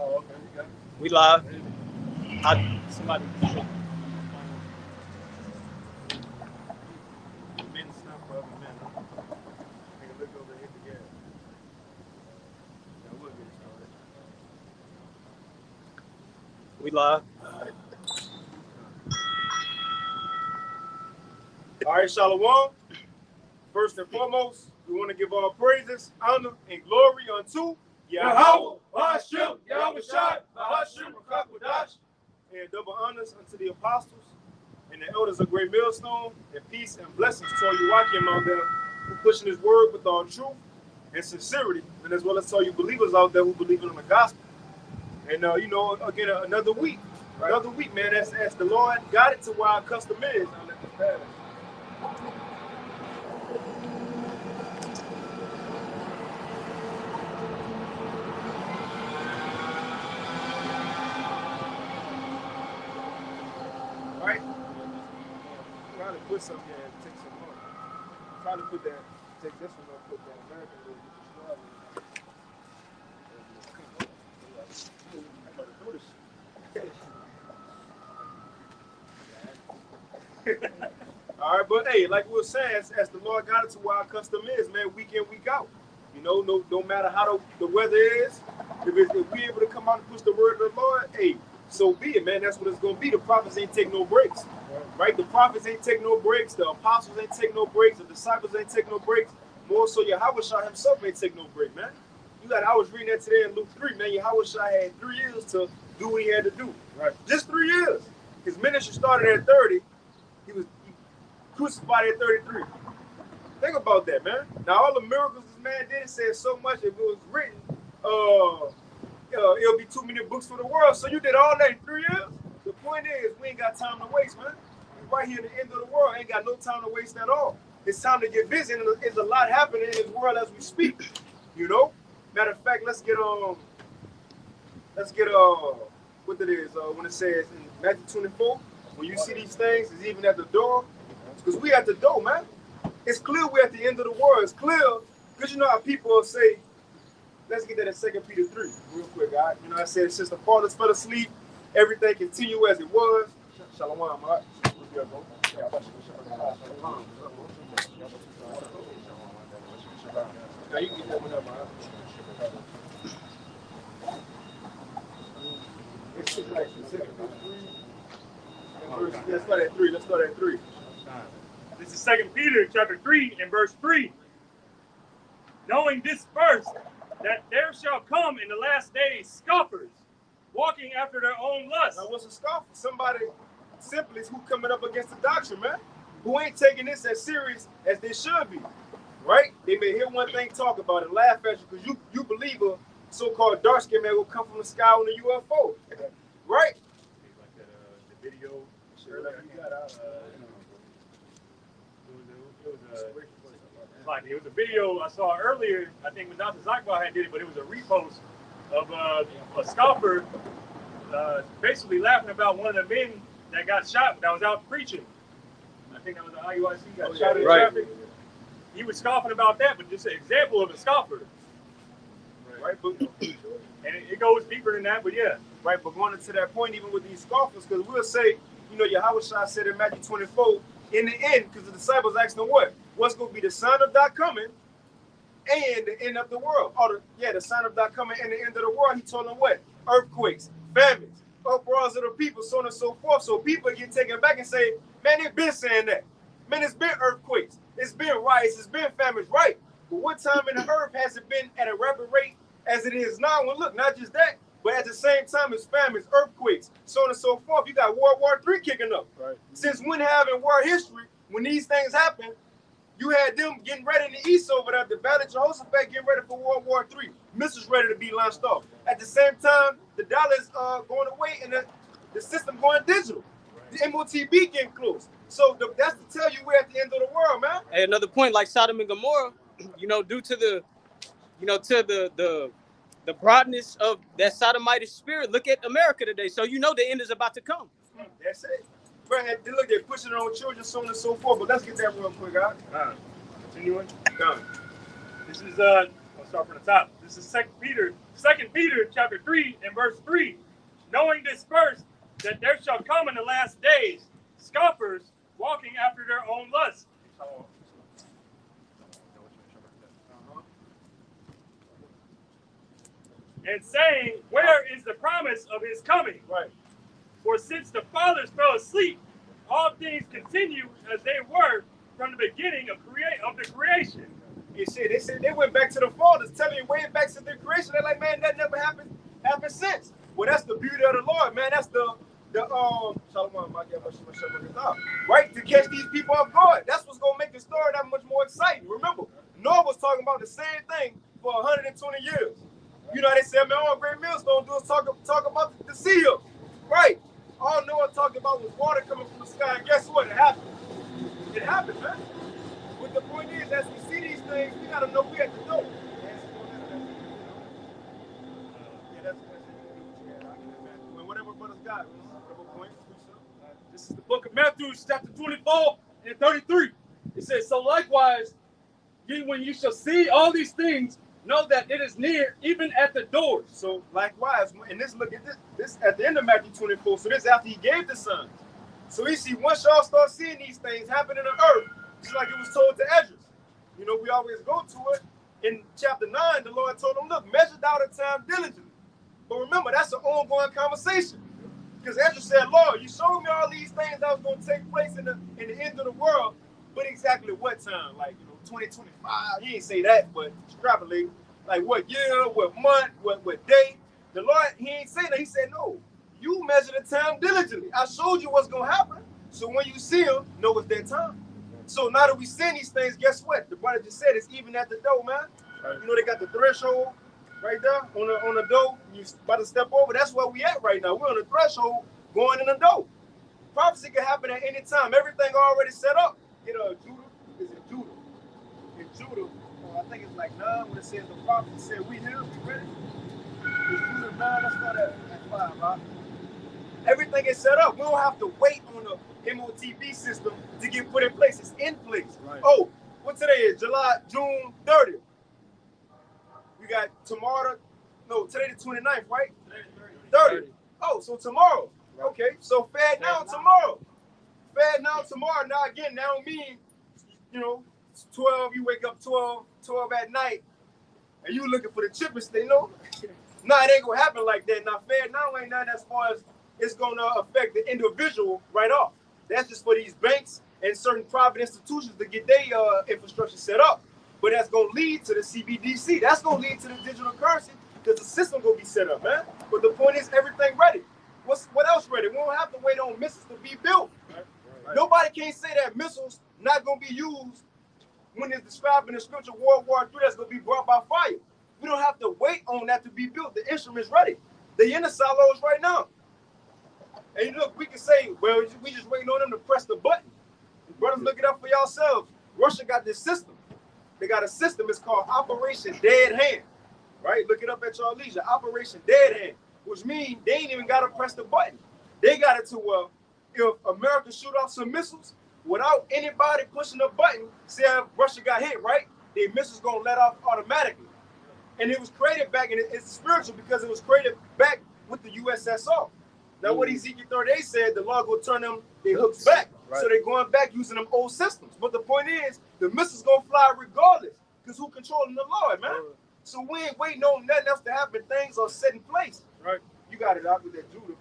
Oh, okay, you got it. We live. Somebody. Men stop for other men. Nigga, look over and hit the gas. Now we'll get started. We live. All right, Shalom. First and foremost, we want to give all praises, honor, and glory unto Yahweh, Hashem, Yahweh Shai, Hashem, Rakakwadash, and double honors unto the apostles and the elders of Great Millstone, and peace and blessings to all you Wakim out there who pushing His word with all truth and sincerity, and as well as to all you believers out there who believe in the gospel. And again, another week, man. As the Lord got it to where our custom is. Now let this pass. Right? Probably put some here and take some more. Probably put that, take this one and put that American little All right, but hey, like we were saying, as the Lord got it to where our custom is, man, week in, week out. You know, no matter how the weather is, if we're able to come out and push the word of the Lord, hey, so be it, man. That's what it's going to be. The prophets ain't take no breaks, right? The prophets ain't take no breaks. The apostles ain't take no breaks. The disciples ain't take no breaks. More so, Yahweh Shai himself ain't take no break, man. I was reading that today in Luke 3, man. Yahweh Shai had 3 years to do what he had to do. Right. Just 3 years. His ministry started at 30. He crucified at 33. Think about that, man. Now, all the miracles this man did, it said so much. If it was written, it'll be too many books for the world. So you did all that in 3 years? The point is, we ain't got time to waste, man. We're right here at the end of the world. Ain't got no time to waste at all. It's time to get busy, and there's a lot happening in this world as we speak. You know? Matter of fact, let's get what it is, when it says in Matthew 24, when you see these things, it's even at the door. Because we at the door, man. It's clear we're at the end of the world. It's clear, because you know how people say, let's get that in 2 Peter 3, real quick, God. You know, I said, since the fathers fell asleep, everything continue as it was. Shalom, right? Now you can get that one up, man. Let's start at 3. This is 2 Peter chapter 3 and verse 3. Knowing this first, that there shall come in the last days scoffers, walking after their own lust. Now what's a scoffer? Somebody simply who coming up against the doctrine, man. Who ain't taking this as serious as they should be. Right? They may hear one thing, talk about it, laugh at you, because you believe a so-called dark-skinned man will come from the sky on a UFO. Right? Like that, the video. Sure, like you got out. It was a video I saw earlier. I think when Dr. Zakbar had did it, but it was a repost of a scoffer basically laughing about one of the men that got shot that was out preaching. I think that was the IUIC got shot in traffic. He was scoffing about that, but just an example of a scoffer. Right, but and it goes deeper than that, but yeah. Right, but going into that point, even with these scoffers, because we'll say, you know, Yahweh Shai said in Matthew 24, in the end, because the disciples asked him what? What's going to be the sign of thy coming and the end of the world? The sign of thy coming and the end of the world. He told them what? Earthquakes, famines, uproars of the people, so on and so forth. So people get taken back and say, man, they've been saying that. Man, it's been earthquakes. It's been riots. It's been famines, right? But what time in the earth has it been at a rapid rate as it is now? Well, look, not just that, but at the same time, it's famines, earthquakes, so on and so forth. You got World War III kicking up. Right. Since when having world history, when these things happen, you had them getting ready in the east over there, the Battle of Jehoshaphat getting ready for World War III. Missiles ready to be launched off. At the same time, the dollar's going away and the system going digital. The MOTB getting close. So that's to tell you we're at the end of the world, man. Hey, another point, like Sodom and Gomorrah, you know, due to the broadness of that sodomite spirit, look at America today. So you know the end is about to come. That's it. Bro, look, they're pushing it on children, so on and so forth. But let's get that real quick, guys. Continuing. Done. This is start from the top. This is 2 Peter chapter 3 and verse 3. Knowing this first, that there shall come in the last days scoffers walking after their own lusts. And saying, where is the promise of his coming? Right. For since the fathers fell asleep, all things continue as they were from the beginning of the creation. And shit, they said they went back to the fathers, telling you way back to the creation. They're like, man, that never happened since. Well, that's the beauty of the Lord, man. That's the Shalom, right? To catch these people off guard. That's what's gonna make the story that much more exciting. Remember, Noah was talking about the same thing for 120 years. You know, they said, man, all Great Millstone do is talk about the seal. Right. All Noah talked about was water coming from the sky. And guess what? It happened. It happened, man. But the point is, as we see these things, we got to know we at the door. Whatever brothers got. This is the book of Matthew, chapter 24 and 33. It says, so likewise, when you shall see all these things, know that it is near, even at the doors. So likewise, and look at this at the end of Matthew 24. So this after he gave the sons. So we see once y'all start seeing these things happen in the earth, just like it was told to Esdras. You know, we always go to it. In chapter 9, the Lord told them, look, measure out the time diligently. But remember, that's an ongoing conversation. Because Esdras said, Lord, you showed me all these things that was going to take place in the end of the world, but exactly what time? Like, 2025. He didn't say that, but extrapolate. Like what year, what month, what day. The Lord, he ain't say that. He said, no, you measure the time diligently. I showed you what's going to happen. So when you see them, know it's their time. So now that we see these things, guess what? The brother just said it's even at the door, man. You know, they got the threshold right there on the door. You about to step over. That's where we at right now. We're on the threshold going in the door. Prophecy can happen at any time. Everything already set up. Get Judah. Is it Judah? In Judah, I think it's like 9 when it says the prophet said, we here, we ready? It's Judah 9, let's start at 5, right? Everything is set up. We don't have to wait on the MOTB system to get put in place. It's in place. Right. Oh, what today is? June 30th. We got tomorrow. No, today the 29th, right? 30th. Oh, so tomorrow. Right. Okay, so fed now tomorrow. Fed now tomorrow. Now again, that don't mean, 12, you wake up 12 at night, and you looking for the cheapest thing, Nah, it ain't gonna happen like that. Now, fed now ain't nothing as far as it's gonna affect the individual right off. That's just for these banks and certain private institutions to get their infrastructure set up. But that's gonna lead to the CBDC. That's gonna lead to the digital currency because the system gonna be set up, man. But the point is, everything ready. What else ready? We don't have to wait on missiles to be built. Right. Nobody can say that missiles not gonna be used when it's described in the scripture World War III that's gonna be brought by fire. We don't have to wait on that to be built. The instrument's ready. They in the silos right now. And look, we can say, well, we just waiting on them to press the button. Brothers, look it up for yourselves. Russia got this system. They got a system. It's called Operation Dead Hand. Right? Look it up at your leisure. Operation Dead Hand, which means they ain't even got to press the button. They got it to if America shoot off some missiles without anybody pushing the button, say Russia got hit, right? The missiles gonna let off automatically. And it was created back, and it's spiritual because it was created back with the USSR. Now, what Ezekiel 38 said, the Lord will turn them their hooks back. Right. So they're going back using them old systems. But the point is, the missiles gonna fly regardless, because who controlling the Lord, man? So we ain't waiting on nothing else to happen. Things are set in place. Right. You got it out with that Judah.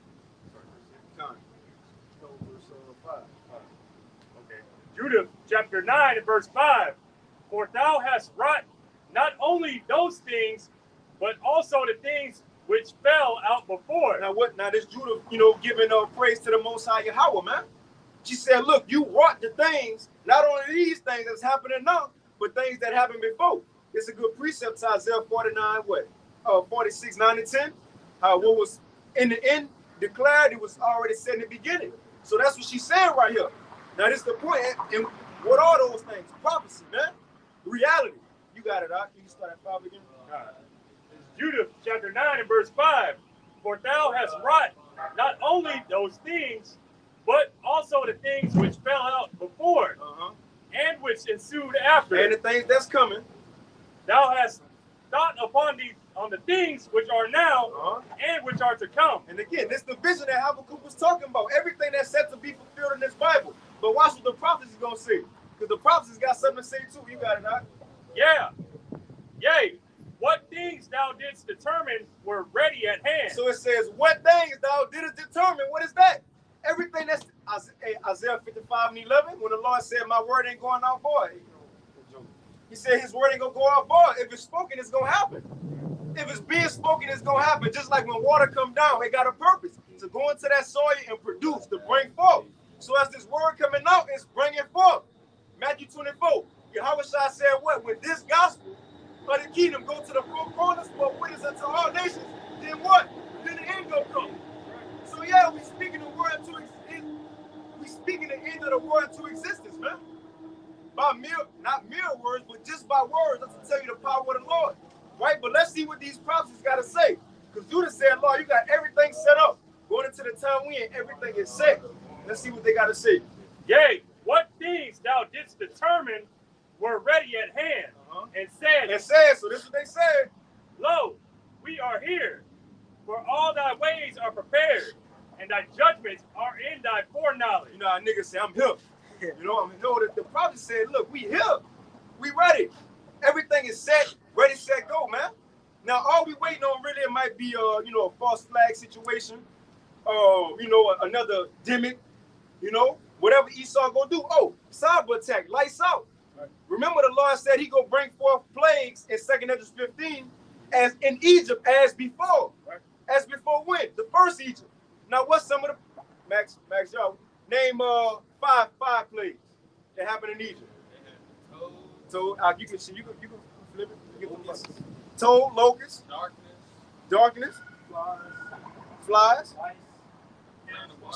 Okay. Judah chapter 9 and verse 5. For thou hast wrought not only those things, but also the things which fell out before. Now what? Now this Judah, giving praise to the Most High Yahweh, man. She said, look, you wrought the things, not only these things that's happening now, but things that happened before. It's a good precept to Isaiah 49, 46, 9 and 10. What was in the end declared, it was already said in the beginning. So that's what she's saying right here. Now this is the point. And what are those things? Prophecy, man. Reality. You got it, Doc. You can start at 5 again. It's Judah chapter 9 and verse 5. For thou hast wrought not only those things, but also the things which fell out before, and which ensued after. And the things that's coming. Thou hast thought upon the things which are now and which are to come. And again, this the vision that Habakkuk was talking about. Everything that's set to be fulfilled in this Bible. But watch what the prophecy is going to say. Because the prophecy's got something to say too. You got it, huh? Yeah. Yea, what things thou didst determine were ready at hand. So it says, what things thou didst determine. What is that? Everything that's Isaiah 55 and 11, when the Lord said, my word ain't going out void. He said his word ain't going to go out void. If it's spoken, it's going to happen. If it's being spoken, it's going to happen. Just like when water come down, it got a purpose. To go into that soil and produce, to bring forth. So as this word coming out, it's bringing forth. Matthew 24. Yahweh Shai said what? When this gospel of the kingdom go to the four corners for witness unto all nations, then what? Then the end gonna come. So yeah, we speaking the word to existence. We speaking the end of the word to existence, man. By not mere words, but just by words. That's to tell you the power of the Lord. Right? But let's see what these prophecies got to say. Because Judah said, Lord, you got everything set up. Going into the time we in, everything is set. Let's see what they got to say. Yea, what things thou didst determine were ready at hand, and said, so this is what they said. Lo, we are here, for all thy ways are prepared, and thy judgments are in thy foreknowledge. You know how niggas say, I'm here. You know, the prophet said, look, we here. We ready. Everything is set, ready, set, go, man. Now, all we waiting on really, it might be, a false flag situation, another dimmick, whatever Esau gonna do. Oh, cyber attack, lights out. Right. Remember the Lord said he gonna bring forth plagues in 2nd Esdras 15 as in Egypt as before. Right. As before when? The first Egypt. Now what's some of the Max, y'all name five plagues that happened in Egypt. Toad, you can flip it. Toad, locust, darkness, flies.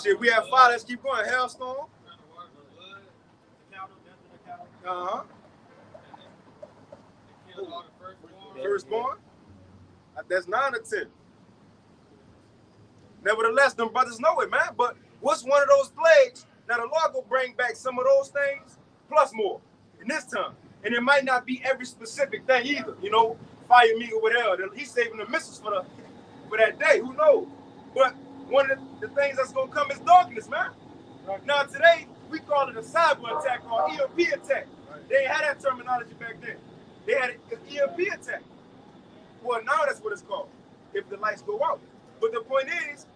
Shit, we have fire. Let's keep going. Hailstorm. Firstborn. That's 9 or 10. Nevertheless, them brothers know it, man. But what's one of those plagues? Now the Lord will bring back some of those things plus more in this time. And it might not be every specific thing either. Fire me or whatever. He's saving the missiles for that day. Who knows? But one of the things that's gonna come is darkness, man. Right. Now today we call it a cyber attack or EMP attack. Right. They ain't had that terminology back then. They had an EMP attack. Well, now that's what it's called. If the lights go out. But the point is,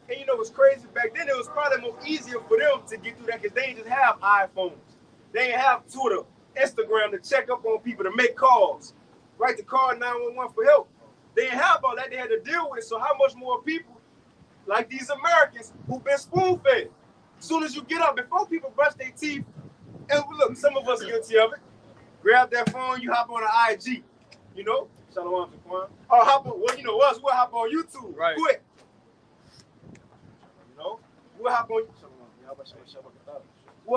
and what's crazy back then, it was probably more easier for them to get through that because they didn't just have iPhones. They didn't have Twitter, Instagram to check up on people, to make calls, right? To call 911 for help. They didn't have all that. They had to deal with it. So how much more people like these Americans who've been spoon-fed? As soon as you get up, before people brush their teeth, and look, some of us are guilty of it. Grab that phone, you hop on an IG, Shalom, Jaquan. Or hop on, us, we'll hop on YouTube, right? Quick. We'll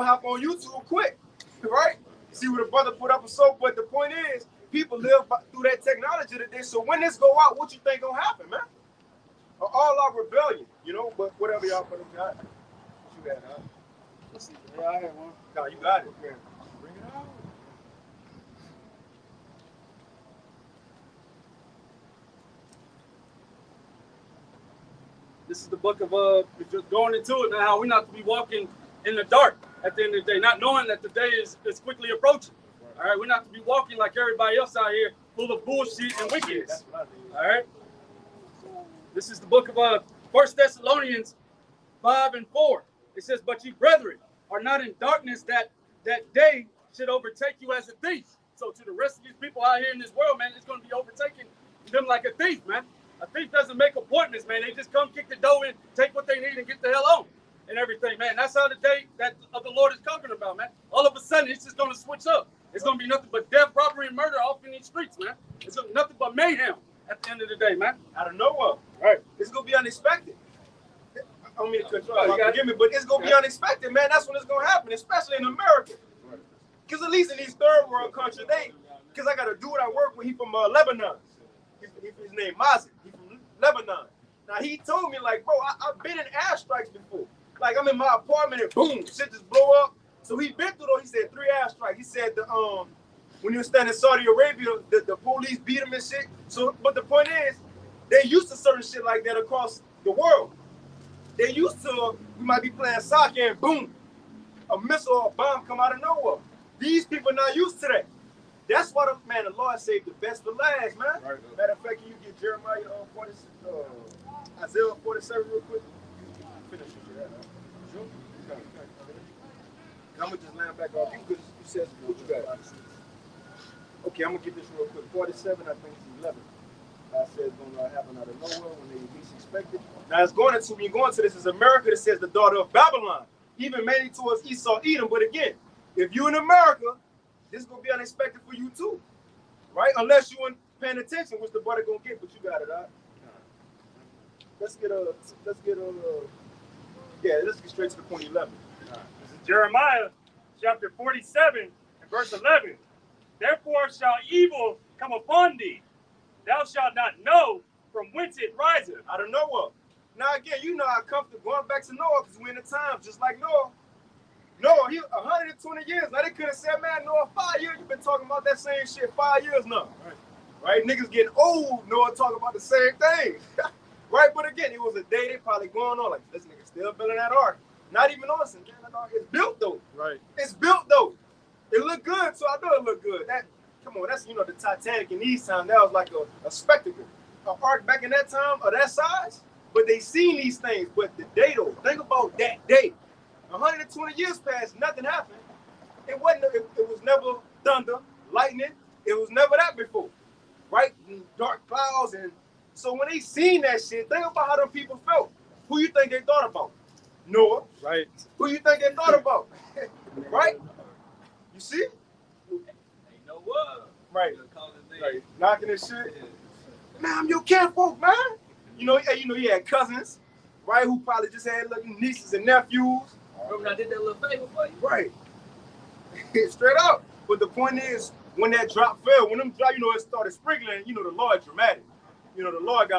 hop on YouTube quick, right? See what the brother put up or so. But the point is, people live through that technology today. So when this go out, what you think gonna happen, man? All our rebellion, But whatever y'all put up, got. What you got, huh? Let's see. Yeah, I had one. No, you got it. Yeah. Bring it out. This is the book of just going into it now, how we're not to be walking in the dark at the end of the day, not knowing that the day is quickly approaching. All right, we're not to be walking like everybody else out here, full of bullshit and wickedness. All right. This is the book of 1 Thessalonians 5 and 4. It says, "But ye brethren are not in darkness, that day should overtake you as a thief." So to the rest of these people out here in this world, man, it's going to be overtaking them like a thief, man. A thief doesn't make appointments, man. They just come kick the door in, take what they need, and get the hell on and everything, man. That's how the day that of the Lord is talking about, man. All of a sudden, it's just going to switch up. It's going to be nothing but death, robbery, and murder off in these streets, man. It's nothing but mayhem at the end of the day, man. Out of nowhere. Right. It's going to be unexpected. I don't mean to control. Forgive me, but it's going to be unexpected, man. That's when it's going to happen, especially in America. Because at least in these third world countries, because I got a dude I work with, he from Lebanon. His name Mazik. He from Lebanon. Now he told me, like, bro, I've been in airstrikes before. Like, I'm in my apartment and boom, shit just blow up. So he been through those. He said 3 airstrikes. He said the When you stand in Saudi Arabia, the police beat them and shit. So, but the point is, they used to certain shit like that across the world. They used to, we might be playing soccer and boom, a missile or a bomb come out of nowhere. These people not used to that. That's why the Lord saved the best for last, man. Right. Matter of fact, can you get Jeremiah 46, Isaiah 47 real quick? Finish it. Sure. I'm gonna just line back off you because you said what you got. Okay, I'm gonna get this real quick. 47, I think it's 11. I said it's gonna happen out of nowhere when they least expect it. Now it's going into, when you go into this, is America that says the daughter of Babylon, even mainly towards Esau, Edom. But again, if you're in America, this is gonna be unexpected for you too, right? Unless you ain't paying attention, which the brother gonna get, but you got it, all right? Let's get straight to the point 11. This is Jeremiah chapter 47 and verse 11. Therefore shall evil come upon thee. Thou shalt not know from whence it riseth. Out of nowhere. Now again, you know how comfortable going back to Noah, because we're in the times just like Noah. Noah, he 120 years. Now they could have said, man, Noah, 5 years. You've been talking about that same shit 5 years now. Right? Niggas getting old, Noah talking about the same thing. Right? But again, it was a day they probably going on like, this nigga still building that ark. Not even on us. That ark is built though. Right. It's built though. It looked good, so I know it looked good. That, come on, that's, the Titanic in these times, that was like a spectacle. An ark back in that time of that size, but they seen these things. But the day though, think about that day. 120 years passed, nothing happened. It was never thunder, lightning. It was never that before, right? Dark clouds. And so when they seen that shit, think about how them people felt. Who you think they thought about? Noah. Right. Who you think they thought about? Right? You see? Right. Right. Knocking and shit. Man, I'm your kinfolk, man. You know, he had cousins, right? Who probably just had little nieces and nephews. Remember when I did that little favor for you? Right. Straight up. But the point is, when that drop fell, when them drop, it started sprinkling, the Lord dramatic. The Lord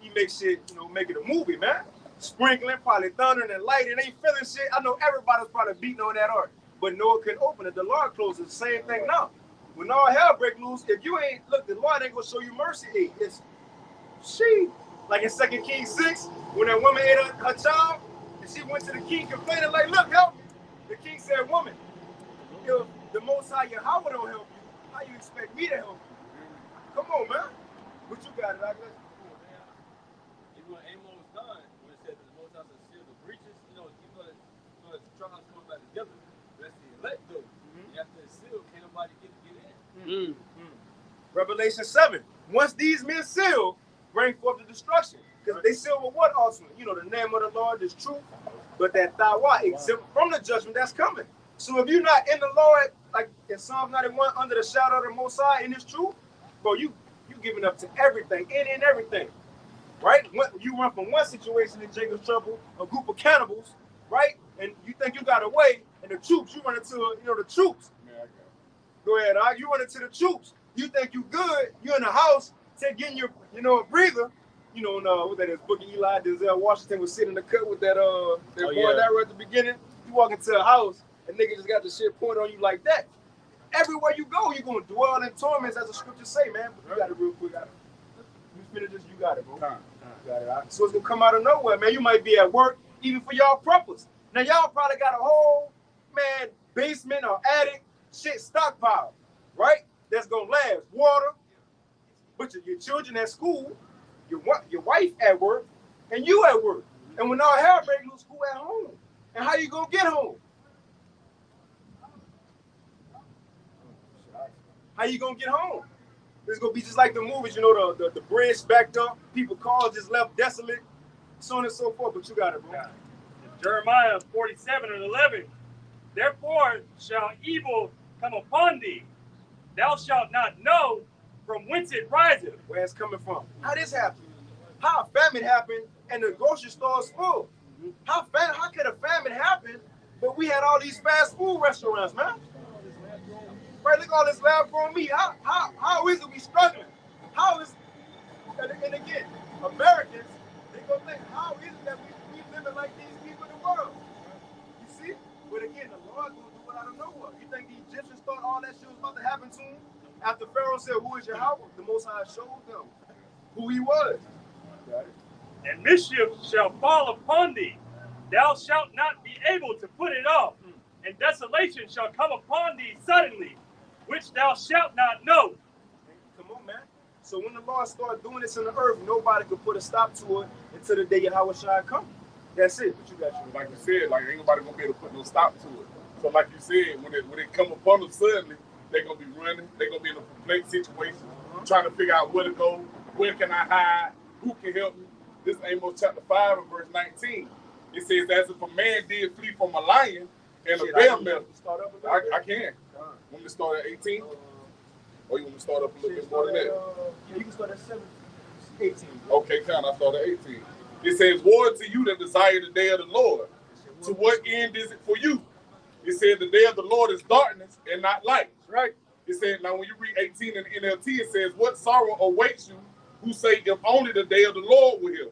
he makes shit, make it a movie, man. Sprinkling, probably thundering and lightning, ain't feeling shit. I know everybody's probably beating on that ark. But Noah couldn't open it. The Lord closes the same thing now. When all hell break loose, if you ain't, look, the Lord ain't gonna show you mercy. It's she. Like in 2 Kings 6, when that woman ate her child, and she went to the king complaining, like, look, help me. The king said, woman, if the Most High Yahweh don't help you, how you expect me to help you? Come on, man. What you got it, I guess? Even when Amos was done, when it said that the Most High shall seal the breaches, the trials come back together, that's the elect though. After the seal, can't nobody get in. Revelation 7. Once these men seal, bring forth the destruction. Because they seal with what ultimately? The name of the Lord is truth, but that Thawa exempt from the judgment that's coming. So if you're not in the Lord, like in Psalm 91, under the shadow of the Most High in His truth, bro, you giving up to everything, any and everything, right? You run from one situation in Jacob's trouble, a group of cannibals, right? And you think you got away, and the troops, you run into, the troops. Yeah, go ahead, you run into the troops. You think you good, you in the house, getting your, a breather. What that is, Boogie Eli, Denzel Washington was sitting in the cut with that boy that right at the beginning. You walk into a house, and nigga just got the shit pointed on you like that. Everywhere you go, you're going to dwell in torments, as the scriptures say, man. But you got it real quick. You finish this, you got it, bro. You got it, all right? So it's going to come out of nowhere, man. You might be at work, even for y'all purpose. Now, y'all probably got a whole, basement or attic, shit stockpile, right? That's going to last. Water, but your children at school, your wife at work, and you at work. And when all hell breaks loose, who at home? And how you going to get home? How you gonna get home? It's gonna be just like the movies, the bridge backed up, people cars just left desolate, so on and so forth. But you got it, bro. Jeremiah 47 and 11. Therefore shall evil come upon thee. Thou shalt not know from whence it riseth. Where it's coming from. How this happen? How a famine happened and the grocery store's full? How could a famine happen, but we had all these fast food restaurants, man? Right, look at all this lab-grown meat. How is it we struggling? How is, and again, Americans, they gonna think, how is it that we living like these people in the world? You see? But again, the Lord gonna do it out out of nowhere. You think the Egyptians thought all that shit was about to happen to him? After Pharaoh said, "Who is Yahweh?" the Most High showed them who he was. Right? And mischief shall fall upon thee. Thou shalt not be able to put it off. And desolation shall come upon thee suddenly, which thou shalt not know. Come on, man. So when the Lord started doing this in the earth, nobody could put a stop to it until the day Yahweh shall come. That's it. What you got? You? Like you said, like ain't nobody gonna be able to put no stop to it. So like you said, when it come upon them suddenly, they're gonna be running. They're gonna be in a perplexed situation, trying to figure out where to go, where can I hide, who can help me. This is Amos chapter 5 and verse 19. It says, as if a man did flee from a lion and a bear metal. I can. Want me to start at 18? Or you want me to start up a little bit more than that? Yeah, you can start at 18. Okay, I start at 18. It says, woe to you that desire the day of the Lord. To what end is it for you? It said, the day of the Lord is darkness and not light. Right. It said, now when you read 18 in the NLT, it says, what sorrow awaits you who say, if only the day of the Lord were here.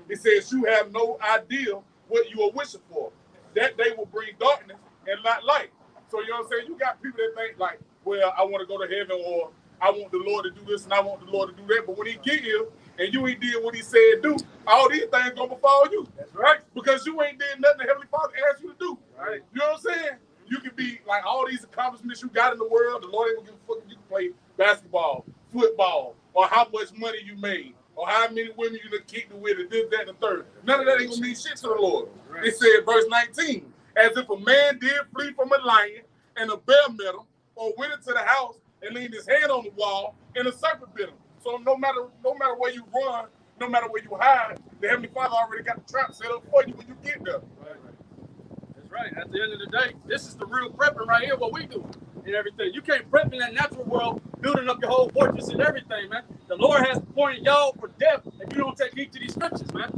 It says, you have no idea what you are wishing for. That day will bring darkness and not light. So you know what I'm saying? You got people that think like, well, I want to go to heaven, or I want the Lord to do this and I want the Lord to do that. But when he get here and you ain't did what he said do, all these things gonna befall you. That's right. Because you ain't did nothing the Heavenly Father asked you to do. Right. You know what I'm saying? You can be like all these accomplishments you got in the world, the Lord ain't gonna give a fuck if you can play basketball, football, or how much money you made, or how many women you done kicked with, and this, that, and the third. None of that ain't gonna mean shit to the Lord. Right. It said, verse 19, as if a man did flee from a lion and a bear met him, or went into the house and leaned his head on the wall and a serpent bit him. So no matter where you run, no matter where you hide, the Heavenly Father already got the trap set up for you when you get there. Right. That's right. At the end of the day, this is the real prepping right here, what we do and everything. You can't prep in that natural world, building up your whole fortress and everything, man. The Lord has appointed y'all for death if you don't take heed to these scriptures, man.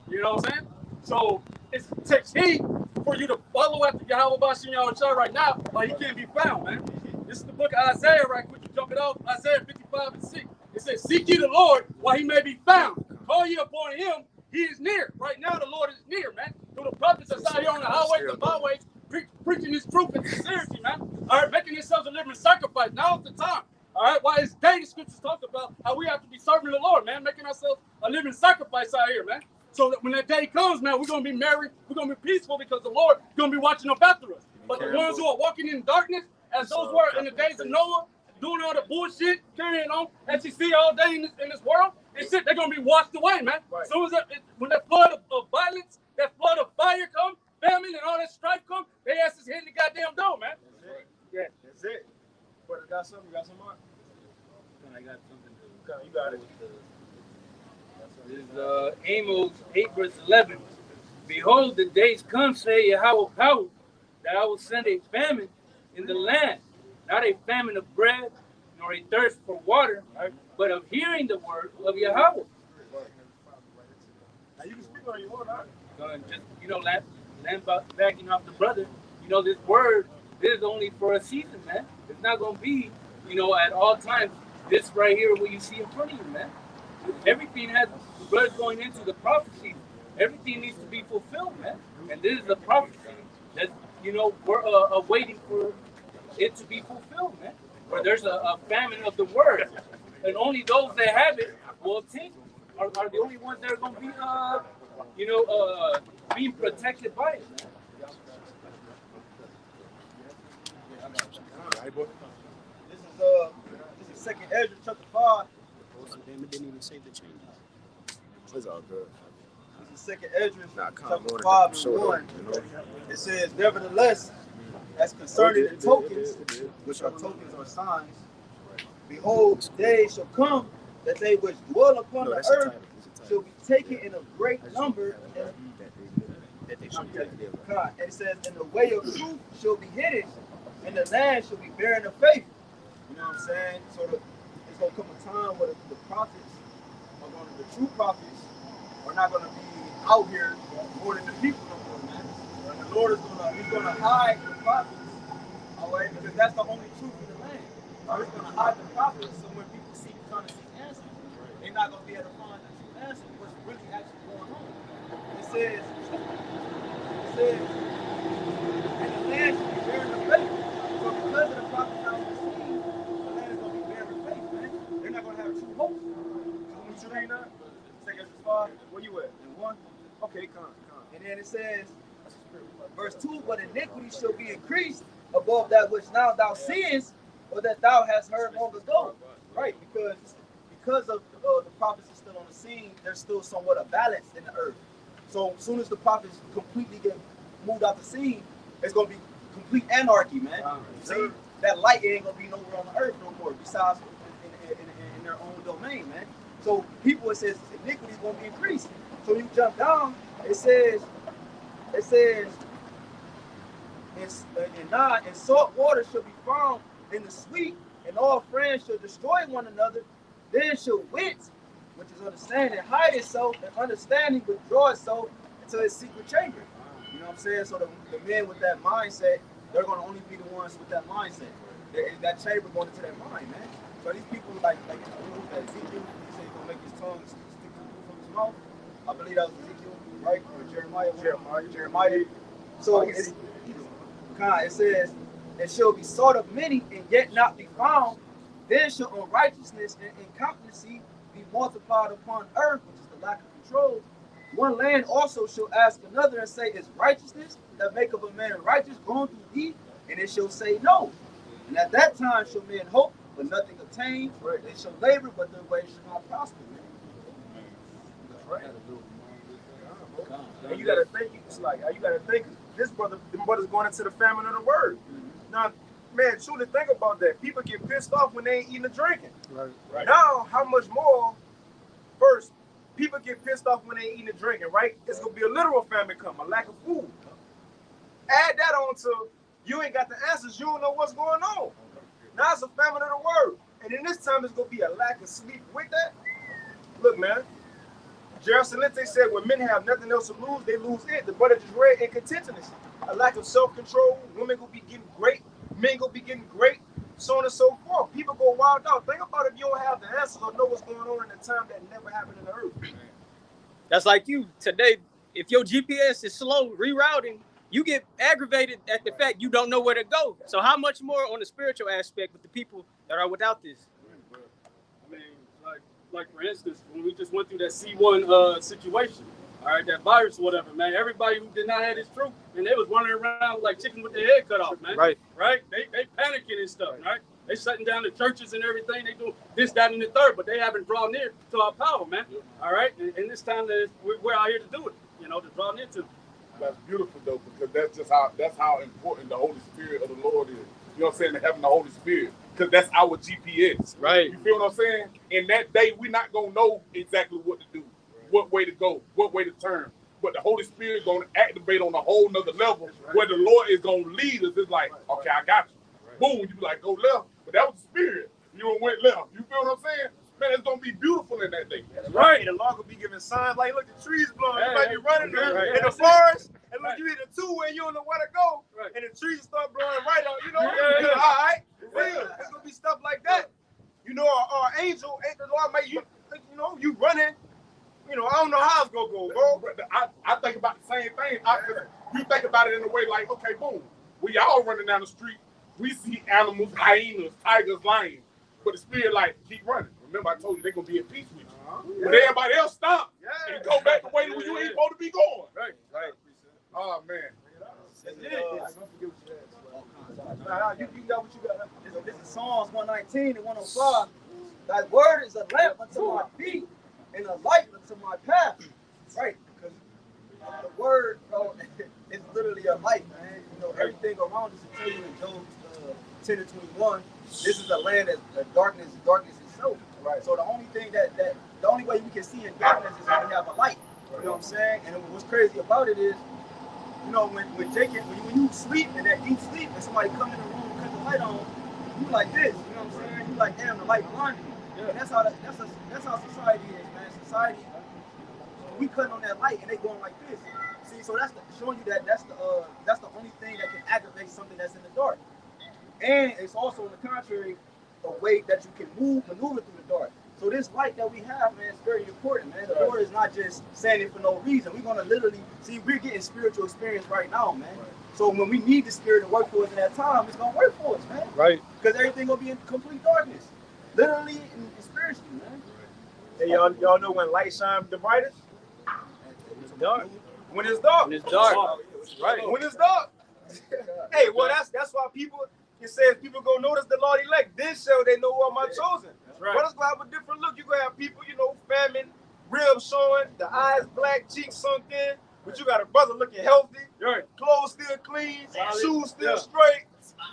You know what I'm saying? So it takes heed for you to follow after Yahweh Bashem Yahushua right now, but he can't be found, man. This is the book of Isaiah, right quick. You jump it off. Isaiah 55 and 6. It says, seek ye the Lord while he may be found. Call ye upon him. He is near. Right now, the Lord is near, man. Through the prophets that's out here on the highways and byways, preaching his truth and sincerity, man. All right, making themselves a living sacrifice. Now's the time. All right, while it's day, the scriptures talk about how we have to be serving the Lord, man. Making ourselves a living sacrifice out here, man. So that when that day comes, man, we're going to be merry. We're going to be peaceful because the Lord is going to be watching up after us. But the ones who are walking in darkness, as those were in the days of Noah, doing all the bullshit, carrying on, as you see all day in this world, they're going to be washed away, man. Right. So when that flood of violence, that flood of fire comes, famine and all that strife comes, they ass is hitting the goddamn door, man. That's it. Yeah, that's it. Brother, got something? You got some more? I got something to Okay, you got it. This is Amos 8 verse 11. Behold, the days come, say Yahweh power, that I will send a famine in the land, not a famine of bread, nor a thirst for water, but of hearing the word of Yahweh. Now you can speak on your own, right? Just, backing off the brother, this word is only for a season, man. It's not going to be, at all times, this right here, what you see in front of you, man. Everything has, the brother's going into the prophecy. Everything needs to be fulfilled, man. And this is the prophecy that, we're waiting for it to be fulfilled, man. Where there's a famine of the word. And only those that have it will obtain it. Are the only ones that are going to be, being protected by it, man. This is Second Ezra chapter 5. Didn't even say the changes. It's all good. This is Second Ezra chapter 5 and 1. It says, nevertheless, as concerning the tokens, which are tokens or signs, behold, days shall come that they which dwell upon the earth shall be taken in a great number. And it says, and the way of truth shall be hidden, and the land shall be barren of faith. You know what I'm saying? So it's going to come a time where the prophets the true prophets are not going to be out here more than the people no more, man. And the Lord is going to hide the prophets, all right, because that's the only truth in the land. He's going to hide the prophets, so when people trying to seek answers, they're not going to be able to find the true answer, what's really actually going on. It says, and the land should be bearing the faith. 21. Okay, come. And then it says, verse 2, but iniquity shall be increased above that which now thou seest, or that thou hast heard long ago. Right, because of the prophets are still on the scene, there's still somewhat of balance in the earth. So as soon as the prophets completely get moved out the scene, it's going to be complete anarchy, man. See, that light ain't going to be nowhere on the earth no more, besides in their own domain, man. So people, it says iniquity is going to be increased. So you jump down, it says, and salt water shall be found in the sweet, and all friends shall destroy one another. Then shall wit, which is understanding, hide itself, and understanding withdraw itself into its secret chamber. You know what I'm saying? So the men with that mindset, they're going to only be the ones with that mindset. That chamber going into their mind, man. So these people, like Ezekiel, he said he's going to make his tongue stick to the roof of his mouth. I believe that was Ezekiel, right? Or Jeremiah. So it says, it shall be sought of many and yet not be found. Then shall unrighteousness and incompetency be multiplied upon earth, which is the lack of control. One land also shall ask another and say, is righteousness that make of a man righteous gone through thee? And it shall say no. And at that time shall men hope, but nothing obtain. They shall labor, but their way shall not prosper. Right. And you gotta think, this brother, the brother's going into the famine of the word. Now, man, truly think about that. People get pissed off when they ain't eating or drinking. Right. Now, how much more? First, people get pissed off when they ain't eating or drinking, right? It's gonna be a literal famine come, a lack of food. Add that on to you ain't got the answers, you don't know what's going on. Now it's a famine of the word. And in this time, it's gonna be a lack of sleep with that. Look, man. Gerald Salente said, when men have nothing else to lose, they lose it. The brother just read incontentiousness. A lack of self-control. Women will be getting great. Men will be getting great. So on and so forth. People go wild out. Think about if you don't have the answers or know what's going on in the time that never happened in the earth. That's like you today. If your GPS is slow rerouting, you get aggravated at the fact you don't know where to go. So how much more on the spiritual aspect with the people that are without this? I mean, like for instance, when we just went through that C1 situation, all right, that virus or whatever, man, everybody who did not have this truth, and they was running around like chickens with their head cut off, man. Right. They panicking and stuff, right? They shutting down the churches and everything. They do this, that, and the third, but they haven't drawn near to our power, man. All right, and this time we're out here to do it, to draw near to. That's beautiful though, because that's how important the Holy Spirit of the Lord is. You know what I'm saying? Having the Holy Spirit. Because that's our GPS. Right. You feel what I'm saying? In that day, we're not going to know exactly what to do, what way to go, what way to turn. But the Holy Spirit is going to activate on a whole nother level where the Lord is going to lead us. It's like, okay, I got you. Boom, you be like, go left. But that was the Spirit. You went left. You feel what I'm saying? Man, it's going to be beautiful in that day. That's right. And the Lord will be giving signs like, look, the trees blowing. You might be running in the forest. And look, you hit a two-way, you don't know where to go. And the trees start blowing right on, you're all right. Real. It's going to be stuff like that. Our angel, the Lord make you, you running. I don't know how it's going to go, bro. I think about the same thing. You think about it in a way like, okay, boom. We all running down the street. We see animals, hyenas, tigers, lions. But the Spirit like, keep running. Remember, I told you they're going to be at peace with you. But everybody else stop and go back the way that you ain't supposed to be going. Right. Oh, man. You got what you got. This is Psalms 119 and 105. Thy word is a lamp unto my feet and a light unto my path. Right. Because the word, bro, is literally a light, man. Everything around us is telling you in Job 10 and 21. This is a land that's darkness itself. Right. So the only thing the only way we can see in darkness is when we have a light. You know what I'm saying? And what's crazy about it is, when Jacob, when you sleep in that deep sleep, and somebody come in the room and cut the light on, you like this. You know what I'm saying? You like, damn, the light blinded me. Yeah. And that's how society is, man. Society, we cutting on that light and they going like this. See, so that's showing you that's the only thing that can aggravate something that's in the dark. And it's also, on the contrary, a way that you can maneuver through the dark. So this light that we have, man, is very important, man. The Lord is not just saying it for no reason. We're going to literally, we're getting spiritual experience right now, man. So when we need the Spirit to work for us in that time, it's going to work for us, man. Right. Because everything going to be in complete darkness. Literally and spiritually, man. Hey, y'all know when light shines the brightest? Dark. When it's dark. When it's dark. Right. When it's dark. Hey, well, that's why people, it says people go notice the Lord elect. Then shall they know who are my chosen. That's right. Brothers gonna have a different look. You gonna have people, you know, famine, ribs showing, the eyes black, cheeks sunk in, but you got a brother looking healthy, Right. clothes still clean, Solid. shoes still Yeah. straight.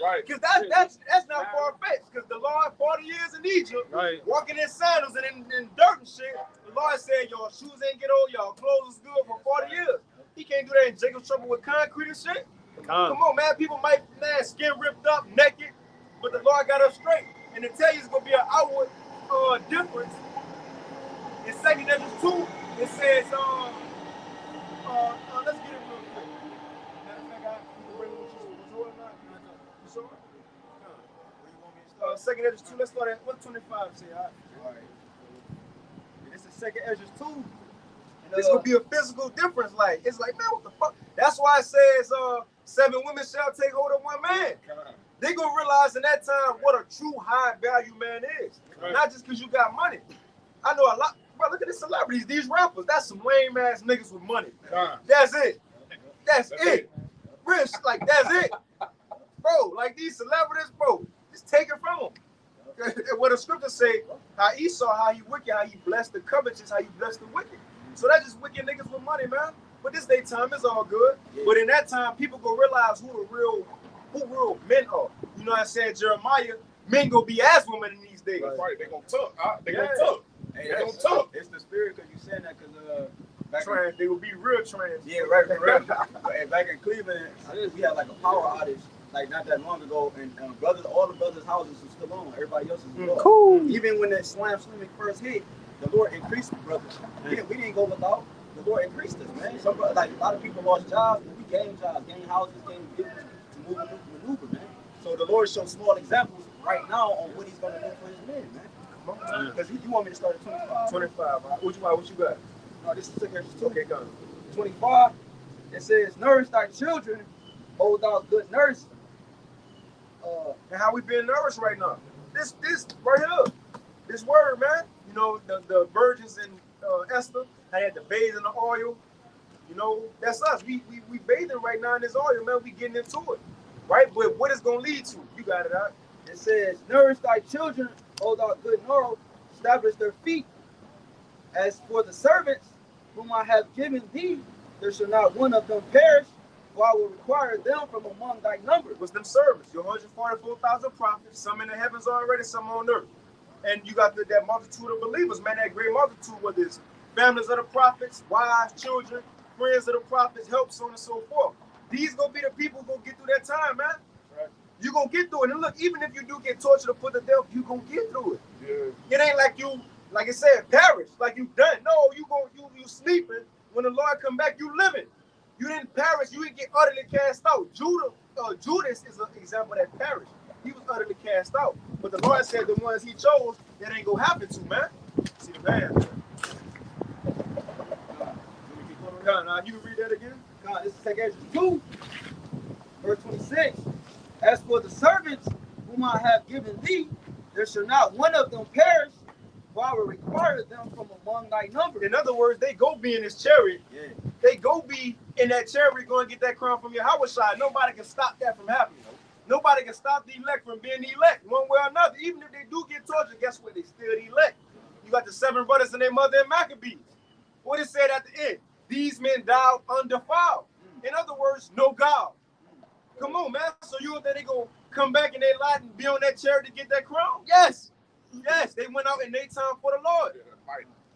Right. Because that's not far fetched. Because the Lord, 40 years in Egypt, Right. walking in sandals and in dirt and shit, the Lord said, your shoes ain't get old, y'all clothes is good for 40 years. He can't do that in Jacob's trouble with concrete and shit. Come on, man. People might, skin ripped up, naked, but the Lord got us straight. And to tell you it's going to be an outward difference, in 2 Ezra 2, it says, let's get it real quick. Matter of fact, I bring it with you or not? You sure? Where you want me to start? 2 Ezra 2, let's start at, what 25 say? All right. This is 2 Ezra 2. It's gonna be a physical difference. Like, it's like, man, what the fuck? That's why it says 7 women shall take hold of 1 man. They gonna realize in that time what a true high value man is. Right. Not just because you got money. I know a lot, bro. Look at the celebrities, these rappers. That's some lame ass niggas with money. That's it. That's it. Real shit, like that's it, bro. Like these celebrities, bro. Just take it from them. What the scriptures say, how Esau, how he wicked, how he blessed the covetous, how he blessed the wicked. So that's just wicked niggas with money, man. But this day time is all good. Yeah. But in that time, people gonna realize who real men are. You know what I said, Jeremiah, men gonna be as women in these days. That's right. They gonna tuck. They Yeah. gonna tuck. Hey, They gonna tuck. it's the spirit because you saying that because Trans, they will be real trans. yeah, right. Hey, back in Cleveland, we had like a power outage like not that long ago, and all the brothers' houses are still on. Everybody else's is off. Cool. Even when that slam first hit, the Lord increased the brothers. We didn't go without. The Lord increased us, man. Some like a lot of people lost jobs, but we gained jobs, gained houses, gained business to maneuver, man. So the Lord shows small examples right now on what He's gonna do for His men, man. Because you want me to start at 25? 25. What you got? No, this is 2 Ezra 2. Okay, go. 25. It says, "Nourish thy children, O thou good nurse." And how we being nourished right now? This right here, this word, man. You know the virgins in Esther, they had to bathe in the oil. You know that's us. We bathing right now in this oil, man. We getting into it, right? But what it's gonna lead to? You got it out. It says, "Nourish thy children, O thou good nurse, establish their feet. As for the servants whom I have given thee, there shall not one of them perish, for I will require them from among thy number." What's them servants? Your 144,000 prophets, some in the heavens already, some on earth. And you got that multitude of believers, man, that great multitude, whether it's families of the prophets, wives, children, friends of the prophets, help, so on and so forth. These gonna be the people who gonna get through that time, man. Right. You gonna get through it. And look, even if you do get tortured or put to death, you gonna get through it. Yeah. It ain't like you, like it said, perish, like you done. No, you sleeping. When the Lord come back, you living. You didn't perish. You didn't get utterly cast out. Judas is an example that perished. He was utterly cast out. But the Lord said the ones He chose, that ain't gonna happen to, man. See the band. Now you can read that again. God, this is 2 Ezra 2, verse 26. "As for the servants whom I have given thee, there shall not one of them perish, for I will require them from among thy number." In other words, they go be in this chariot. Yeah. They go be in that chariot going to get that crown from Yahweh side. Nobody can stop that from happening. Nobody can stop the elect from being the elect one way or another. Even if they do get tortured, guess what? They still the elect. You got the 7 brothers and their mother in Maccabees. What it said at the end? These men died undefiled. In other words, no God. Come on, man. So you think they gonna come back in their lot and be on that chariot to get that crown? Yes. Yes, they went out in their time for the Lord.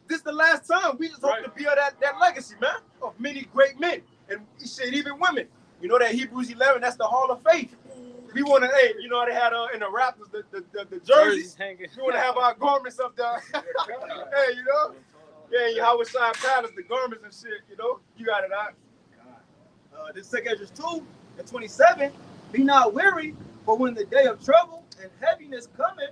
This is the last time. We just hope to build that legacy, man, of many great men. And shit, even women. You know that Hebrews 11, that's the Hall of Faith. We want to, hey, you know how they had in the Raptors, the jerseys? We want to have our garments up there. Hey, you know? Yeah, Yahweh Shai Palace, the garments and shit, you know? You got it out. This is 2 Ezra 2 and 27. "Be not weary, for when the day of trouble and heaviness cometh,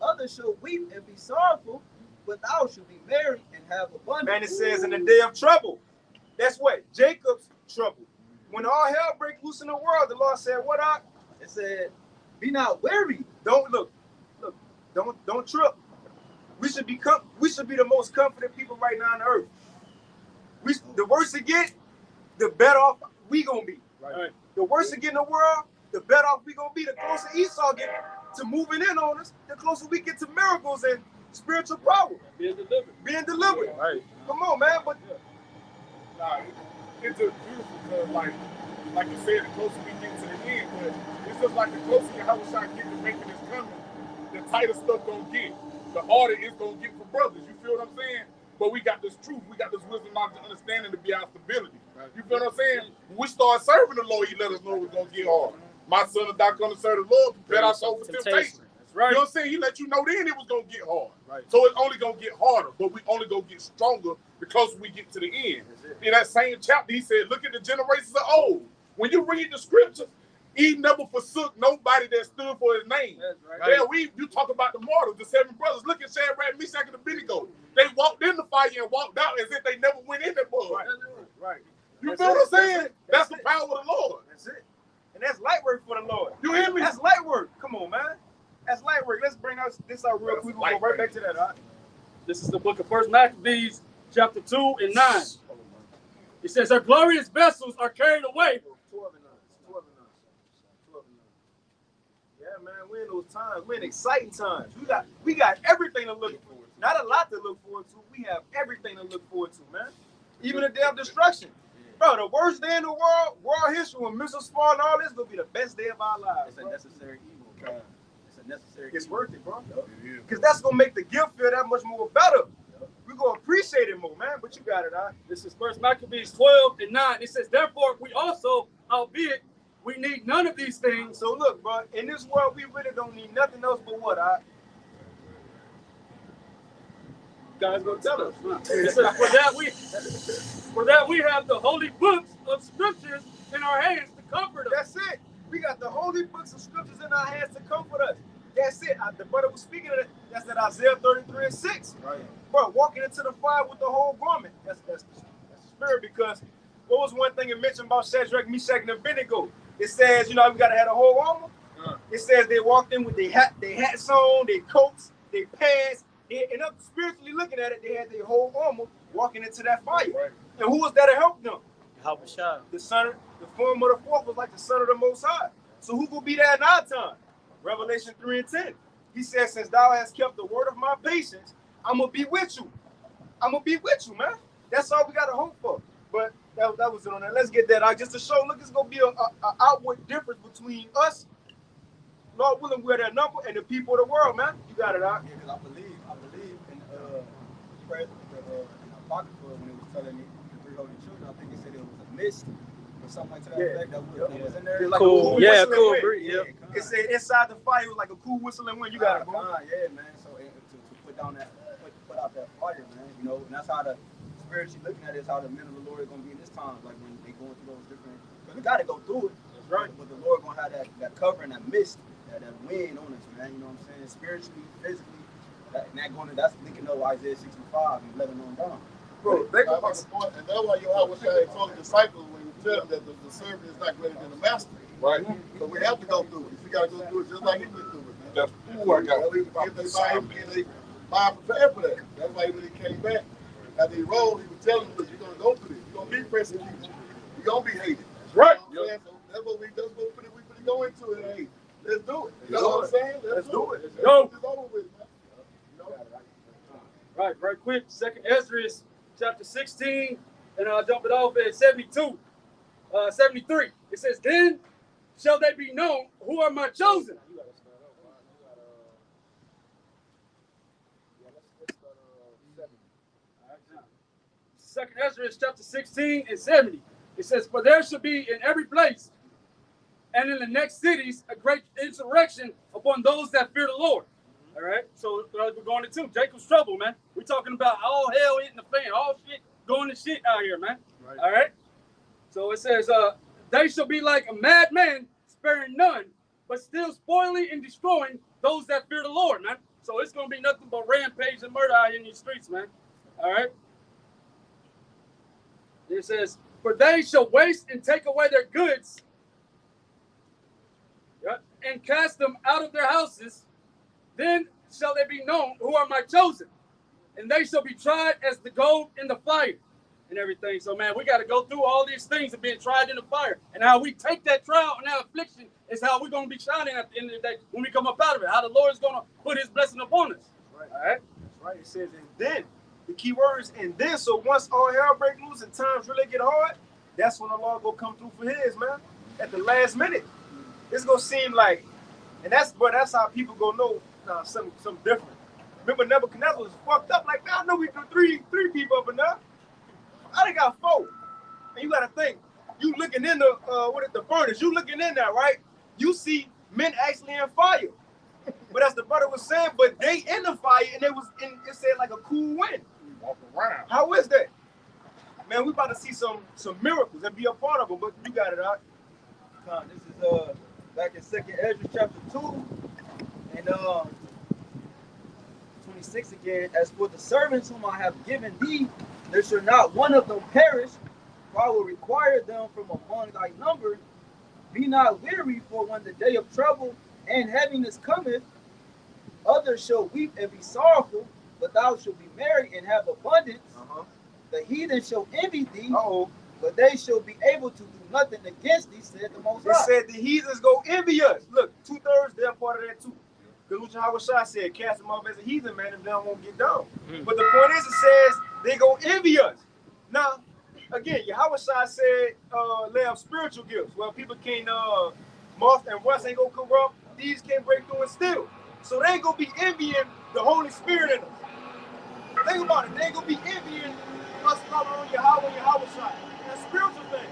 others shall weep and be sorrowful, but thou shalt be merry and have abundance." Man, it says in the day of trouble. That's what? Jacob's trouble. When all hell break loose in the world, the Lord said, what up? It said, "Be not weary." Don't trip. We should be the most confident people right now on earth. The worse it get, the better off we gonna be. Right. The worse it get in the world, the better off we gonna be. The closer Esau get to moving in on us, the closer we get to miracles and spiritual power. Being delivered. Right. Come on, man. But Nah, it's just beautiful because, like you said, the closer we get to the end, but it's just like the closer Yahushua get to making this coming, the tighter stuff gonna get. The harder it's gonna get for brothers. You feel what I'm saying? But we got this truth, we got this wisdom, knowledge, and understanding to be our stability. Right. You feel what I'm saying? When we start serving the Lord, He let us know it's gonna get hard. My son is not gonna serve the Lord, prepare our soul for temptation. That's right. You know what I'm saying? He let you know then it was gonna get hard. Right. So it's only gonna get harder, but we only gonna get stronger the closer we get to the end. In that same chapter, he said, look at the generations of old. When you read the scriptures, he never forsook nobody that stood for his name. Right. Yeah, you talk about the martyrs, the 7 brothers. Look at Shadrach, Meshach, and Abednego. They walked in the fire and walked out as if they never went in the mud. right. You That's feel what I'm it. saying? That's the power of the Lord. That's it. And that's light work for the Lord. You hear me? That's light work. Come on, man. That's light work. Let's bring this out real quick. We'll go right back to that. All right? This is the book of 1 Maccabees, chapter 2 and 9. It says, "Her glorious vessels are carried away." 12 and 9. 12 and 9. 12 and 9. Yeah, man, we're in those times. We're in exciting times. We got everything to look forward to. Not a lot to look forward to. We have everything to look forward to, man. Even the day of destruction. Bro, the worst day in the world history, when missiles fall and all this, will be the best day of our lives. It's a necessary evil, bro. It's a necessary It's evil. worth it, bro. Yeah. Because that's going to make the gift feel that much more better. We're going to appreciate it more, man. But you got it, all right? This is 1 Maccabees 12 and 9. It says, "Therefore we also, albeit we need none of these things." So look, bro, in this world, we really don't need nothing else but what, all right? God's going to tell us. It says, for that we have the holy books of scriptures in our hands to comfort us. That's it. We got the holy books of scriptures in our hands to comfort us. That's it. The brother was speaking of it. That's that Isaiah 33 and 6. Right. Bro, walking into the fire with the whole garment. That's the spirit. Because what was one thing it mentioned about Shadrach, Meshach, and Abednego? It says, we got to have a whole armor. It says they walked in with their hats on, their coats, their pants. And up spiritually looking at it, they had their whole armor walking into that fire. Right. And who was there to help them? Yahushua. The form of the fourth was like the son of the Most High. So who will be there in our time? Revelation 3 and 10. He says, since thou hast kept the word of my patience, I'm going to be with you. I'm going to be with you, man. That's all we got to hope for. But that was it on that. Let's get that out just to show, look, it's going to be an outward difference between us, Lord willing, we're their number, and the people of the world, man. You got it out. Yeah, because I believe in Apocrypha when it was telling me the 3 holy children. I think it said it was a mist or something like that. Yeah. That was in there. Like Cool. cool Yeah, whistling cool. wind. Yeah. It said inside the fire it was like a cool whistling wind. You got it, bro. Yeah, man. So to put down put out that fire, man. And that's how the spiritually looking at it is how the men of the Lord is gonna be in this time. Like when they going through those different. But we gotta go through it. That's right. But the Lord gonna have that cover and that mist, that wind on us, man. You know what I'm saying? Spiritually, physically. That's linking up Isaiah 65 and 11 on down. Bro, And that's why Yahushua told the disciples when he tell them that the servant is not greater than the master. Right. So we have to go through it. We got to go through it just like he went through it, man. That's who I got. If they mind prepared for that. That's why when he came back, after he rolled, he was telling them, you're going to go through this. You're going to be persecuted. You're going to be hated. Right. You know what I'm saying? So that's what we go into it. Hey, let's do it. You know what I'm saying? Let's do it. Go. It's over with, man. Right quick. 2nd Ezra, chapter 16, and I'll jump it off at 73. It says, "Then shall they be known who are my chosen." Second Ezra, chapter 16 and 70. It says, "For there shall be in every place and in the next cities a great insurrection upon those that fear the Lord." All right, so we're going into Jacob's trouble, man. We're talking about all hell hitting the fan, all shit going to shit out here, man. Right. All right, so it says, "They shall be like a madman, sparing none, but still spoiling and destroying those that fear the Lord, man." So it's going to be nothing but rampage and murder out here in these streets, man. All right. It says, "For they shall waste and take away their goods, and cast them out of their houses. Then shall they be known who are my chosen, and they shall be tried as the gold in the fire. and everything. So, man, we got to go through all these things of being tried in the fire. And how we take that trial and that affliction is how we're going to be shining at the end of the day when we come up out of it. How the Lord is going to put his blessing upon us. Right. All right. That's right. It says, and then, the key word is, and then, so once all hell break loose and times really get hard, that's when the Lord will come through for his, man. At the last minute. It's going to seem like, and that's how people going to know something different. Remember, Nebuchadnezzar was fucked up. Like, man, I know we do three people up enough. I done got 4. And you got to think, you looking in the furnace, you looking in there, right? You see men actually in fire. But as the brother was saying, but they in the fire, and it said like a cool wind. Walk around. How is that? Man, we about to see some miracles and be a part of them, but you got it out. This is back in 2nd Ezra chapter 2 and 26 again. As for the servants whom I have given thee, there shall not one of them perish, for I will require them from among thy number. Be not weary, for when the day of trouble and heaviness cometh, others shall weep and be sorrowful, but thou shalt be merry and have abundance. The heathen shall envy thee, but they shall be able to do nothing against thee, said the Most High. It said the heathens go envy us. Look, 2/3, they're part of that too. Because what Shah said, cast them off as a heathen, man, if they don't want to get down. But the point is, it says they go envy us. Now, again, Yahweh Shah said, lay up spiritual gifts. Well, people can't, moth and rust ain't going to corrupt. These can't break through and steal. So they ain't going to be envying the Holy Spirit in us. Think about it. They ain't going to be envying us calling on Yahweh Shah. That's a spiritual thing.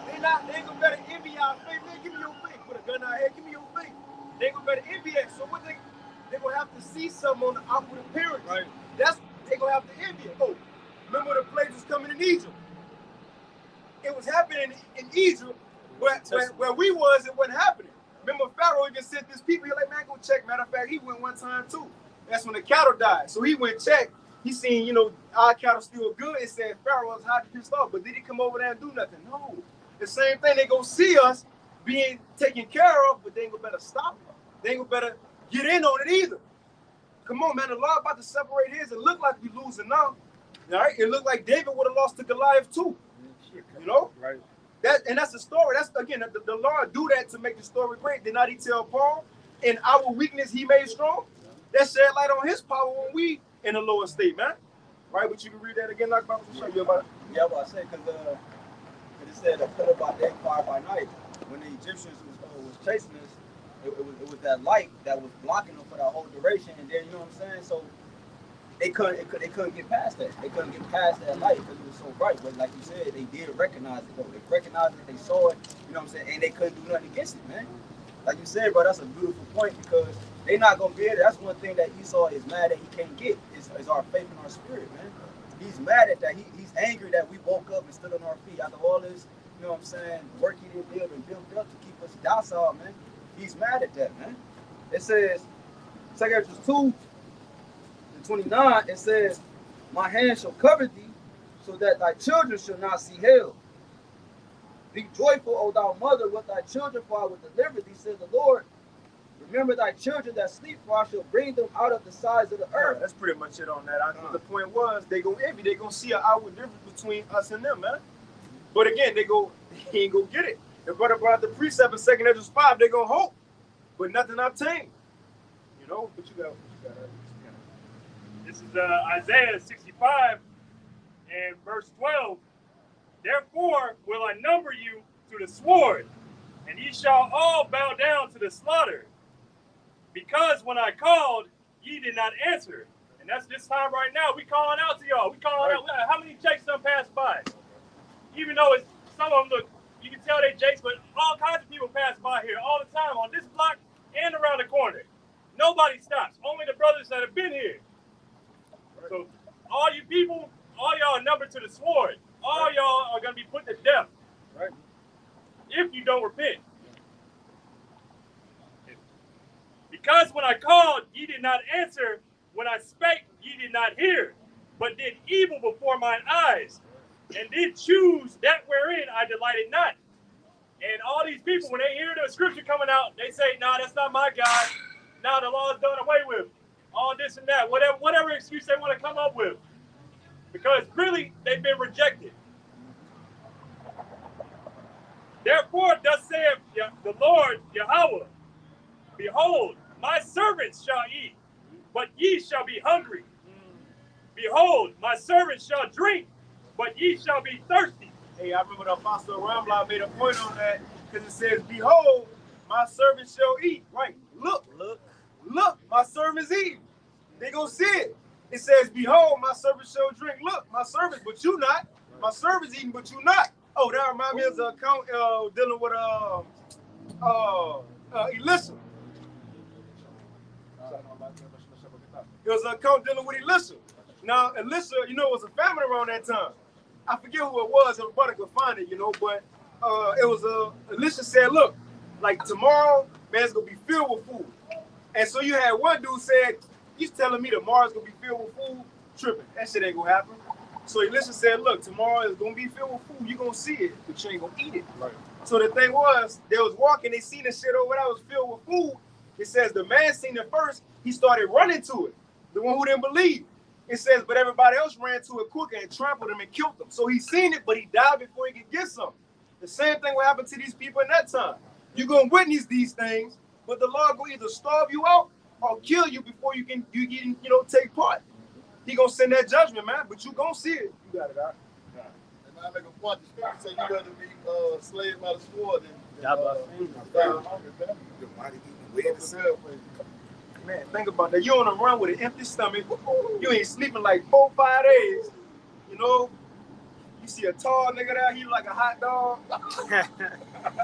They ain't going to better envy our faith. Man, give me your faith. Put a gun out here. Give me your faith. They ain't going to better envy that. So what they going to have to see something on the outward appearance. Right. They going to have to envy it. Oh, remember the plagues was coming in Egypt. It was happening in Egypt where we was, it wasn't happening. Remember Pharaoh even sent his people, he like, man, go check. Matter of fact, he went one time too. That's when the cattle died. So he went check. He seen, our cattle still good. It said Pharaoh was hot and pissed off, but did he come over there and do nothing? No. The same thing, they go see us being taken care of, but they ain't gonna better stop it. They ain't gonna better get in on it either. Come on, man, the Lord about to separate his. It looked like we losing now. All right? It looked like David would have lost to Goliath too. Right. That's the story. That's again the Lord do that to make the story great. Did not he tell Paul, in our weakness he made strong? That shed light on his power when we in a lower state, man. Right? But you can read that again, like Bible to show you about it. Yeah, but I said because it said a pillar by day, fire by night. When the Egyptians was chasing us, it was that light that was blocking them for that whole duration, and then you know what I'm saying. So they couldn't get past that. They couldn't get past that light because it was so bright. But like you said, they did recognize it though. They recognized it, they saw it, you know what I'm saying, and they couldn't do nothing against it, man. Like you said, bro, that's a beautiful point because they're not gonna be able to. That's one thing that Esau is mad that he can't get is our faith and our spirit, man. He's mad at that. He's angry that we woke up and stood on our feet after all this, you know what I'm saying, work he did build and built up to keep us docile, man. He's mad at that, man. It says, 2 Ezra 2:29, it says, my hand shall cover thee, so that thy children shall not see hell. Be joyful, O thou mother, with thy children, for I will deliver thee, says the Lord. Remember thy children that sleep, for I shall bring them out of the sides of the earth. That's pretty much it on that. The point was, they gonna envy, they gonna see an outward difference between us and them, man. But again, they ain't gonna get it. The brother brought the precept in 2 Ezra 5, they gonna hope, but nothing obtained. But you got This is Isaiah 65 and verse 12. Therefore will I number you to the sword, and ye shall all bow down to the slaughter. Because when I called, ye did not answer. And that's this time right now. We calling out to y'all. We calling out. How many jakes done passed by? Even though it's some of them look, you can tell they jakes, but all kinds of people pass by here all the time on this block and around the corner. Nobody stops. Only the brothers that have been here. So all you people, all y'all are numbered to the sword. All y'all are going to be put to death. Right. If you don't repent. Because when I called, ye did not answer. When I spake, ye did not hear. But did evil before mine eyes. And did choose that wherein I delighted not. And all these people, when they hear the scripture coming out, they say, nah, that's not my God. Now the law is done away with. All this and that. Whatever excuse they want to come up with. Because really, they've been rejected. the Lord Yahweh, behold, my servants shall eat, but ye shall be hungry. Behold, my servants shall drink, but ye shall be thirsty. Hey, I remember the Apostle Ramla made a point on that because it says, behold, my servants shall eat. Right. Look, my servants eat. They gonna see it. It says, behold, my servants shall drink. Look, my servants, but you not. My servants eating, but you not. Oh, that reminds me of the account dealing with Elisha. It was an account dealing with Elisha. Now, Elisha, you know, was a famine around that time. I forget who it was. Everybody could find it, you know, but it was Elisha said, look, like tomorrow, man, it's gonna be filled with food. And so you had one dude said, he's telling me tomorrow's gonna be filled with food, tripping. That shit ain't gonna happen. So Elisha said, look, tomorrow is gonna be filled with food. You're gonna see it, but you ain't gonna eat it. Right. So the thing was, they was walking, they seen the shit over there was filled with food. It says the man seen it first, he started running to it. The one who didn't believe. It says, but everybody else ran to it quicker and trampled him and killed him. So he seen it, but he died before he could get something. The same thing will happen to these people in that time. You're gonna witness these things, but the Lord will either starve you out or kill you before you can take part. He gonna send that judgment, man. But you gonna see it. You got it out. And I make a point. The scripture say you rather be slain by the sword than Man, think about that. You on a run with an empty stomach. You ain't sleeping like 4 or 5 days. You know, you see a tall nigga there, he like a hot dog.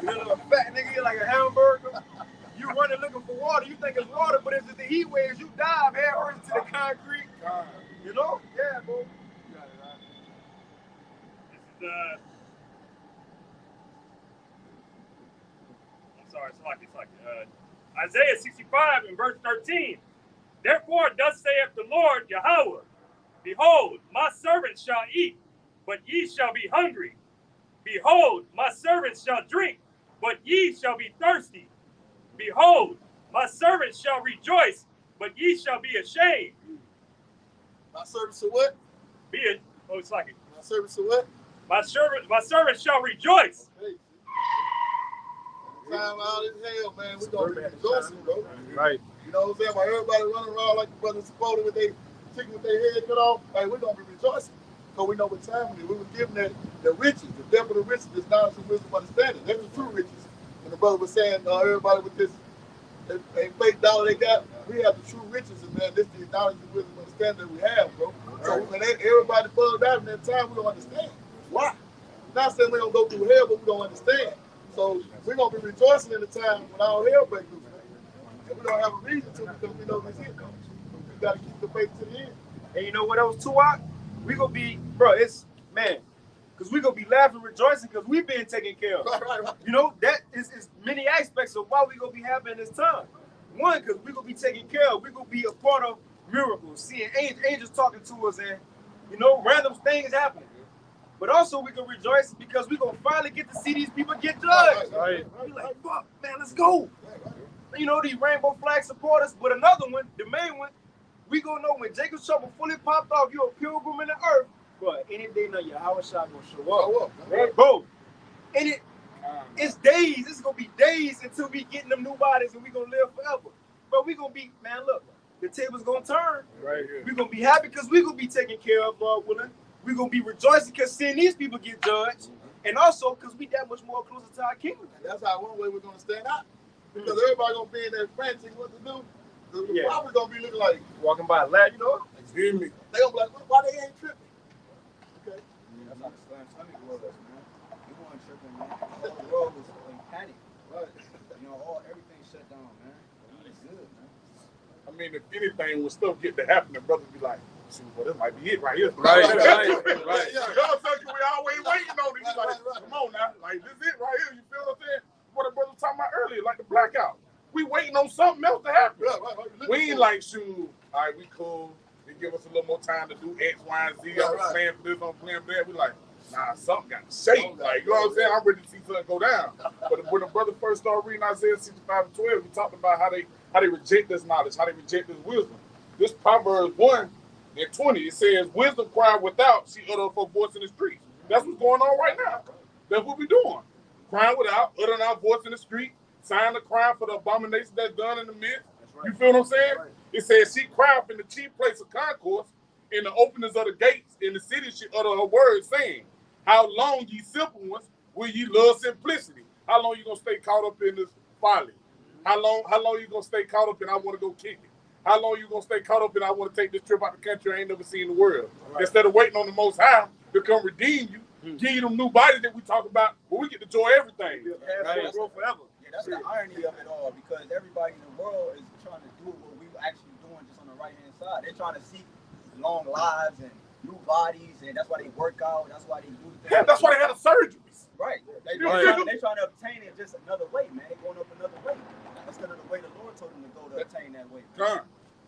You know, a fat nigga, he like a hamburger. You running looking for water. You think it's water, but it's the heat waves. You dive head first to the concrete. You know? Yeah, bro. You got it, right? This is I'm sorry, it's like Isaiah 65 and verse 13. Therefore, thus saith the Lord Yahweh, behold, my servants shall eat, but ye shall be hungry. Behold, my servants shall drink, but ye shall be thirsty. Behold, my servants shall rejoice, but ye shall be ashamed. My servants shall what? It's like it. My servants shall what? My servants shall rejoice. Hey. Time out in hell, man. We're gonna be rejoicing, bro. Right. You know what I'm saying? While everybody running around like the brothers supported with their chicken with their head cut off, hey, we're gonna be rejoicing. Because we know what time it is. We were given that the riches, the depth of the riches, is knowledge and wisdom understanding. That's the true riches. And the brother was saying, everybody with this fake dollar they got, we have the true riches, and man, this is the knowledge and wisdom understanding that we have, bro. Right. So when everybody bugged out in that time, we don't understand. Why? Not saying we don't go through hell, but we don't understand. So we're going to be rejoicing in the time when all hell breaks loose. And we don't have a reason to because we know this is coming. We got to keep the faith to the end. And you know what else too, Ak? We going to be, bro, it's, man, because we're going to be laughing, rejoicing because we've been taken care of. Right. You know, that is many aspects of why we're going to be happy in this time. One, because we're going to be taken care of. We're going to be a part of miracles, seeing angels talking to us and, you know, random things happening. But also we can rejoice because we're going to finally get to see these people get judged. Right. We're like, fuck, man, let's go. You know, these rainbow flag supporters. But another one, the main one, we going to know when Jacob's trouble fully popped off, you're a pilgrim in the earth. But any day now, Yahweh Shah going to show up. Right, bro. And it's days. It's going to be days until we get in them new bodies and we're going to live forever. But we're going to be, man, look, the table's going to turn. Right here. We're going to be happy because we're going to be taken care of, Lord willing. We're going to be rejoicing because seeing these people get judged. And also because we that much more closer to our kingdom. And that's how one way we're going to stand out. Because everybody going to be in there frantic what to do. The prophet's going to be looking like walking by a lad, you know? Hear me. They going to be like, why they ain't tripping? Okay. That's how the Sunday was, man. We weren't tripping, man. The whole world was in panic. Right. You know, everything shut down, man. It was good, man. I mean, if anything was still getting to happen, the brother would be like, well, this might be it right here. Right. Yeah, y'all think we always waiting on it. He's like, come on now. Like, this is it right here. You feel what I'm saying? What the brother was talking about earlier, like the blackout. We waiting on something else to happen. We ain't like, shoot, all right, we cool. They give us a little more time to do X, Y, and Z. I'm playing for this, I'm playing for that. We like, nah, something got to shake. Like, you know what I'm saying? I'm ready to see something go down. But when the brother first started reading Isaiah 65 and 12, we talked about how they reject this knowledge, how they reject this wisdom. This Proverbs 1 and 20, it says, wisdom cried without, she uttered her voice in the streets. That's what's going on right now. That's what we're doing. Crying without, uttering our voice in the street, sign the crime for the abomination that's done in the midst. You feel what I'm saying? It says she cried in the chief place of concourse in the openings of the gates in the city. She uttered her words, saying, "How long, ye simple ones, will ye love simplicity? How long you gonna stay caught up in this folly? How long you gonna stay caught up in I want to go kick it? How long you gonna stay caught up in I want to take this trip out the country I ain't never seen the world? Instead of waiting on the Most High to come redeem you, give you them new bodies that we talk about, where we get to enjoy everything. Grow forever. Yeah, that's the irony of it all, because everybody in the world is trying to do what we actually doing just on the right hand side. They're trying to seek long lives and new bodies, and that's why they work out. That's why they do things. Yeah, that's why they had a surgeries. Right. They're trying to obtain it just another way, man. They're going up another way instead of the way the Lord told them to go to obtain that way.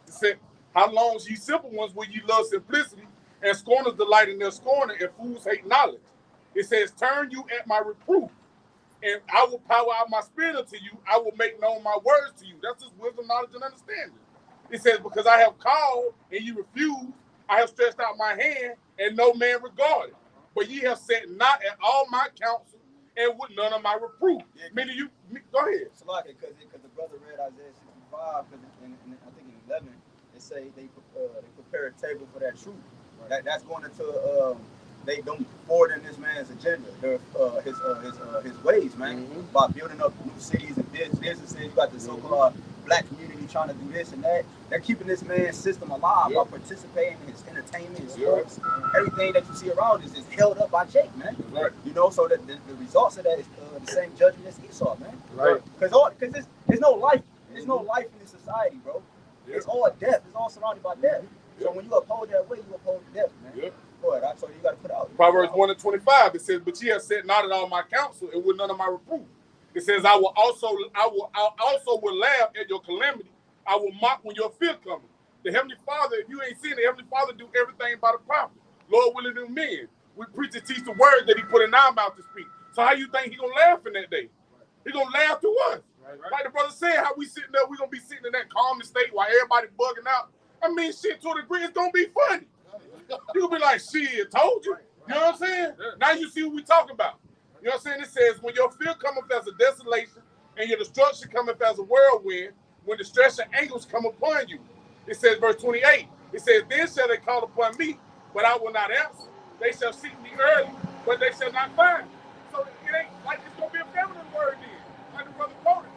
It said, "How long, ye simple ones, will ye love simplicity, and scorners delight in their scorning, and fools hate knowledge?" It says, "Turn you at my reproof, and I will power out my spirit unto you. I will make known my words to you." That's just wisdom, knowledge, and understanding. It says, "Because I have called, and you refused, I have stretched out my hand, and no man regarded. But ye have sat not at all my counsel, and with none of my reproof." Meaning you, go ahead. It's like because the brother read Isaiah 65, because I think in 11, it say they prepare a table for that truth. That's going into they don't forward in this man's agenda, his ways, man, by building up new cities and businesses. You got the so-called black community trying to do this and that. They're keeping this man's system alive by participating in his entertainment, his sports. Everything that you see around is held up by Jake, man. You know, so that the results of that is the same judgment as Esau, man. Because there's no life. There's no life in this society, bro. It's all death. It's all surrounded by death. So when you uphold that way, you uphold death, man. Go ahead. So you got to put out. Proverbs 1:25. It says, "But ye have said not at all my counsel, and with none of my reproof." It says, I also will laugh at your calamity. I will mock when your fear cometh. The Heavenly Father, if you ain't seen the Heavenly Father do everything by the prophet. Lord willing do men. We preach and teach the word that he put in our mouth to speak. So how you think he gonna laugh in that day? He gonna laugh to us. Like the brother said, how we sitting there, we gonna be sitting in that calm state while everybody bugging out. I mean, shit, to a degree, it's gonna be funny. You gonna be like, shit, told you. You know what I'm saying? Now you see what we talking about. You know what I'm saying? It says, when your fear cometh as a desolation, and your destruction cometh as a whirlwind, when distress and angels come upon you. It says, verse 28, it says, then shall they call upon me, but I will not answer. They shall seek me early, but they shall not find me. So it ain't like it's gonna be a feminine word then. Like the brother quoted.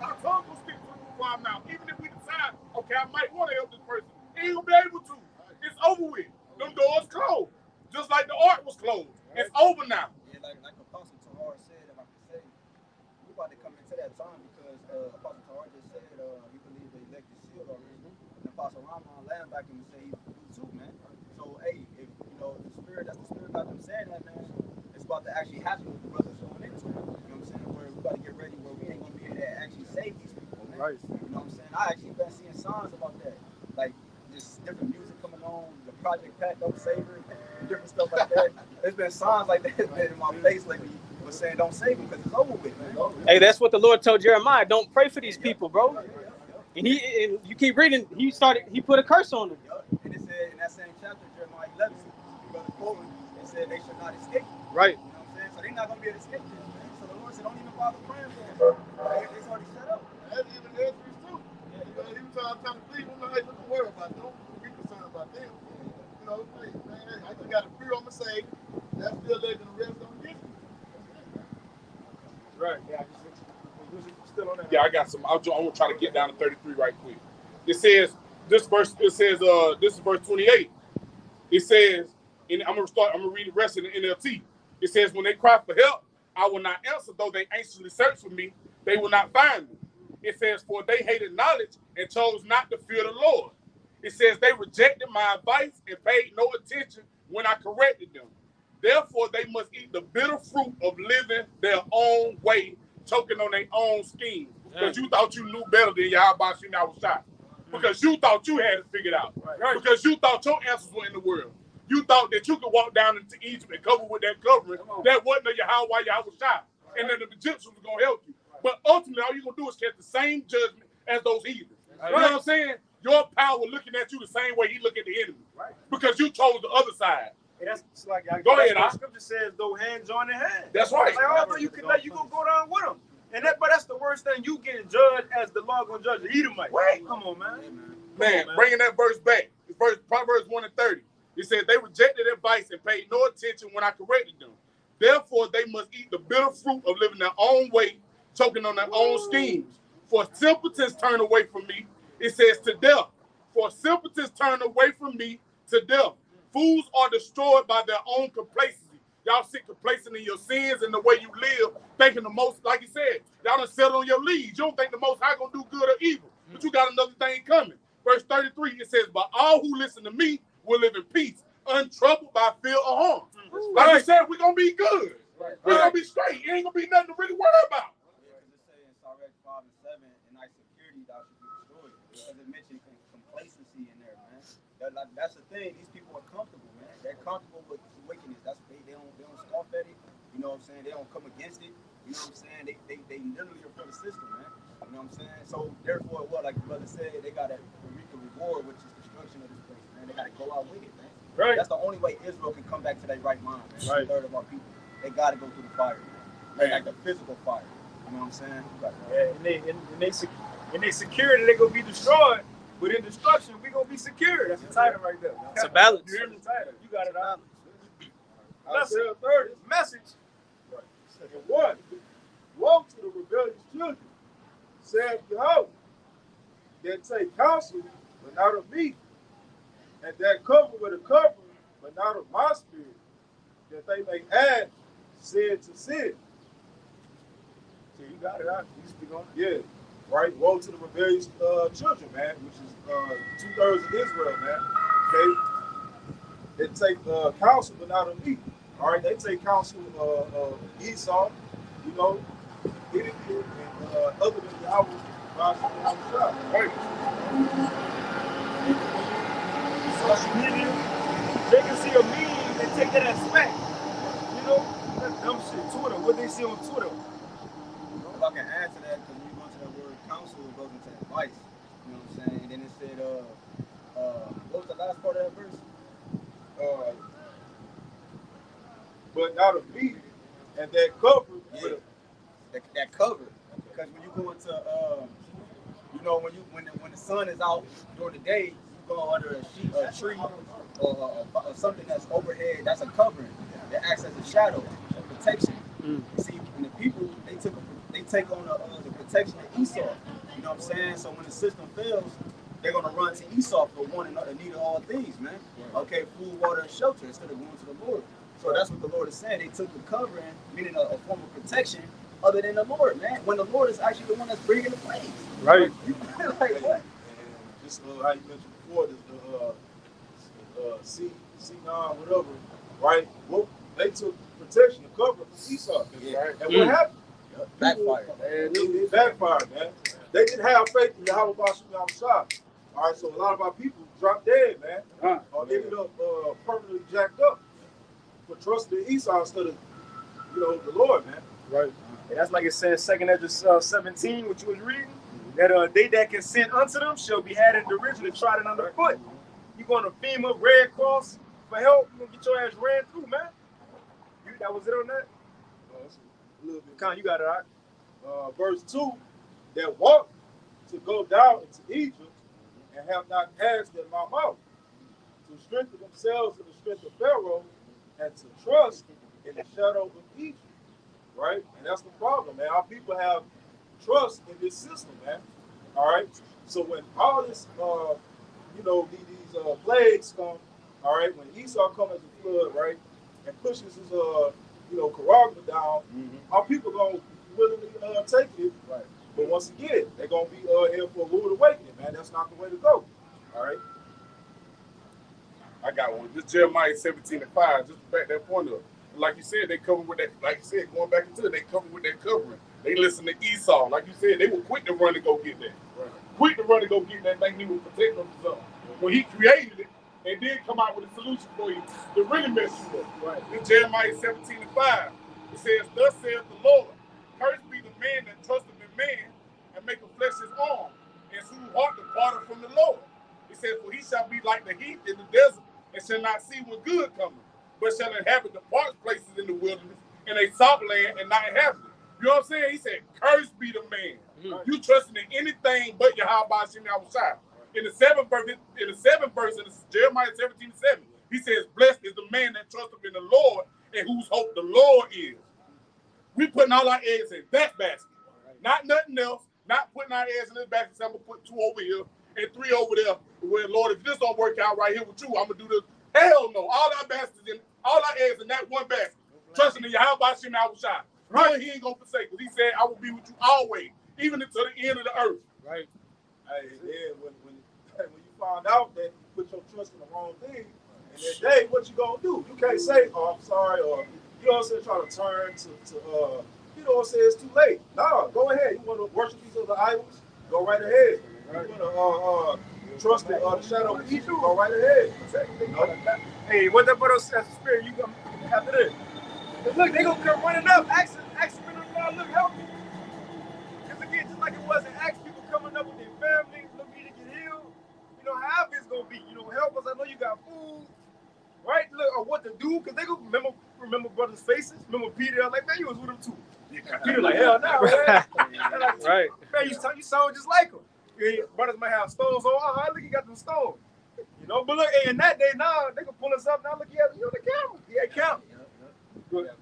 Our tongue will stick to the roof of our mouth. Even if we decide, okay, I might want to help this person, he ain't gonna be able to. It's over with. Them doors closed. Just like the ark was closed. It's over now. Yeah, like Apostle Tahar said, if I can say, we're about to come into that time because Apostle Tahar just said he believed the elected seal already. And Apostle Rahman Lamback and say he do too, man. So, hey, if you know the spirit, that's the spirit got them saying that, man. It's about to actually happen with the brothers going into it. You know what I'm saying? Where we got to get ready where we ain't gonna be able to actually save these people, man. You know what I'm saying? I actually been seeing signs about that, like just different music coming on, the Project Pat Don't Save Her, different stuff like that. There's been signs like that in my face lately. Was saying don't save them because it's over with, man. Hey, that's what the Lord told Jeremiah. Don't pray for these people, bro. And you keep reading. He put a curse on them. And it said in that same chapter, Jeremiah 11, brother quoting, it said they should not escape. Right. You know what I'm saying? So they're not gonna be able to escape this, man. So the Lord said, don't even bother praying for them. It's already set up. That's even the answer too. Yeah, you know, he was trying to please them. Hey, don't worry about them. Don't be concerned about them. You know, hey, man, I just got a fear on my side. That's still there gonna rest on this. Right. Yeah, still on that. Yeah, I got some. I'm gonna try to get down to 33 right quick. It says this is verse 28. It says, and I'm gonna read the rest in the NLT. It says, when they cry for help, I will not answer, though they anxiously search for me, they will not find me. It says, for they hated knowledge and chose not to fear the Lord. It says they rejected my advice and paid no attention when I corrected them. Therefore, they must eat the bitter fruit of living their own way, choking on their own schemes. Because you thought you knew better than Yahweh was shot. Because you thought you had it figured out. Right. Because you thought your answers were in the world. You thought that you could walk down into Egypt and cover with that covering that wasn't a Yahweh was shot. And then the Egyptians were going to help you. But ultimately, all you're going to do is catch the same judgment as those heathens. Right. You know what I'm saying? Your power looking at you the same way he look at the enemy. Right. Because you chose the other side. And that's like go ahead. The scripture says, though hand join in hand. That's right. Like, although you can let you go down with them. But that's the worst thing. You getting judged as the law gonna judge the Edomite. Right. Come on, man. Man, bringing that verse back. It's Proverbs 1:30. It says, they rejected advice and paid no attention when I corrected them. Therefore, they must eat the bitter fruit of living their own way, choking on their own schemes. For simpletons turn away from me, it says, to death. For simpletons turn away from me to death. Fools are destroyed by their own complacency. Y'all sit complacent in your sins and the way you live, thinking the most, like you said, y'all done settled on your leads. You don't think the Most High gonna do good or evil, but you got another thing coming. Verse 33, it says, but all who listen to me will live in peace, untroubled by fear or harm. Like you said, we're gonna be good. We're gonna be straight. It ain't gonna be nothing to really worry about. Yeah, because it says in Sirach 5 and 7, in thy security thou should be destroyed. Because it mentioned complacency in there, man. That's the thing. These people are comfortable, man. They're comfortable with wickedness. That's they don't scoff at it. You know what I'm saying? They don't come against it. You know what I'm saying? They literally are for the system, man. You know what I'm saying? So therefore, what, like the brother said, they got to reap the reward, which is destruction of this place, man. They got to go out with it, man. Right. That's the only way Israel can come back to their right mind, man. Right. 1/3 of our people. They got to go through the fire, man. Like the physical fire. You know what I'm saying? Yeah, in their security, they're gonna be destroyed. But in destruction, we're gonna be secure. That's the title right there. It's a balance. You hear the title? You got it out. Isaiah 30 message. And what? Woe to the rebellious children, said Jehovah, that take counsel, but not of me, and that cover with a covering, but not of my spirit, that they may add sin to sin. So you got it out. You speak on it? Yeah. Right? Woe to the rebellious children, man, which is 2/3 of Israel, man. Okay? They take counsel, but not of me. All right? They take counsel of Esau, you know, and other than Yahweh, right? Social media, they can see a meme and take that as fact. You know, that dumb shit. Twitter, what they see on Twitter. If I can add to that, because when you go into that word counsel, it goes into advice. You know what I'm saying? And then it said, what was the last part of that verse? But not of me, and that cover. Yeah. That cover. Because when you go into, you know, when the sun is out during the day, you go under a tree or something that's overhead. That's a covering that acts as a shadow, a protection. You see, when the people they take on the protection of Esau. You know what I'm saying? So when the system fails, they're gonna run to Esau for one and need of all things, man. Okay, food, water, and shelter instead of going to the Lord. So that's what the Lord is saying. They took the covering, meaning a form of protection, other than the Lord, man. When the Lord is actually the one that's bringing the plagues. Right. Like what? And just how you mentioned before, the C9, whatever, right? Well, they took protection, the cover from Esau. Yeah. Right? And what happened? Backfired. It backfired, man. They didn't have faith in Yahweh Shah. All right, so a lot of our people dropped dead, man. Or ended up permanently jacked up for trusting in Esau instead of, you know, the Lord, man. Right. And that's like it says, 2nd Ezra 17, which you was reading, that they that consent unto them shall be had in derision and trodden underfoot. You going to FEMA, Red Cross for help, you gonna get your ass ran through, man. That was it on that? That's a little bit. You got it, all right? Verse 2, that walk to go down into Egypt and have not asked in my mouth, to strengthen themselves in the strength of Pharaoh and to trust in the shadow of Egypt. Right? And that's the problem, man. Our people have trust in this system, man. All right? So when all this, you know, these plagues come, all right, when Esau comes as a flood, right, and pushes his, you know, Karagma down, our people going to willingly take it. Right. But once again, they're going to be here for a rude awakening, man. That's not the way to go. All right? I got one. This Jeremiah 17:5, just to back that point up. Like you said, they cover with that, like you said, going back into it, they cover with that covering. They listen to Esau. Like you said, they were quick to run to go get that. Right. Quick to run to go get that thing he was protecting them from. When he created it, and then come out with a solution for you to really mess you up. Right. In Jeremiah 17:5, it says, thus saith the Lord, cursed be the man that trusteth in man and make a flesh his arm, and whose heart departed from the Lord. It says, for he shall be like the heath in the desert, and shall not see when good cometh, but shall inhabit the parched places in the wilderness, and a soft land and not inhabit it. You know what I'm saying? He said, cursed be the man. You trusting in anything but Yahweh Hashem Yahushua. In the seventh verse, in Jeremiah 17:7, he says, blessed is the man that trusteth in the Lord and whose hope the Lord is. We putting all our eggs in that basket. Not nothing else. Not putting our eggs in this basket. So I'm going to put 2 over here and 3 over there. Where, Lord, if this don't work out right here with you, I'm going to do this. Hell no. All our eggs in that one basket. Trusting in Yahweh Hashem Yahushua. Right. He ain't going to forsake us. He said, I will be with you always, even until the end of the earth. Right. Hey, yeah, when you find out that you put your trust in the wrong thing, and that day, what you gonna do? You can't say, "Oh, I'm sorry," or you know what I'm saying, try to turn to you know what I'm saying, it's too late. No, go ahead. You want to worship these other idols? Go right ahead. Right. You want to trust the shadow of Egypt? Go right ahead. You know? Hey, what that brother says, spirit, you come after this. Look, they gonna come running up, asking God, look, help me. Because again, just like it was in Acts, people coming up with their family, looking to get healed. You know, however it's gonna be. You know, help us. I know you got food, right? Look, or what to do, because they go remember brothers' faces. Remember Peter? I'm like, man, you was with him too. Peter like, hell no, man. Like, right. Man, you sound just like him. Yeah, brothers might have stones on. Oh, look, he got them stones. You know, but look, in that day now, they can pull us up. Now look, you on the camera. He had camera. Go ahead.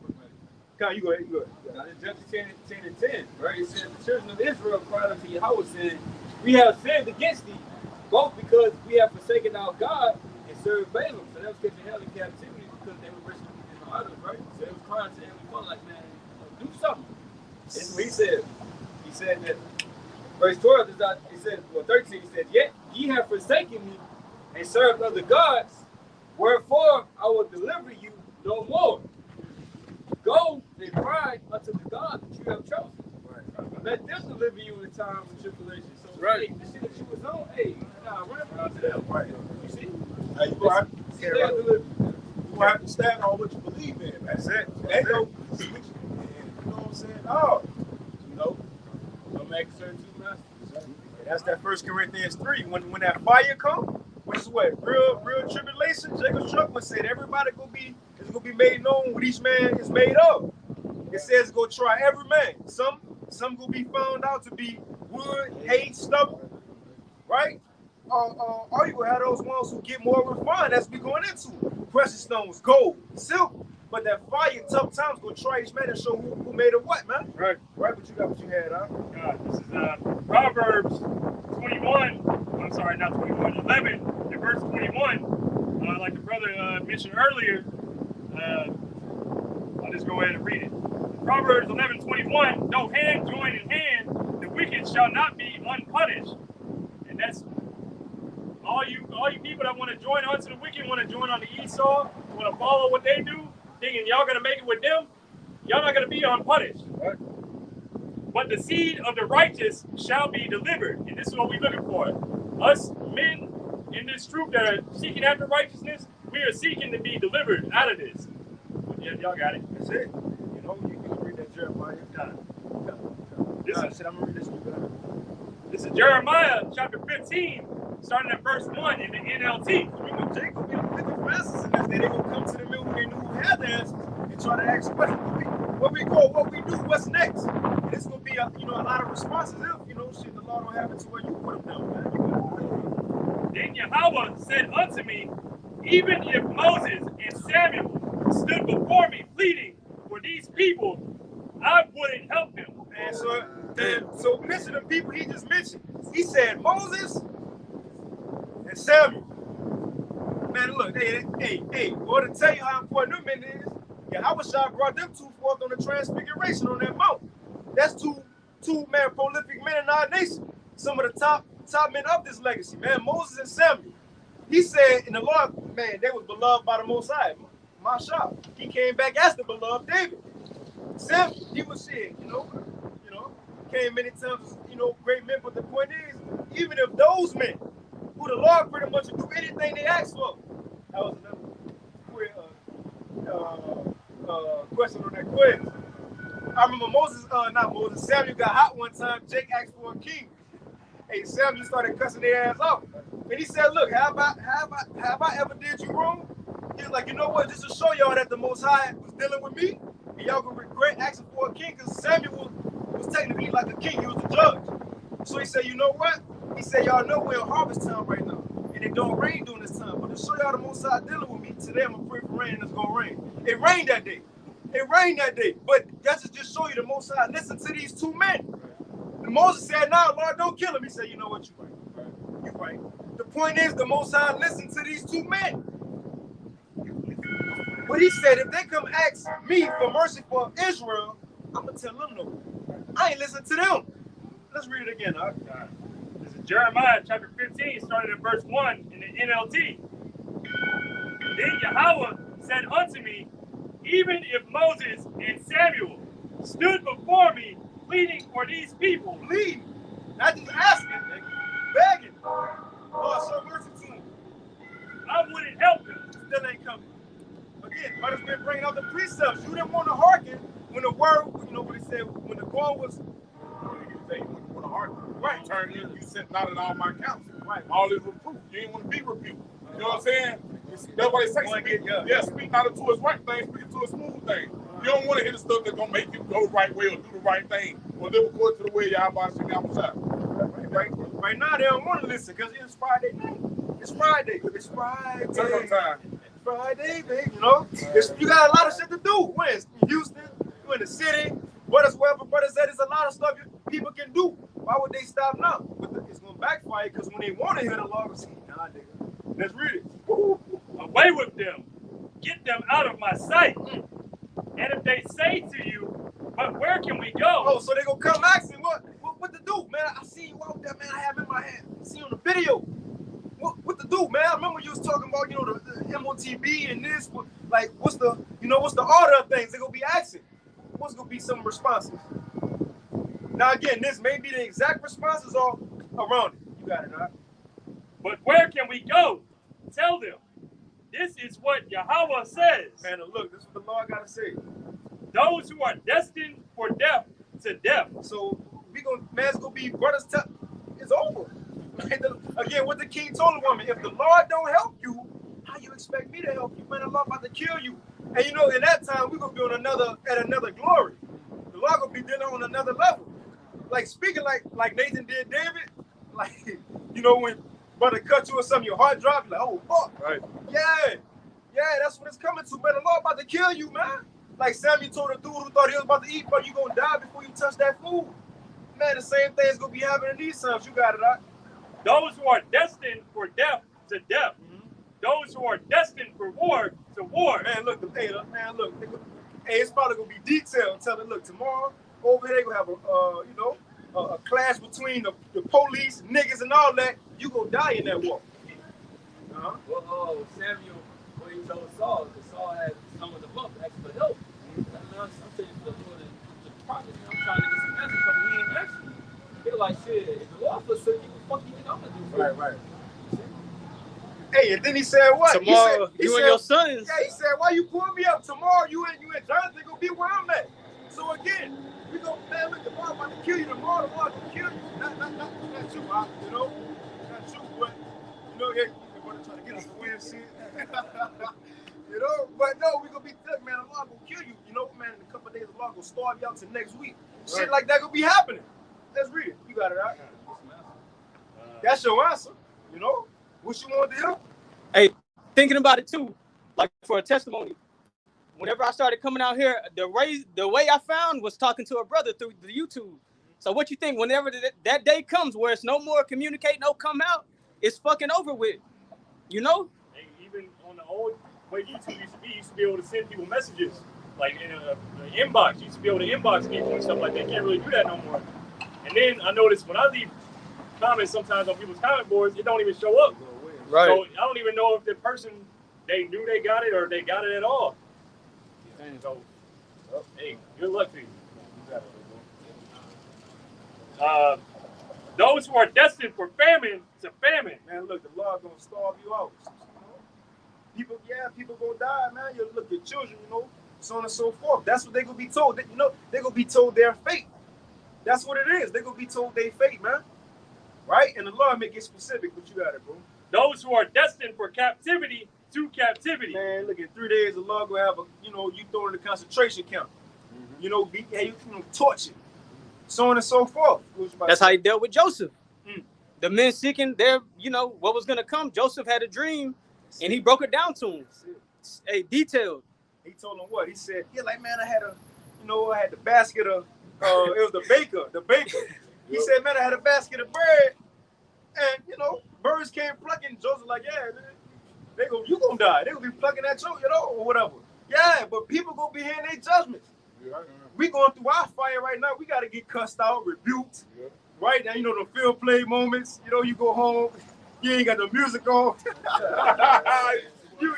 You go ahead. Now, in Judges 10 and 10, right? It says, the children of Israel cried unto Yahweh, saying, we have sinned against thee, both because we have forsaken our God and served Balaam. So they was catching hell in captivity because they were worshiping the idols, right? So they was crying to Heavenly Father, like, man, do something. That's what he said. He said that, verse 12, he said, well, 13, he said, yet ye have forsaken me and served other gods, wherefore I will deliver you no more. Go and cry unto the God that you have chosen. Right. Let them deliver you in the time of tribulation. So, right. Hey, the shit that you was on, hey, run around to them. Right. You see? Hey, you have to stand on what you believe in. That's it. They go switch. You know what I'm saying? Oh, you know, don't make certain two masters. That's that 1 Corinthians 3. When that fire come, which is what real tribulation. Jacob Truckman said everybody gonna be made known what each man is made of. It says go try every man. Some gonna be found out to be wood, hay, stubble, right? Or you gonna have those ones who get more refined as we going into precious stones, gold, silver. But that fire, tough times gonna try each man and show who made of what, man. Right. Right. But you got what you had, huh? This is Proverbs 21. I'm sorry, not 21. 11 and verse 21. Like the brother mentioned earlier. I'll just go ahead and read it. Proverbs 11:21. Though hand join in hand, the wicked shall not be unpunished. And that's all you people that want to join onto the wicked, want to join on the Esau, want to follow what they do, thinking y'all gonna make it with them. Y'all not gonna be unpunished. Right. But the seed of the righteous shall be delivered. And this is what we're looking for. Us men in this troop that are seeking after righteousness, we are seeking to be delivered out of this. Yeah, y'all got it. That's it. You know, you can read that Jeremiah. Got it. I'm gonna read this one. This is Jeremiah chapter 15, starting at verse 1 in the NLT. Remember, Jacob be the wicked masters in this. They're gonna come to the middle when they knew who had the answers and try to ask questions. What we go, what we do, what's next? And it's gonna be a lot of responses. If the law don't have it to where you put them down, man. Then Yahweh said unto me, even if Moses and Samuel stood before me pleading for these people, I wouldn't help them. And so mention the people he just mentioned. He said Moses and Samuel. Man, look, hey, want to tell you how important them men is. Yahweh brought them two forth on the transfiguration on that mountain. That's two man prolific men in our nation. Some of the top men of this legacy, man. Moses and Samuel. He said in the Lord, man, they was beloved by the Most High. Masha. He came back as the beloved David. Samuel, he was shit, came many times, great men. But the point is, even if those men, who the Lord pretty much do anything they ask for, that was another question on that quiz. I remember Samuel got hot one time. Jake asked for a king. Hey, Samuel started cussing their ass off. And he said, look, have I ever did you wrong? He's like, you know what? Just to show y'all that the Most High was dealing with me, and y'all gonna regret asking for a king, because Samuel treated me like a king. He was the judge. So he said, you know what? He said, y'all know we're in harvest time right now. And it don't rain during this time. But to show y'all the Most High dealing with me, today I'm going to pray for rain and it's going to rain. It rained that day. It rained that day. But that's just show you the Most High. Listen to these two men. And Moses said, nah, Lord, don't kill him. He said, you know what? You're right. You're right. The point is, the Most High listened to these two men. But he said, if they come ask me for mercy for Israel, I'm going to tell them no. I ain't listening to them. Let's read it again. Huh? This is Jeremiah chapter 15, starting at verse 1 in the NLT. Then Yahweh said unto me, even if Moses and Samuel stood before me pleading for these people, pleading, not just asking, begging, Lord, show mercy to them, I wouldn't help them. Still ain't coming. Again, brothers been bringing out the precepts. You didn't want to hearken when the word, you know what he said, when the goal was, you want to hearken. Right. Turn in, you sent not in all my counsel. Right. All this reproof. You ain't want to be rebuked. You know what I'm saying? That's why they say, speak not unto his right thing, speak to a smooth thing. You don't want to hear the stuff that's going to make you go the right way or do the right thing or live according to the way Yahweh Shem Yahweh. Right now, they don't want to listen because it's Friday night. It's Friday. It's Friday. Turn time. It's Friday, baby. You know, you got a lot of shit to do. When it's in Houston, you in the city, wherever brothers said, there's a lot of stuff people can do. Why would they stop now? But it's going to backfire because when they want to hear the law, it's nah, nigga. Let's read it. Away with them. Get them out of my sight. And if they say to you, but where can we go? Oh, so they gonna come asking what to do, man. I see you out there, man. I have in my hand. I see you on the video. What to do, man? I remember you was talking about, you know, the MOTB and this. Like, what's the order of things? They gonna be asking. What's gonna be some responses? Now again, this may be the exact responses all around it. You got it, huh? But where can we go? Tell them. This is what Yahweh says. Man, look, this is what the Lord got to say. Those who are destined for death to death. So it's gonna be brothers. It's over. Again, what the king told the woman: if the Lord don't help you, how you expect me to help you? Man, the Lord about to kill you. And you know, in that time, we're gonna be on another glory. The Lord gonna be dealing on another level. Like speaking like Nathan did David. Like, you know, when brother cut you or something, your heart dropped, like, oh fuck. Right. Yeah, that's what it's coming to, man. The Lord about to kill you, man. Like Samuel told a dude who thought he was about to eat, but you gonna die before you touch that food. Man, the same thing is gonna be happening in these times. You got it, right? Those who are destined for death to death. Mm-hmm. Those who are destined for war to war. Man, look, it's probably gonna be detailed. Tell them, look, tomorrow over here they gonna have a clash between the police, niggas, and all that. You gonna die in that war. Well, Samuel, when he told Saul, because Saul had some of the book asked for help. I'm saying for the Lord and the prophet, I'm trying to get some answers from him. He ain't asked me. They're like, shit, if the Lord forsook you, what the fuck you think I'm gonna do? Right. Hey, and then he said what? Tomorrow, he said, and your sons. Yeah, he said, why you pulling me up? Tomorrow, you and Jonathan gonna be where I'm at. So again, we go, man, look, the Lord about to kill you tomorrow. The Lord gonna kill you. Not you, you know, not you, but you know, they're trying to get us to win shit. You know, but no, we gonna be good, man. The Lord gonna kill you. You know, man, in a couple of days, the Lord gonna starve you out to next week. Right. Shit like that gonna be happening. Let's read it. You got it, right? That's your answer. You know, what you want to do? Hey, thinking about it too, like for a testimony. Whenever I started coming out here, the way I found was talking to a brother through the YouTube. So what you think? Whenever that day comes where it's no more communicate, no come out, it's fucking over with. You know? And even on the old way YouTube used to be able to send people messages, like in an inbox. You used to be able to inbox people and stuff like that. Can't really do that no more. And then I noticed when I leave comments sometimes on people's comment boards, it don't even show up. Right. So I don't even know if the person, they knew they got it or they got it at all. So, hey, good luck to you. Those who are destined for famine to famine. Man, look, the Lord gonna starve you out. People gonna die, man. You look at children, you know, so on and so forth. That's what they gonna be told. You know, they gonna be told their fate. That's what it is. They gonna be told their fate, man. Right? And the Lord make it specific, but you got it, bro. Those who are destined for captivity to captivity. Man, look, in 3 days, the Lord gonna have you throw in the concentration camp. Mm-hmm. You know, tortured. so on and so forth. That's how he dealt with Joseph. Mm. The men seeking their, what was going to come. Joseph had a dream, and he broke it down to him. Hey, detailed. He told him what? He said, yeah, like, man, I had the basket of, it was the baker. He said, man, I had a basket of bread, and, birds came plucking. Joseph like, yeah, you gonna die. They gonna be plucking at you, or whatever. Yeah, but people gonna be hearing their judgments. Yeah. We going through our fire right now. We got to get cussed out, rebuked. Yeah. Right now, the field play moments. You go home, you ain't got the music on. you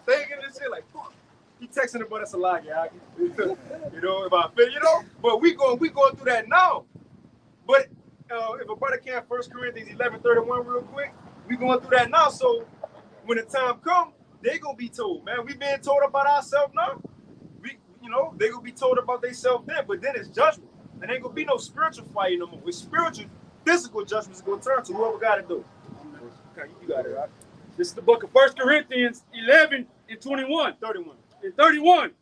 thinking this shit like, fuck. You texting about us a lot, yeah. If I feel, but we going through that now. But if a brother can 1 Corinthians 11:31 real quick, we going through that now. So when the time comes, they gonna be told, man. We being told about ourselves now. They gonna be told about themselves then, but then it's judgment. And ain't gonna be no spiritual fight no more. With spiritual, physical judgment is gonna turn to whoever got it do. Okay, you got it, right? This is the book of 1 Corinthians 11:21. 31.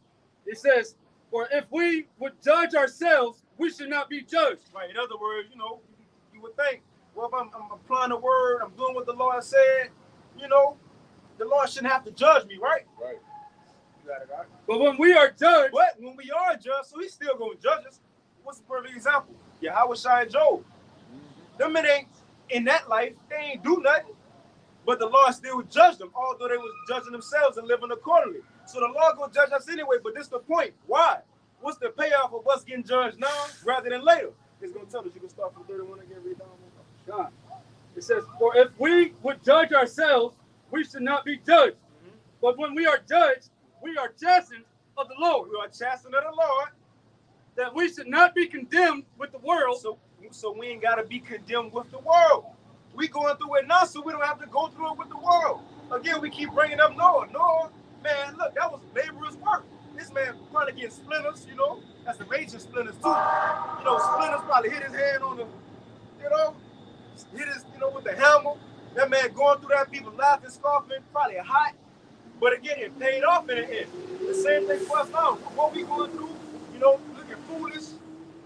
It says, for if we would judge ourselves, we should not be judged. Right. In other words, you would think, well, if I'm applying the word, I'm doing what the Lord said, the Lord shouldn't have to judge me, right? Right. But when we are judged, so he's still going to judge us. What's the perfect example? Yahweh Shai and Job. Them men ain't in that life, they ain't do nothing, but the Lord still would judge them, although they was judging themselves and living accordingly. So the Lord gonna judge us anyway, but this is the point. Why? What's the payoff of us getting judged now rather than later? It's gonna tell us. You can start from 31 again, read down. It says, for if we would judge ourselves, we should not be judged. Mm-hmm. But when we are judged, we are chastened of the Lord. We are chastened of the Lord. That we should not be condemned with the world. So we ain't got to be condemned with the world. We going through it now, so we don't have to go through it with the world. Again, we keep bringing up Noah. Noah, man, look, that was laborer's work. This man probably getting splinters, That's the major splinters too. Splinters probably hit his hand on the, hit his, with the hammer. That man going through that, people laughing, scoffing, probably hot. But again, it paid off in the end. The same thing for us now. What we going through, looking foolish,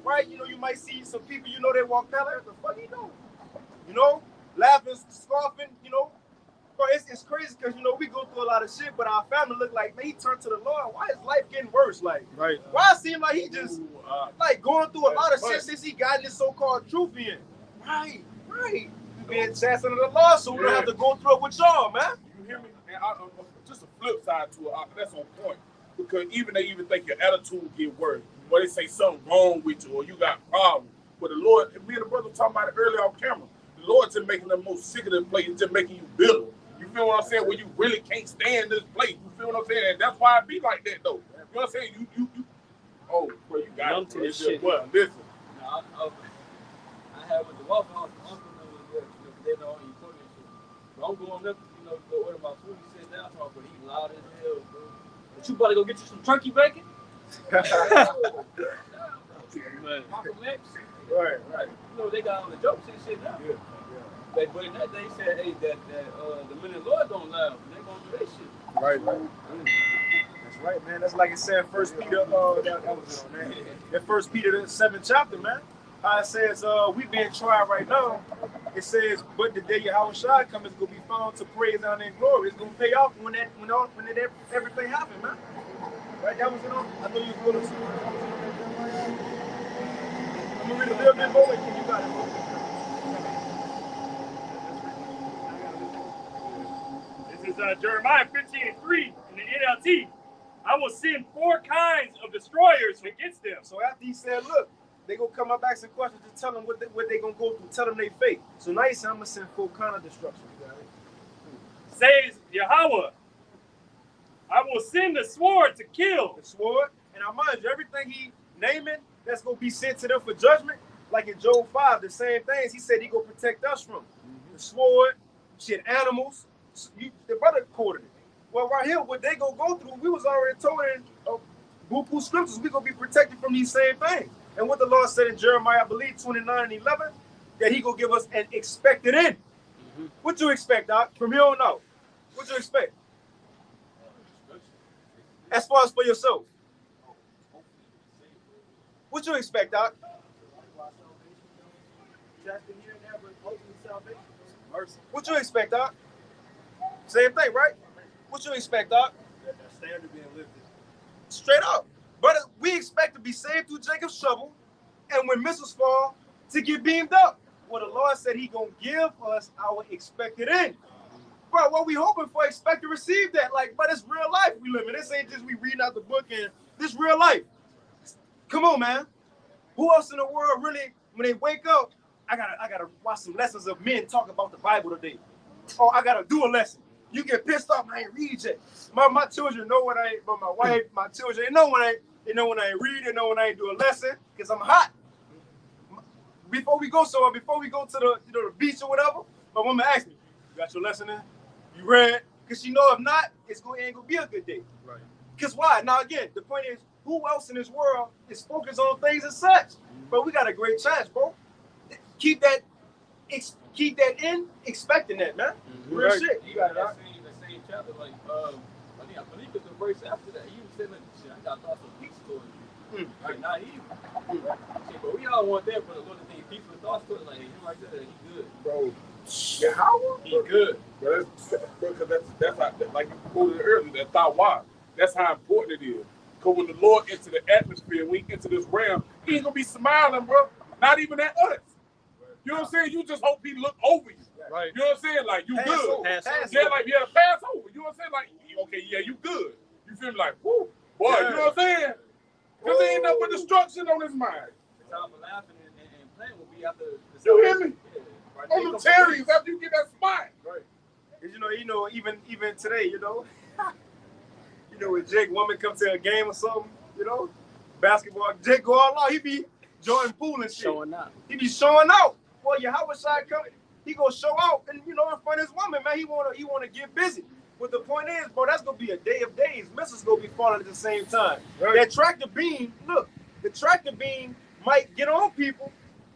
right? You might see some people, they walk down like, what the fuck he doing? Laughing, scoffing, But it's crazy because, we go through a lot of shit, but our family look like, man, he turned to the Lord. Why is life getting worse? Like, right. Why it seem like he just, going through a lot of shit since he got in this so-called truth in? Right. We being chastened of the Lord, so we don't have to go through it with y'all, man. You hear me? And just a flip side to it, that's on point. Because they even think your attitude get worse. Or they say something wrong with you, or you got problems. But the Lord, me and the brother were talking about it earlier on camera. The Lord's just making the most sick of this place, just making you bitter. You feel what I'm saying? When you really can't stand this place. You feel what I'm saying? And that's why I be like that, though. You know what I'm saying? You oh, bro, you got it. This shit. Well, listen. I have with the Waffle House, the uncle knows they know you put it. So I'm going up, go order my food. He sits down, talking, but he loud as hell, bro. But you about to go get you some turkey bacon? Malcolm X. Right. They got on the jokes and shit now. Yeah. But in that day, he said, hey, that the men of the Lord don't lie. They gonna do that shit. Right. That's right, man. That's like it said, 1 Peter, that 1 Peter, the 7th chapter, man. How it says, we being tried right now. It says, but the day Yahweh Shai comes, it's gonna be found to praise, honor, and glory. It's gonna pay off when everything happens, man. Right? That was it. I know you was going to. I'm gonna read a little bit more. You got it. This is Jeremiah 15:3 in the NLT. I will send 4 kinds of destroyers against them. So after he said, look, they gonna come up asking questions to tell them what they gonna go through, tell them their fate. So now he said, I'm gonna send 4 kinds of destruction. Says Yahweh, I will send the sword to kill. The sword, and I mind you, everything he naming that's gonna be sent to them for judgment, like in Job 5, the same things he said he gonna protect us from. The sword, shit, animals. The brother quoted it. Well, right here, what they gonna go through, we was already told in Buku scriptures, we gonna be protected from these same things. And what the Lord said in Jeremiah, I believe 29:11, that he gonna give us an expected end. Mm-hmm. What you expect, Doc? From here on out, what you expect? As far as for yourself, what you expect, Doc? Chastity, he didn't have an ultimate salvation. Mercy. What you expect, Doc? Same thing, right? What you expect, Doc? That standard being lifted. Straight up. But we expect to be saved through Jacob's trouble, and when missiles fall, to get beamed up. Well, the Lord said he gonna give us our expected end. Bro, what we hoping for, expect to receive that. Like, but it's real life we live in. This ain't just we reading out the book and this real life. Come on, man. Who else in the world really, when they wake up, I gotta watch some lessons of men talk about the Bible today. Or I gotta do a lesson. You get pissed off, I ain't read yet. My children know when I ain't, but my wife, my children, they know when I ain't read, they know when I ain't do a lesson, because I'm hot. Before we go to the beach or whatever, my woman asked me, you got your lesson in? You read? Because she know if not, it ain't gonna be a good day. Right. Because why? Now again, the point is, who else in this world is focused on things as such? But we got a great chance, bro. Keep that in, expecting that, man. Real Right. shit. You got that same chapter, like, I believe it's the verse after that. He was saying, like, shit, I got thoughts of peace towards you. Like, not evil. Right? Shit, but we all want that, but the Lord think peaceful thoughts towards, like, him right there, he good. Bro, yeah, how? He good. Bro, that's how, like you quoted earlier, that thought why. That's how important it is. Because when the Lord enter the atmosphere, we enter this realm, he ain't gonna be smiling, bro. Not even at us. You know what I'm saying? You just hope he look over you. Right. You know what I'm saying? Like, you Pass good. over, Yeah, pass like, yeah, pass over. You know what I'm saying? Like, okay, yeah, you good. You feel me? Like, whoo, boy, Yeah. you know what I'm saying? Because there ain't nothing but destruction on his mind. The time for laughing and playing will be after the You hear me? Yeah. Right. On the terries after you get that spot. Right. Even today, when Jake woman come to a game or something, basketball, Jake go all out. He be Jordan Poole and shit. Showing up. He be showing out. Boy, Yahweh Shai coming. He gonna show out, and in front of his woman, man, he wanna get busy. But the point is, bro, that's gonna be a day of days. Missiles gonna be falling at the same time. Right. That tractor beam, look, the tractor beam might get on people,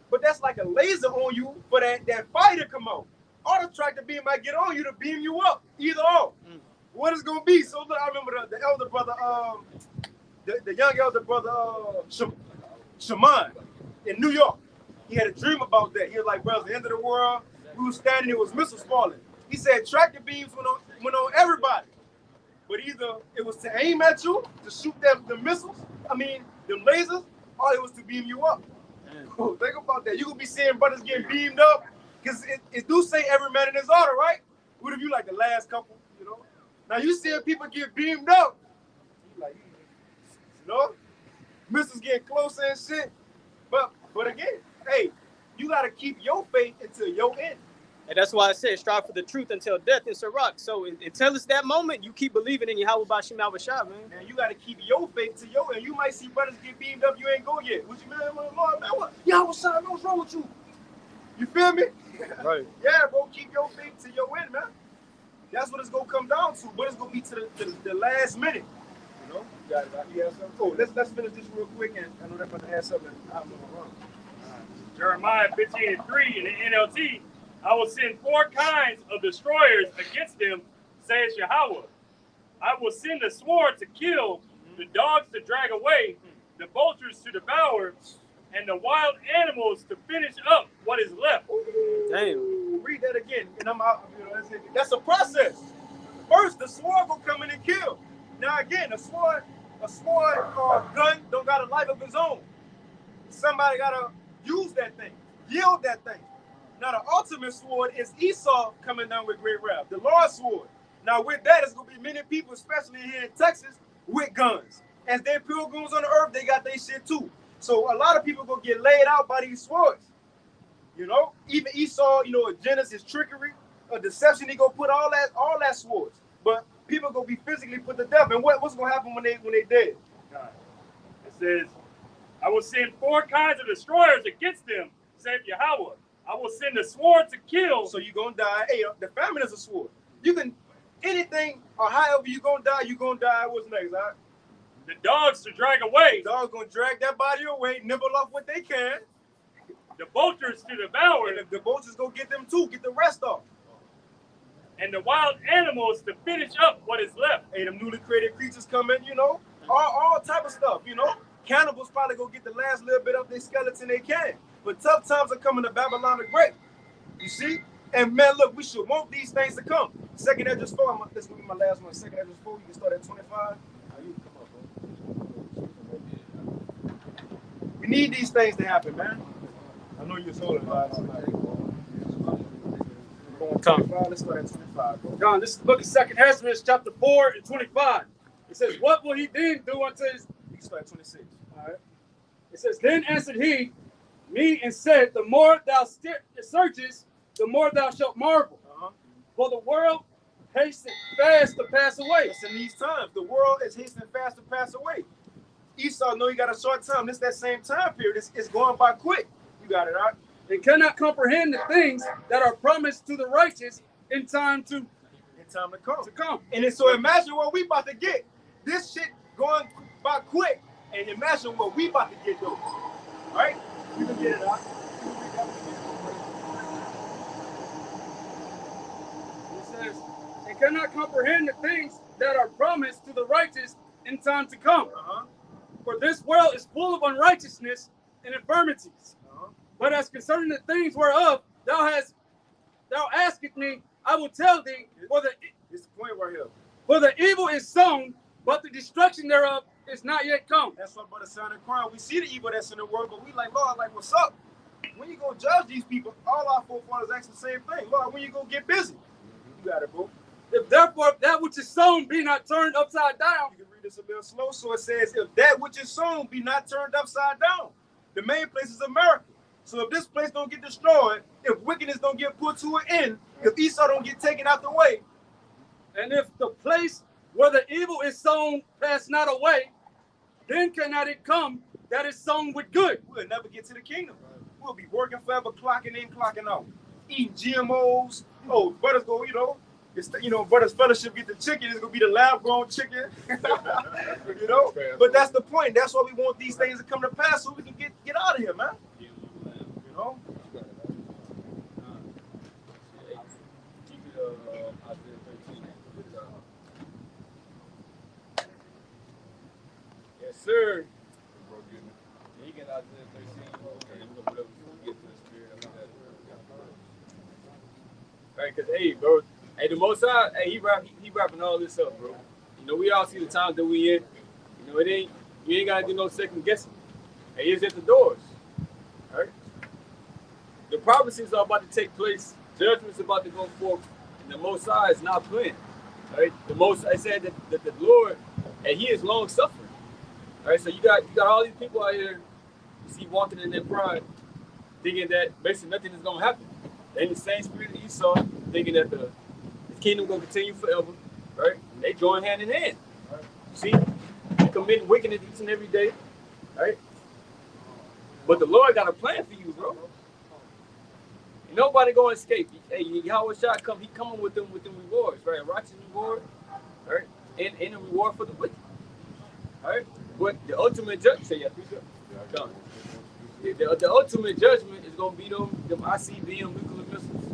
but that's like a laser on you for that fire to come out. Or the tractor beam might get on you to beam you up. Either or. What is gonna be? So look, I remember the elder brother, the young elder brother, Shaman in New York. He had a dream about that. He was like, bro, it's the end of the world. We were standing, it was missiles falling. He said tractor beams went on everybody. But either it was to aim at you, to shoot the missiles, them lasers, or it was to beam you up. Oh, think about that. You gonna be seeing brothers getting beamed up, because it do say every man in his order, right? What if you like the last couple, Now you seeing people get beamed up. Like, missiles getting closer and shit. But again, hey, you gotta keep your faith until your end. And that's why I said strive for the truth until death is a rock. So until it's that moment, you keep believing in Yahweh Bashim Al-Bashar, man. And you got to keep your faith to your end. You might see brothers get beamed up, you ain't go yet. What you mean, Lord, man, what? Yahweh Shai, what's wrong with you? You feel me? Right. Yeah, bro, keep your faith to your end, man. That's what it's going to come down to. But it's going to be to the last minute. You have something? Oh, let's finish this real quick. And I know they're going to add something. I'm going to run. Jeremiah 15:3 in the NLT, I will send 4 kinds of destroyers against them, says Yahweh. I will send the sword to kill, the dogs to drag away, the vultures to devour, and the wild animals to finish up what is left. Damn. Read that again. And I'm out. That's a process. First, the sword will come in and kill. Now again, a sword or a gun don't got a life of its own. Somebody gotta use that thing, yield that thing. Now the ultimate sword is Esau coming down with great wrath, the Lord's sword. Now with that, it's gonna be many people, especially here in Texas, with guns. As they're pilgrims on the earth, they got their shit too. So a lot of people gonna get laid out by these swords. Even Esau, a Genesis trickery, a deception, he gonna put all that swords. But people gonna be physically put to death. And what's gonna happen when they dead? It says, I will send 4 kinds of destroyers against them, saith Yahweh. I will send the sword to kill. So you're gonna die. Hey, the famine is a sword. You can anything or however you gonna die, What's next, all right? The dogs to drag away. The dogs gonna drag that body away, nibble off what they can. The vultures to devour. And the vultures go get them too, get the rest off. And the wild animals to finish up what is left. Hey, them newly created creatures come in, all type of stuff, Cannibals probably go get the last little bit of their skeleton they can. But tough times are coming to Babylon the Great. You see? And man, look, we should want these things to come. Second Ezra 4, this will be my last one. Second Ezra 4, you can start at 25. We need these things to happen, man. I know you're sold about it. Let's start at 25, bro. John, this is the book of 2nd Ezra, chapter 4 and 25. It says, what will he then do unto his... You can start at 26. All right. It says, then answered he me and said, the more thou searchest, the more thou shalt marvel. For the world hastens fast to pass away. It's in these times. The world is hastening fast to pass away. Esau know you got a short time. This that same time period. It's going by quick. You got it, all right? And cannot comprehend the things that are promised to the righteous in time to come. And then, so imagine what we about to get. This shit going by quick. And imagine what we about to get though. All right? You can get it out. It says, and cannot comprehend the things that are promised to the righteous in time to come. For this world is full of unrighteousness and infirmities. But as concerning the things whereof thou askest me, I will tell thee, it's the point right here. For the evil is sown, but the destruction thereof is not yet come. That's what Brother Sound and Crown. We see the evil that's in the world, but we like, Lord, like, what's up? When you gonna judge these people? All our forefathers ask the same thing. Lord, when you gonna get busy? You got it, bro. If therefore that which is sown be not turned upside down. You can read this a little slow. So it says, if that which is sown be not turned upside down. The main place is America. So if this place don't get destroyed, if wickedness don't get put to an end, if Esau don't get taken out the way, and if the place where the evil is sown pass not away, then cannot it come that is sown with good. We'll never get to the kingdom. We'll be working forever, clocking in, clocking out, eating GMOs. Oh, brothers go, it's brothers fellowship get the chicken. It's gonna be the lab-grown chicken, But that's the point. That's why we want these things to come to pass, so we can get out of here, man. Yes, sir. He get out there 13. Whatever you get to the spirit. Right, because hey, bro, hey, the Most High, hey, he wrapping all this up, bro. We all see the times that we in. You ain't gotta do no second guessing. Hey, it's at the doors. All right. The prophecies are about to take place. Judgment's about to go forth, and the Most High is not playing. All right. I said that the Lord, and He is long suffering. All right. So you got all these people out here, you see, walking in their pride, thinking that basically nothing is gonna happen. They in the same spirit of Esau, thinking that the kingdom gonna continue forever. Right. They join hand in hand. Right. See, they committing wickedness each and every day. Right. But the Lord got a plan for you, bro. And nobody gonna escape. Hey, Yahweh Shah come. He coming with them rewards, right? A righteous reward, right? And a reward for the wicked, right? But the ultimate judgment, say the ultimate judgment is gonna be them ICBM nuclear missiles,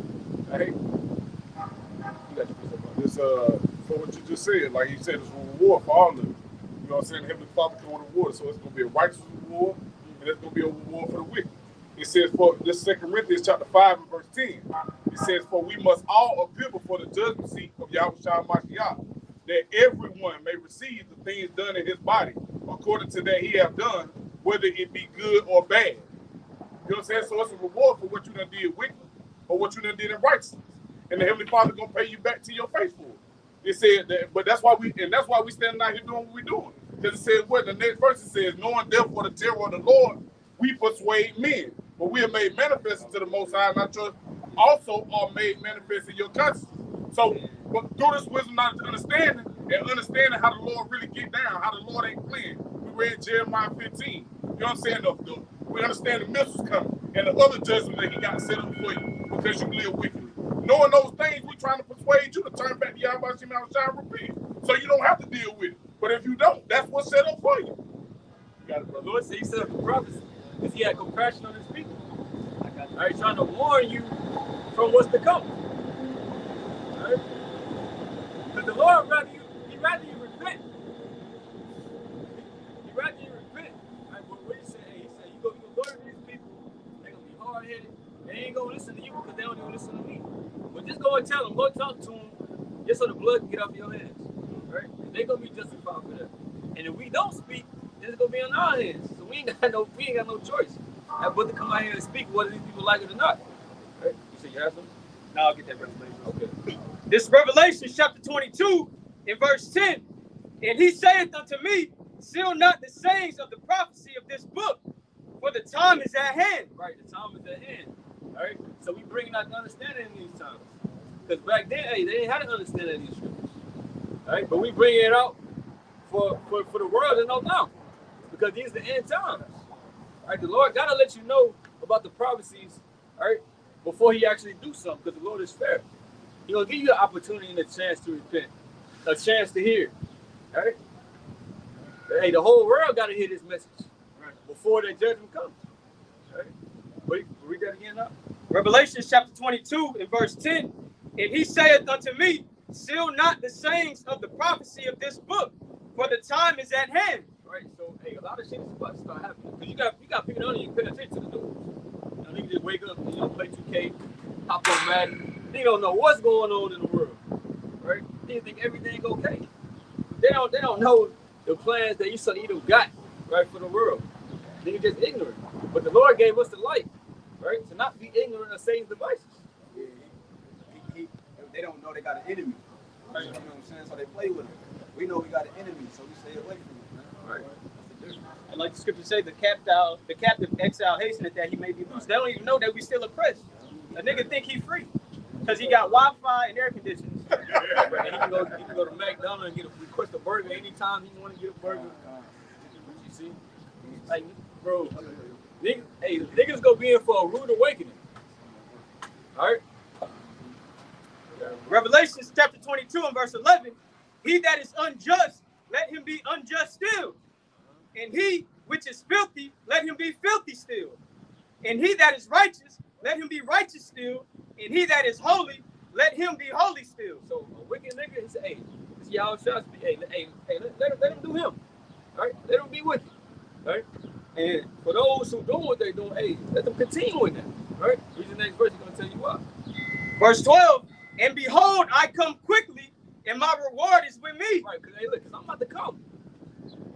right? You got your this for what you just said, like you said, it's a reward for all of them. You know what I'm saying? Heavenly Father come with a reward, so it's gonna be a righteous reward, and it's gonna be a reward for the wicked. It says for this 2 Corinthians chapter 5 and verse 10. It says, for we must all appear before the judgment seat of Yahweh Shah Mashiach, that everyone may receive the things done in his body, according to that he have done, whether it be good or bad. You know what I'm saying? So it's a reward for what you done did wicked, or what you done did in righteousness. And the Heavenly Father gonna pay you back to your face for it. It said that, but that's why we standing out here doing what we're doing. Because it says what the next verse says, knowing therefore the terror of the Lord, we persuade men. But we are made manifest to the Most High, and our church also are made manifest in your conscience. So, but through this wisdom, understanding how the Lord really get down, how the Lord ain't playing. We read Jeremiah 15. You know what I'm saying? We understand the missiles coming and the other judgment that he got set up for you because you live wickedly. Knowing those things, we're trying to persuade you to turn back to Yahweh Shem and repent. So you don't have to deal with it. But if you don't, that's what's set up for you. You got it, brother. Lord said he set up the prophecy because he had compassion on his people. All right, trying to warn you from what's to come. All right? Because the Lord he'd rather you repent. He'd rather you repent. All right, what he said, he said, you go to these people, they're going to be hard-headed, they ain't gonna listen to you because they don't even listen to me. But just go and tell them, go talk to them, just so the blood can get off your hands, right? They're gonna be justified for that. And if we don't speak, then it's gonna be on our hands. So we ain't got no choice. That brother come out here and speak, whether these people like it or not. Right? You say you have something? No, I'll get that revelation. Okay. This Revelation chapter 22 in verse 10. And he saith unto me, seal not the sayings of the prophecy of this book, for the time is at hand. Right, the time is at hand. All right. So we bringing out the understanding in these times. Because back then, hey, they ain't had to understand any of these scriptures. All right, but we bring it out for the world to know now. Because these are the end times. All right, the Lord gotta let you know about the prophecies, all right, before he actually do something, because the Lord is fair. He's gonna give you an opportunity and a chance to repent, a chance to hear. All right? Hey, the whole world gotta hear this message, right, before the judgment comes. All right? Wait, read that again now. Revelation chapter 22 in verse 10. And he saith unto me, seal not the sayings of the prophecy of this book, for the time is at hand. Right, so hey, a lot of shit is about to start happening. Because you got people on you pay attention to the news. You know, niggas just wake up, play 2K, hop on Madden. They don't know what's going on in the world. Right? They think everything okay. They don't know the plans that Esau Edom got, right, for the world. They're just ignorant. But the Lord gave us the light, right? To not be ignorant of Satan's devices. Yeah, they don't know they got an enemy. Right? You know what I'm saying? So they play with him. We know we got an enemy, so we stay away from him. Right. And like the scripture say, the captive exile hasteneth that he may be loose. They don't even know that we still oppressed. A nigga think he free because he got Wi-Fi and air conditioners. Right. And he can go to McDonald's and request a burger anytime he want to get a burger. You see? Like, bro, niggas go be in for a rude awakening. All right? Revelation chapter 22 and verse 11. He that is unjust, let him be unjust still. And he which is filthy, let him be filthy still. And he that is righteous, let him be righteous still. And he that is holy, let him be holy still. So a wicked nigga, he said, hey, this y'all shots be, let him do him. All right? Let him be wicked. All right? And for those who doing what they doing, hey, let them continue in that. All right? Read the next verse, he's going to tell you why. Verse 12, and behold, I come quickly, and my reward is with me. Right, because, hey, look, I'm about to come.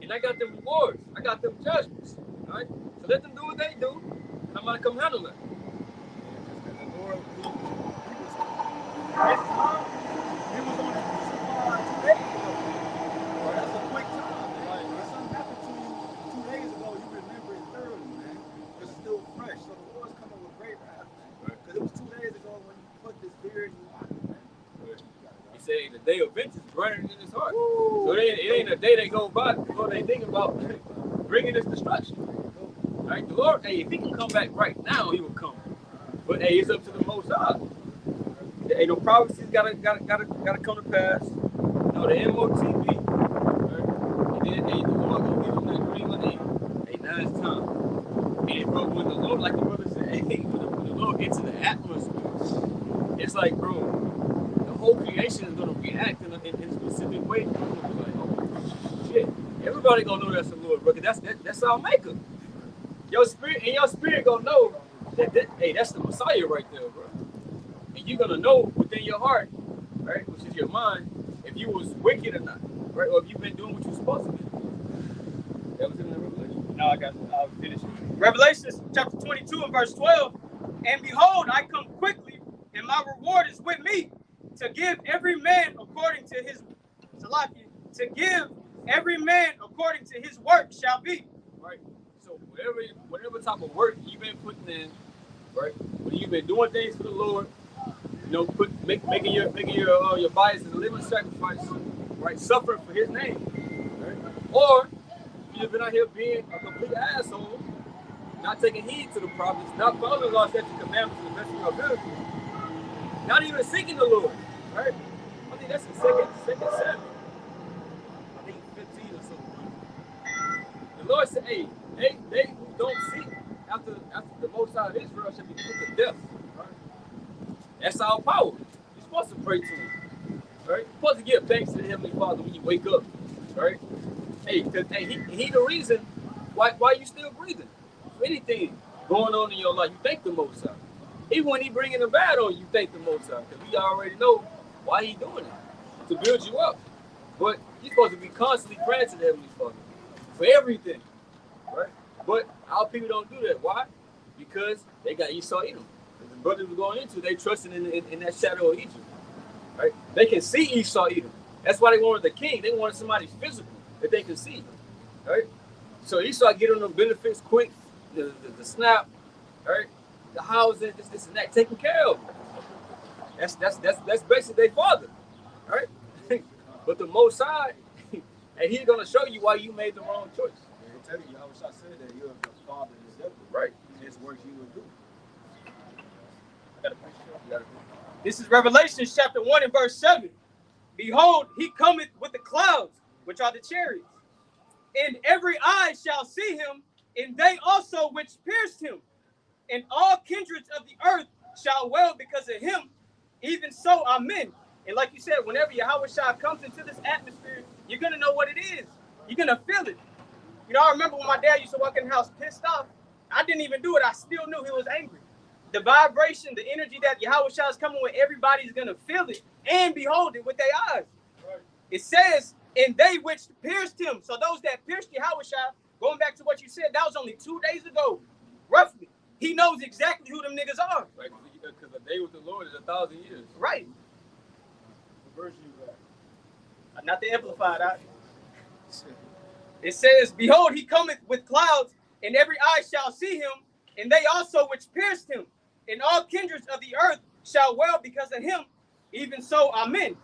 And I got them rewards. I got them judgments. All right? So let them do what they do, and I'm going to come handle it. The Lord, he was on the crucified 2 days ago. Well, that's a quick time. Like, when something happened to you 2 days ago, you remember it thoroughly, man. It's still fresh. So the Lord's coming with great wrath, man. Because it was 2 days ago when you put this beard in your eye, man. He said the day of vengeance is burning in his heart. So it ain't a day they go by before they think about bringing this destruction. Right? The Lord, hey, if he can come back right now, he will come. But hey, it's up to the Most High. Hey, the prophecies gotta come to pass. You know, the MOTB. Right? And then hey, the Lord gonna give them that green light. Hey, now it's time. And bro, when the Lord, like the brother said, hey, when the Lord gets in the atmosphere, it's like, bro, the whole creation is gonna react in a specific way. It's gonna be like, oh shit, everybody gonna know that's the Lord, bro. That's our maker. Your spirit gonna know that hey, that's the Messiah right there, bro. And you're gonna know within your heart, right, which is your mind, if you was wicked or not, right, or if you've been doing what you're supposed to be. That was in the Revelation. No, I'll finish. Revelation chapter 22 and verse 12. And behold, I come quickly, and my reward is with me, to give every man according to his work shall be. Right. So whatever type of work you've been putting in, right, when you've been doing things for the Lord, you know, making your bodies as a living sacrifice, right, suffering for His name, right? Or you've been out here being a complete asshole, not taking heed to the prophets, not following God's statutes, commandments to the best of your ability, not even seeking the Lord, right? I think that's in second Samuel. I think 15 or something. The Lord said, "Hey, they who don't seek after the Most High of Israel shall be put to death." Right? That's our power. You're supposed to pray to Him, right? You're supposed to give thanks to the Heavenly Father when you wake up, right? Hey, He the reason why you still breathing. If anything, going on in your life, you thank the Most High. Even when he bringing the bad on you, you thank the Most High, because we already know why he doing it, to build you up. But you're supposed to be constantly praying to the Heavenly Father for everything, right? But our people don't do that. Why? Because they got Esau Edom. The brothers we're going into, they trusting in that shadow of Egypt, right? They can see Esau Edom. That's why they wanted the king. They wanted somebody physical that they could see, right? So Esau get on them benefits quick, the snap, right? The housing, this and that, taken care of. That's basically their father, right? But the Most High, and he's gonna show you why you made the wrong choice. They tell you, I wish I said that you're the father in his devil. Right. His works you will do. This is Revelation chapter 1 and verse 7. Behold, he cometh with the clouds, which are the chariots, and every eye shall see him, and they also which pierced him, and all kindreds of the earth shall wail because of him. Even so, amen. And like you said, whenever Yahweh Shah comes into this atmosphere, you're gonna know what it is. You're gonna feel it. You know, I remember when my dad used to walk in the house pissed off. I didn't even do it. I still knew he was angry. The vibration, the energy that Yahweh Shah is coming with, everybody's gonna feel it and behold it with their eyes. Right. It says, and they which pierced him. So those that pierced Yahweh Shah, going back to what you said, that was only 2 days ago, roughly. He knows exactly who them niggas are. Right, because the day with the Lord is 1,000 years. Right. What verse you got? Not the Amplified. It says, behold, he cometh with clouds, and every eye shall see him, and they also which pierced him, and all kindreds of the earth shall wail because of him. Even so, amen.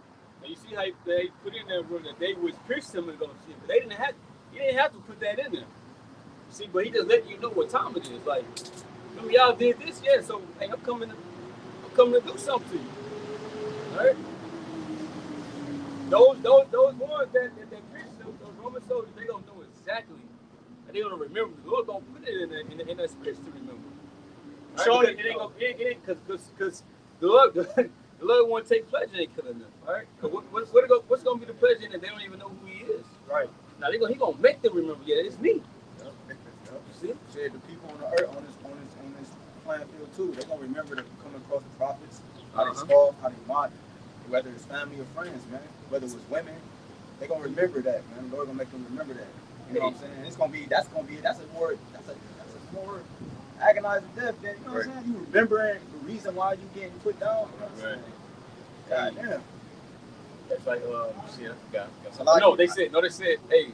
And you see how they put in there that they which pierced him and gonna see, but he didn't have to put that in there. See, but he just let you know what time it is. Like, remember y'all did this, yeah. So hey, I'm coming to do something to you. All right? Those ones that pierced them, those Roman soldiers, they gonna know exactly, and they gonna remember. The Lord gonna put it in that spirit to remember. Right? So it ain't gonna because the Lord want to take pleasure in killing them. All right? What's gonna be the pleasure in it? They don't even know who he is. Right. Now he gonna make them remember. Yeah, it's me. See, said the people on the earth on this playing field too. They're gonna remember to come across the prophets, how they scoffed, how they mocked, whether it's family or friends, man, whether it was women, they're gonna remember that, man. The Lord gonna make them remember that. You know what I'm saying? That's a more agonizing death than, you know what I'm saying? You remembering the reason why you getting put down. You know what I'm saying? God damn. That's like see, I forgot. No, they said, hey.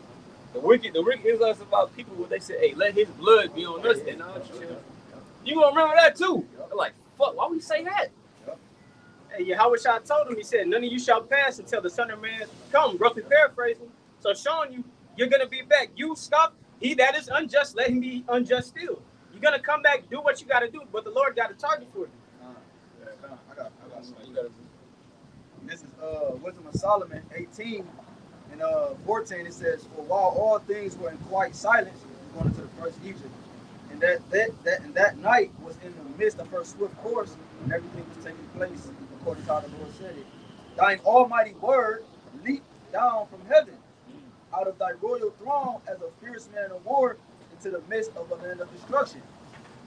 The wicked is us about people where they say, hey, let his blood be on us and our children. You gonna remember that too. They're like, fuck, why we say that? Hey, Yahweh Shah told him, he said, none of you shall pass until the Son of Man come, roughly paraphrasing. So showing you, you're gonna be back. You stop, he that is unjust, let him be unjust still. You're gonna come back, do what you gotta do, but the Lord got a target for you. I got something. This is Wisdom of Solomon 18. In 14, it says, for while all things were in quiet silence, going into the first Egypt, and that night was in the midst of her swift course, and everything was taking place according to how the Lord said it. Thine almighty word leaped down from heaven, out of thy royal throne as a fierce man of war, into the midst of a land of destruction.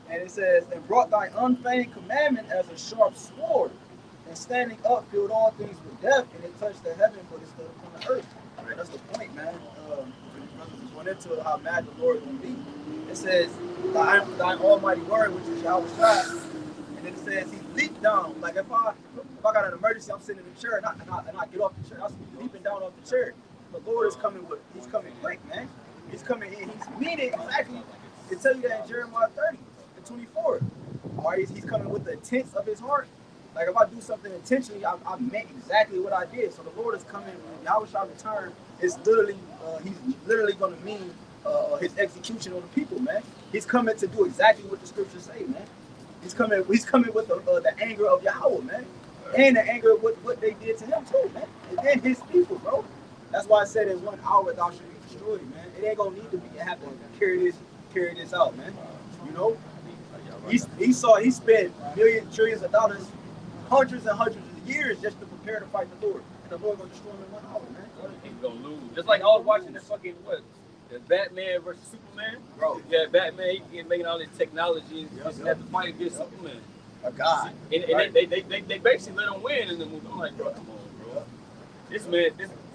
And it says, and brought thy unfeigned commandment as a sharp sword, and standing up filled all things with death, and it touched the heaven, but it stood upon the earth. That's the point, man. Brothers went into how mad the Lord is going to be. It says, thine almighty word, which is Yahweh Shah, and then it says he leaped down. Like if I got an emergency, I'm sitting in the chair and I get off the chair. I'm leaping down off the chair. The Lord is coming he's coming quick, man. He's coming in. He's meaning exactly. It tell you that in Jeremiah 30 and 24. Or he's coming with the intents of his heart. Like if I do something intentionally, I meant exactly what I did. So the Lord is coming. When Yahweh Shah return, it's literally he's literally going to mean his execution on the people, man. He's coming to do exactly what the scriptures say, man. He's coming with the anger of Yahweh, man, and the anger of what they did to him too, man. And then his people, bro. That's why I said in 1 hour thou should be destroyed, man. It ain't gonna need to be have to carry this out, man. You know, he spent millions, trillions of dollars, hundreds and hundreds of years just to prepare to fight the Lord. And the Lord gonna destroy him in 1 hour, man. He's gonna lose. Just like I was watching the fucking The Batman versus Superman. Bro. Yeah, Batman, he making all this technology and just have to fight against Superman. A god. And Right. they basically let him win in the movie. I'm like, bro, come on, bro. This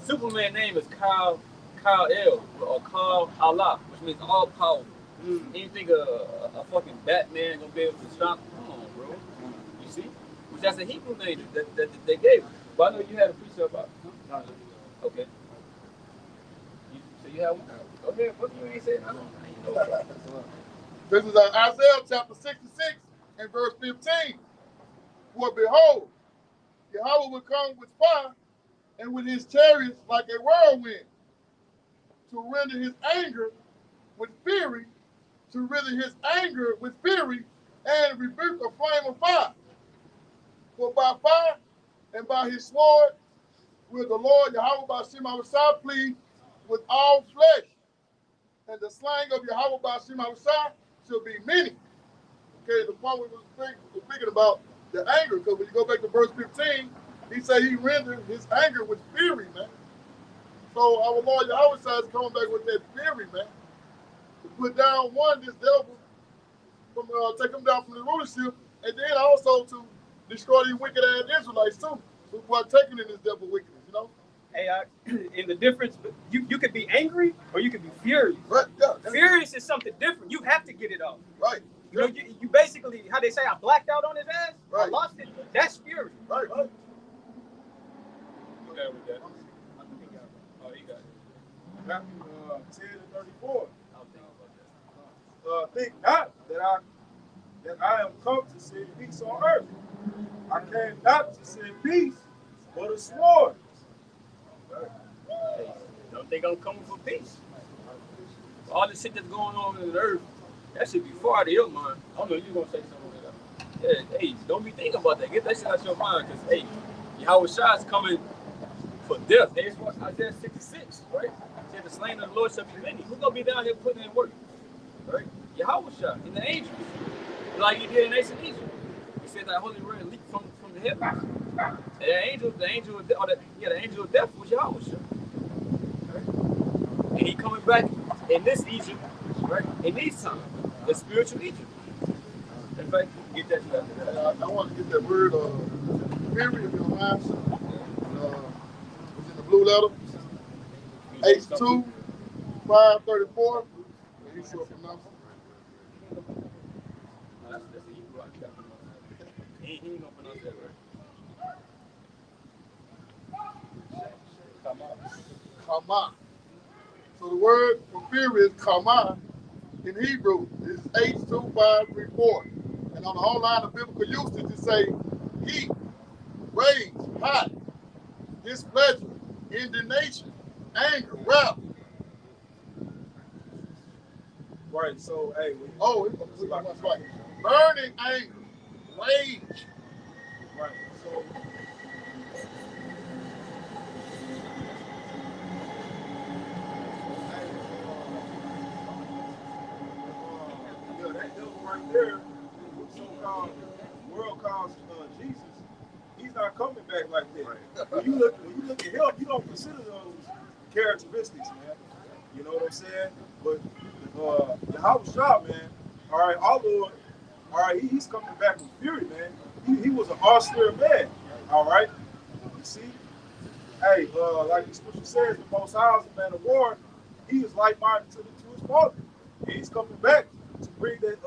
Superman name is Kal El or Kal Allah, which means all powerful. And you think a fucking Batman gonna be able to stop? Come on, bro. You see? Which that's a Hebrew name that they gave him. But I know you had a precept about it. Okay. So you have one? Go ahead. What you ain't saying? This is Isaiah chapter 66 and verse 15. For behold, Yahweh will come with fire and with his chariots like a whirlwind, to render his anger with fury, and rebuke a flame of fire. For by fire and by his sword will the Lord Yahweh Ba'ashem Hawashah plead with all flesh, and the slaying of Yahweh Ba'ashem Hawashah shall be many. Okay, the point we were speaking about the anger, because when you go back to verse 15, he said he rendered his anger with fury, man. So our Lord Yahweh is coming back with that fury, man, to put down this devil, from take him down from the rulership, and then also to destroy these wicked ass Israelites too, who partaking in this devil wickedness, you know. Hey, in the difference, you could be angry or you could be furious. Right, yeah. Furious is something different. You have to get it off. Right. You know, you basically, how they say, I blacked out on his ass, I Right. lost it. That's fury. Right. You got it with that. Oh, you got it. Matthew 10 and 34. I'll think about that. Think not that I am come to send peace on earth. I came not to send peace, but a sword. Hey, don't think I'm coming for peace. All the shit that's going on in the earth, that should be far out of your mind. I don't know if you're going to say something like that. Yeah, hey, don't be thinking about that. Get that shit out your mind, because, hey, Yahweh Shah is coming for death. Hey, it's what Isaiah 66, right? It said the slain of the Lord shall be many. Who's going to be down here putting in work? Right? Yahweh Shah and the angels. Like he did in ancient Egypt. He said that holy word leaped from the heavens. And the angel of death was Yahweh Shah. Right? And he coming back in this Egypt, right? In these times, the spiritual Egypt. In fact, get that to that. I want to get that word fury, if you don't mind. It's in the blue letter. H2 534. He's sure pronounce it. That's the Hebrew I got. He ain't gonna pronounce that right. Kama. So the word for fury is kama in Hebrew. It's H2534. And on the whole line of biblical usage, it say heat, rage, hot, displeasure, indignation, anger, wrath. Right, so, hey. That's right. Burning anger, rage. Right, so. Yeah, that devil right there, so-called world calls Jesus, he's not coming back like that. When you look at him, you don't consider those characteristics, man. You know what I'm saying? But Yahweh Shah, man, all right, our Lord, all right, he's coming back with fury, man. He was an austere man, all right? You see? Hey, like the scripture says, the Most High is a man of war. He is like-minded to his father. And he's coming back to bring that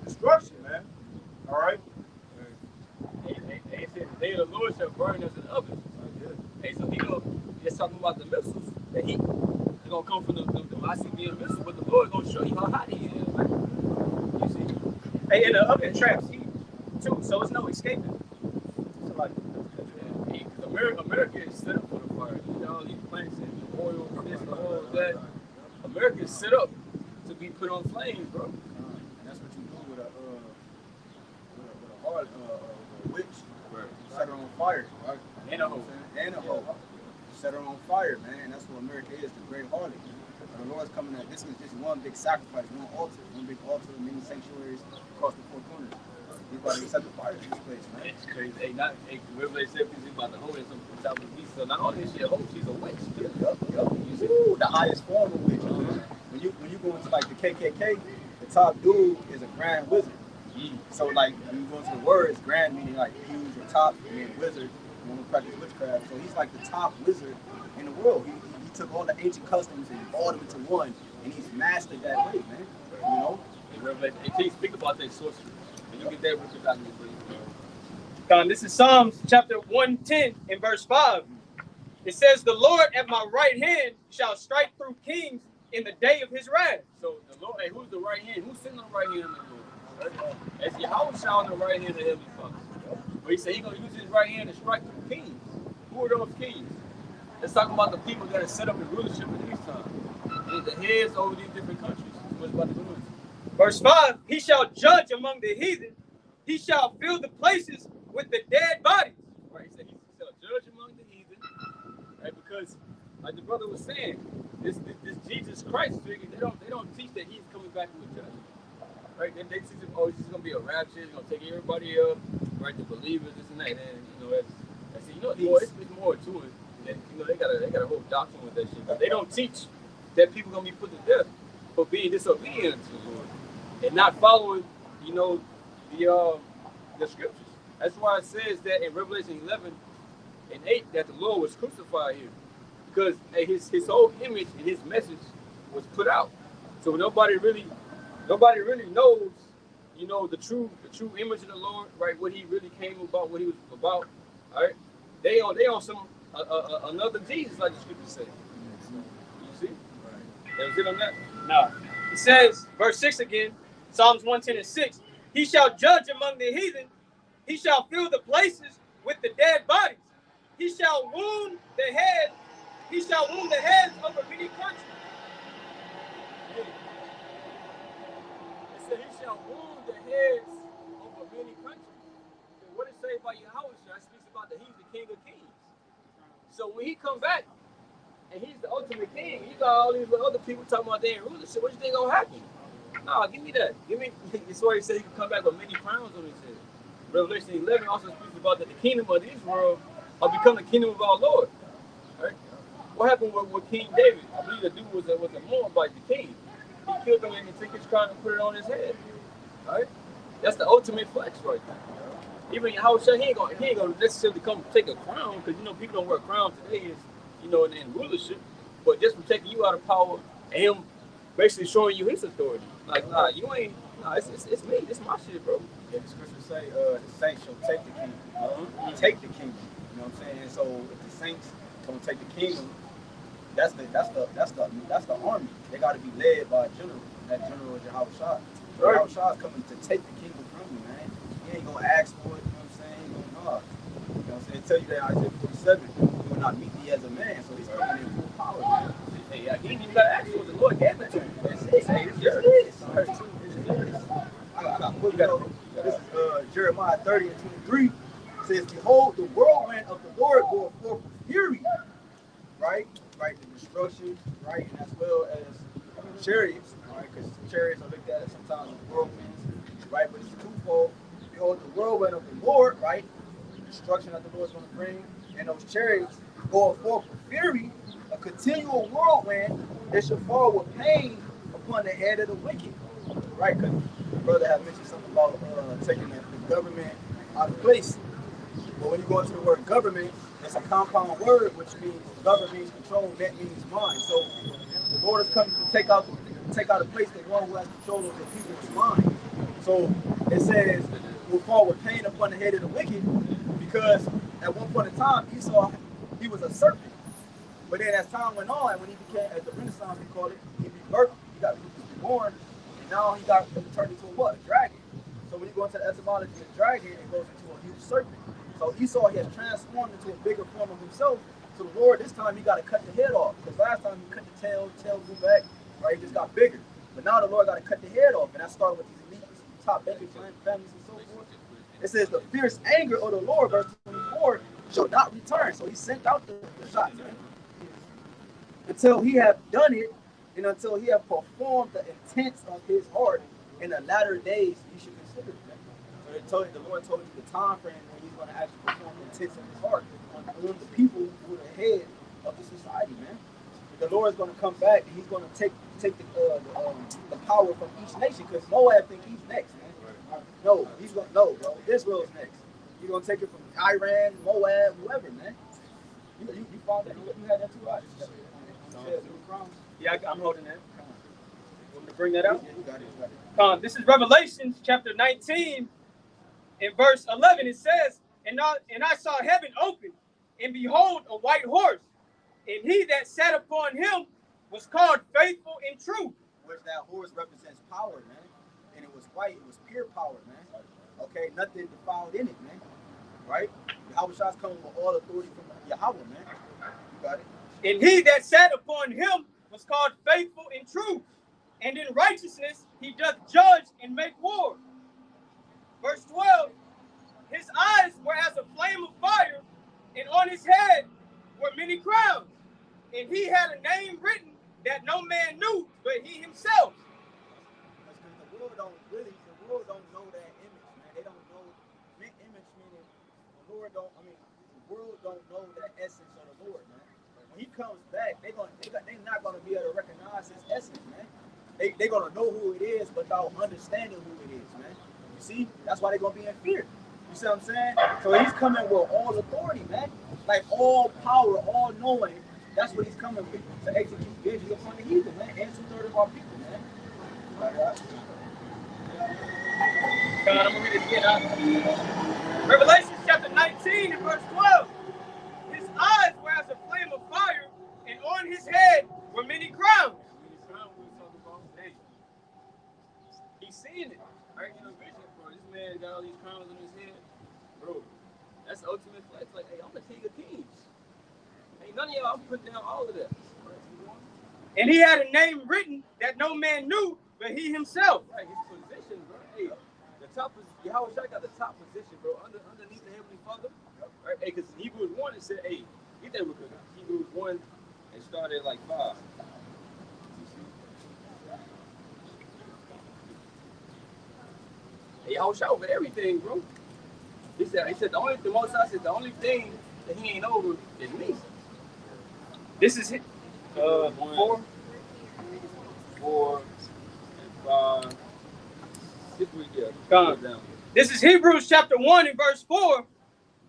destruction, man. All right? They said the day of the Lord shall burn us in ovens. Hey, so he just talking about the missiles that he gonna come from the ICBM missiles, but the Lord gonna show you how hot he is, man. You see? Hey, and the oven traps heat too, so it's no escaping. So like, America is set up for the fire. You know, all these plants and the oil, this, the oil, that. America is set up to be put on flames, bro. And that's what you do with a hard witch. Right. Set her on fire, right? And a hoe. And a hoe. Set her on fire, man. That's what America is, the great harlot. The Lord's coming at this is just one big sacrifice, one big altar, many sanctuaries across the four corners. He's about to be set the fire to this place, man. It's crazy. Hey, not Revelation 17 is about the whole and some top of the beast. So not only is she a hoe, she's a witch. Yup. You see, the highest form of witch. When you go into like the KKK, the top dude is a grand wizard. So like when you go into the words, grand meaning like huge or top, meaning wizard, one who practice witchcraft. So he's like the top wizard in the world. He took all the ancient customs and brought them into one, and he's mastered that way, man. You know. In Revelation 18, speak about that sorcery. When you get that, we can Con, this is Psalms chapter 110 and verse 5. It says, "The Lord at my right hand shall strike through kings in the day of his wrath." So the Lord, hey, who's the right hand? Who's sitting on the right hand of the Lord? As Yahweh shall on the right hand of the Heavenly Father. But he said he's gonna use his right hand to strike through kings. Who are those kings? Let's talk about the people that are set up in rulership in these times. They're the heads over these different countries. What's about to do is Verse 5, "He shall judge among the heathen. He shall fill the places with the dead bodies." right. He said he shall judge among the heathen. Right, because like the brother was saying, this Jesus Christ figure, they don't teach that he's coming back to a judgment. Right? They teach him, oh, he's just gonna be a rapture, he's gonna take everybody up, right? The believers, this and that. And you know, that's you know, it's more to it. And, you know, they got a whole doctrine with that shit. But they don't teach that people gonna be put to death for being disobedient to the Lord and not following, you know, the scriptures. That's why it says that in Revelation 11 and 8 that the Lord was crucified here, because his whole image and his message was put out. So nobody really knows, you know, the true image of the Lord, right? What he really came about, what he was about. All right, they on some another Jesus, like the scripture says. You see? Right. Is it on that? No. It says, verse 6 again, Psalms 110 and 6, "He shall judge among the heathen. He shall fill the places with the dead bodies. He shall wound the heads. He shall wound the heads over many countries." It said he shall wound the heads over many countries. And what it say about Yahweh speaks about that he's the King of Kings. So when he come back and he's the ultimate king, you got all these other people talking about their rulership. What you think gonna happen? No, give me that. Give me. It's why he said he can come back with many crowns on his head. Revelation 11 also speaks about that the kingdom of this world will become the kingdom of our Lord. Right? What happened with King David? I believe the dude was a Moabite, the king. He killed him and took his crown and put it on his head. Right? That's the ultimate flex right there. Even Yahweh, he ain't gonna necessarily come take a crown, because you know people don't wear crowns today, you know, in rulership. But just from taking you out of power and him basically showing you his authority. Like, nah, you ain't. Nah, it's me. It's my shit, bro. Yeah, the scriptures say the saints shall take the kingdom. Take the kingdom. You know what I'm saying? And so if the saints don't take the kingdom, that's the army. They got to be led by a general. That general is Yahweh Shah. Yahweh Shah is coming to take the kingdom from you, man. He ain't gonna ask for it. You know what I'm saying? He gonna nod. You know what I'm saying? Tell you that Isaiah 47, he will not meet thee as a man. So he's coming in full power, man. Hey, he didn't even got to ask for it. The Lord gave it to him. I got put it up. This is Jeremiah 30 and 23. It says, "Behold, the whirlwind of the Lord goeth forth with fury." Right? The destruction, right? And as well as chariots, right? Because chariots are looked at sometimes as whirlwinds, right? But it's twofold. Behold, the whirlwind of the Lord, right? The destruction that the Lord's going to bring, and those chariots go forth with fury, a continual whirlwind that shall fall with pain upon the head of the wicked, right? Because the brother had mentioned something about taking the government out of place. But when you go into the word government, it's a compound word, which means govern means control, that means mind. So the Lord is coming to take out a place that one who has control of the people's mind. So it says, will fall with pain upon the head of the wicked, because at one point in time, Esau, he was a serpent. But then as time went on, when he became, at the Renaissance we call it, he rebirthed, he was reborn, and now he turned into a what? A dragon. So when you go into the etymology of dragon, it goes into a huge serpent. So Esau, he has transformed into a bigger form of himself. So the Lord, this time, he got to cut the head off. Because last time he cut the tail grew back, right? He just got bigger. But now the Lord got to cut the head off. And that started with these elite, top banking families and so forth. It says, the fierce anger of the Lord, verse 24, shall not return. So he sent out the shots, right? Until he have done it, and until he have performed the intents of his heart, in the latter days, you should consider it. the Lord told you the time frame when he's going to actually perform the intents of his heart on the people who are the head of the society, man. The Lord is going to come back and he's going to take the power from each nation, because Moab think he's next, man. No, he's going to, no, bro. Israel's next. He's going to take it from Iran, Moab, whoever, man. You found that? You had that too, right? Yeah, I'm holding that. Want me to bring that out? Yeah, you got it. This is Revelation chapter 19 in verse 11. It says, and I saw heaven open, and behold, a white horse, and he that sat upon him was called Faithful and True. Which that horse represents power, man. And it was white, it was pure power, man. Okay, nothing defiled in it, man. Right? Yahweh Shah's coming with all authority from Yahweh, man. You got it. And he that sat upon him was called Faithful and True. And in righteousness he doth judge and make war. Verse 12, his eyes were as a flame of fire, and on his head were many crowns. And he had a name written that no man knew but he himself. Because the world don't know that image, man. They don't know image, meaning the Lord don't, the world don't know that essence of the Lord, man. When he comes back, they're not gonna be able to recognize his essence, man. They're gonna know who it is without understanding who it is, man. You see? That's why they're gonna be in fear. You see what I'm saying? So he's coming with all authority, man. Like all power, all knowing. That's what he's coming with, to execute vengeance upon the heathen, man, and 2/3 of our people, man. God, I'm gonna read it again. Revelation chapter 19 and verse 12. His eyes were as a flame of fire, and on his head were many crowns. He's seeing it. Right? You know, bro, this man got all these crowns on his head. Bro, that's the ultimate flex. Like, hey, I'm the king of kings. Ain't none of y'all, I'm putting down all of that. And he had a name written that no man knew but he himself. Right, his position, bro. Hey, the top is Yahweh Shai got the top position, bro, underneath the Heavenly Father. Right? Hey, because Hebrews 1, it said, hey, get that real quick. Hebrews 1, it started at like 5. Hey, Yahweh Shai over everything, bro. He said the Most High said the only thing that he ain't over is me. This is 4, 4, and 5. 6 weeks, yeah. Down. This is Hebrews chapter 1 and verse 4.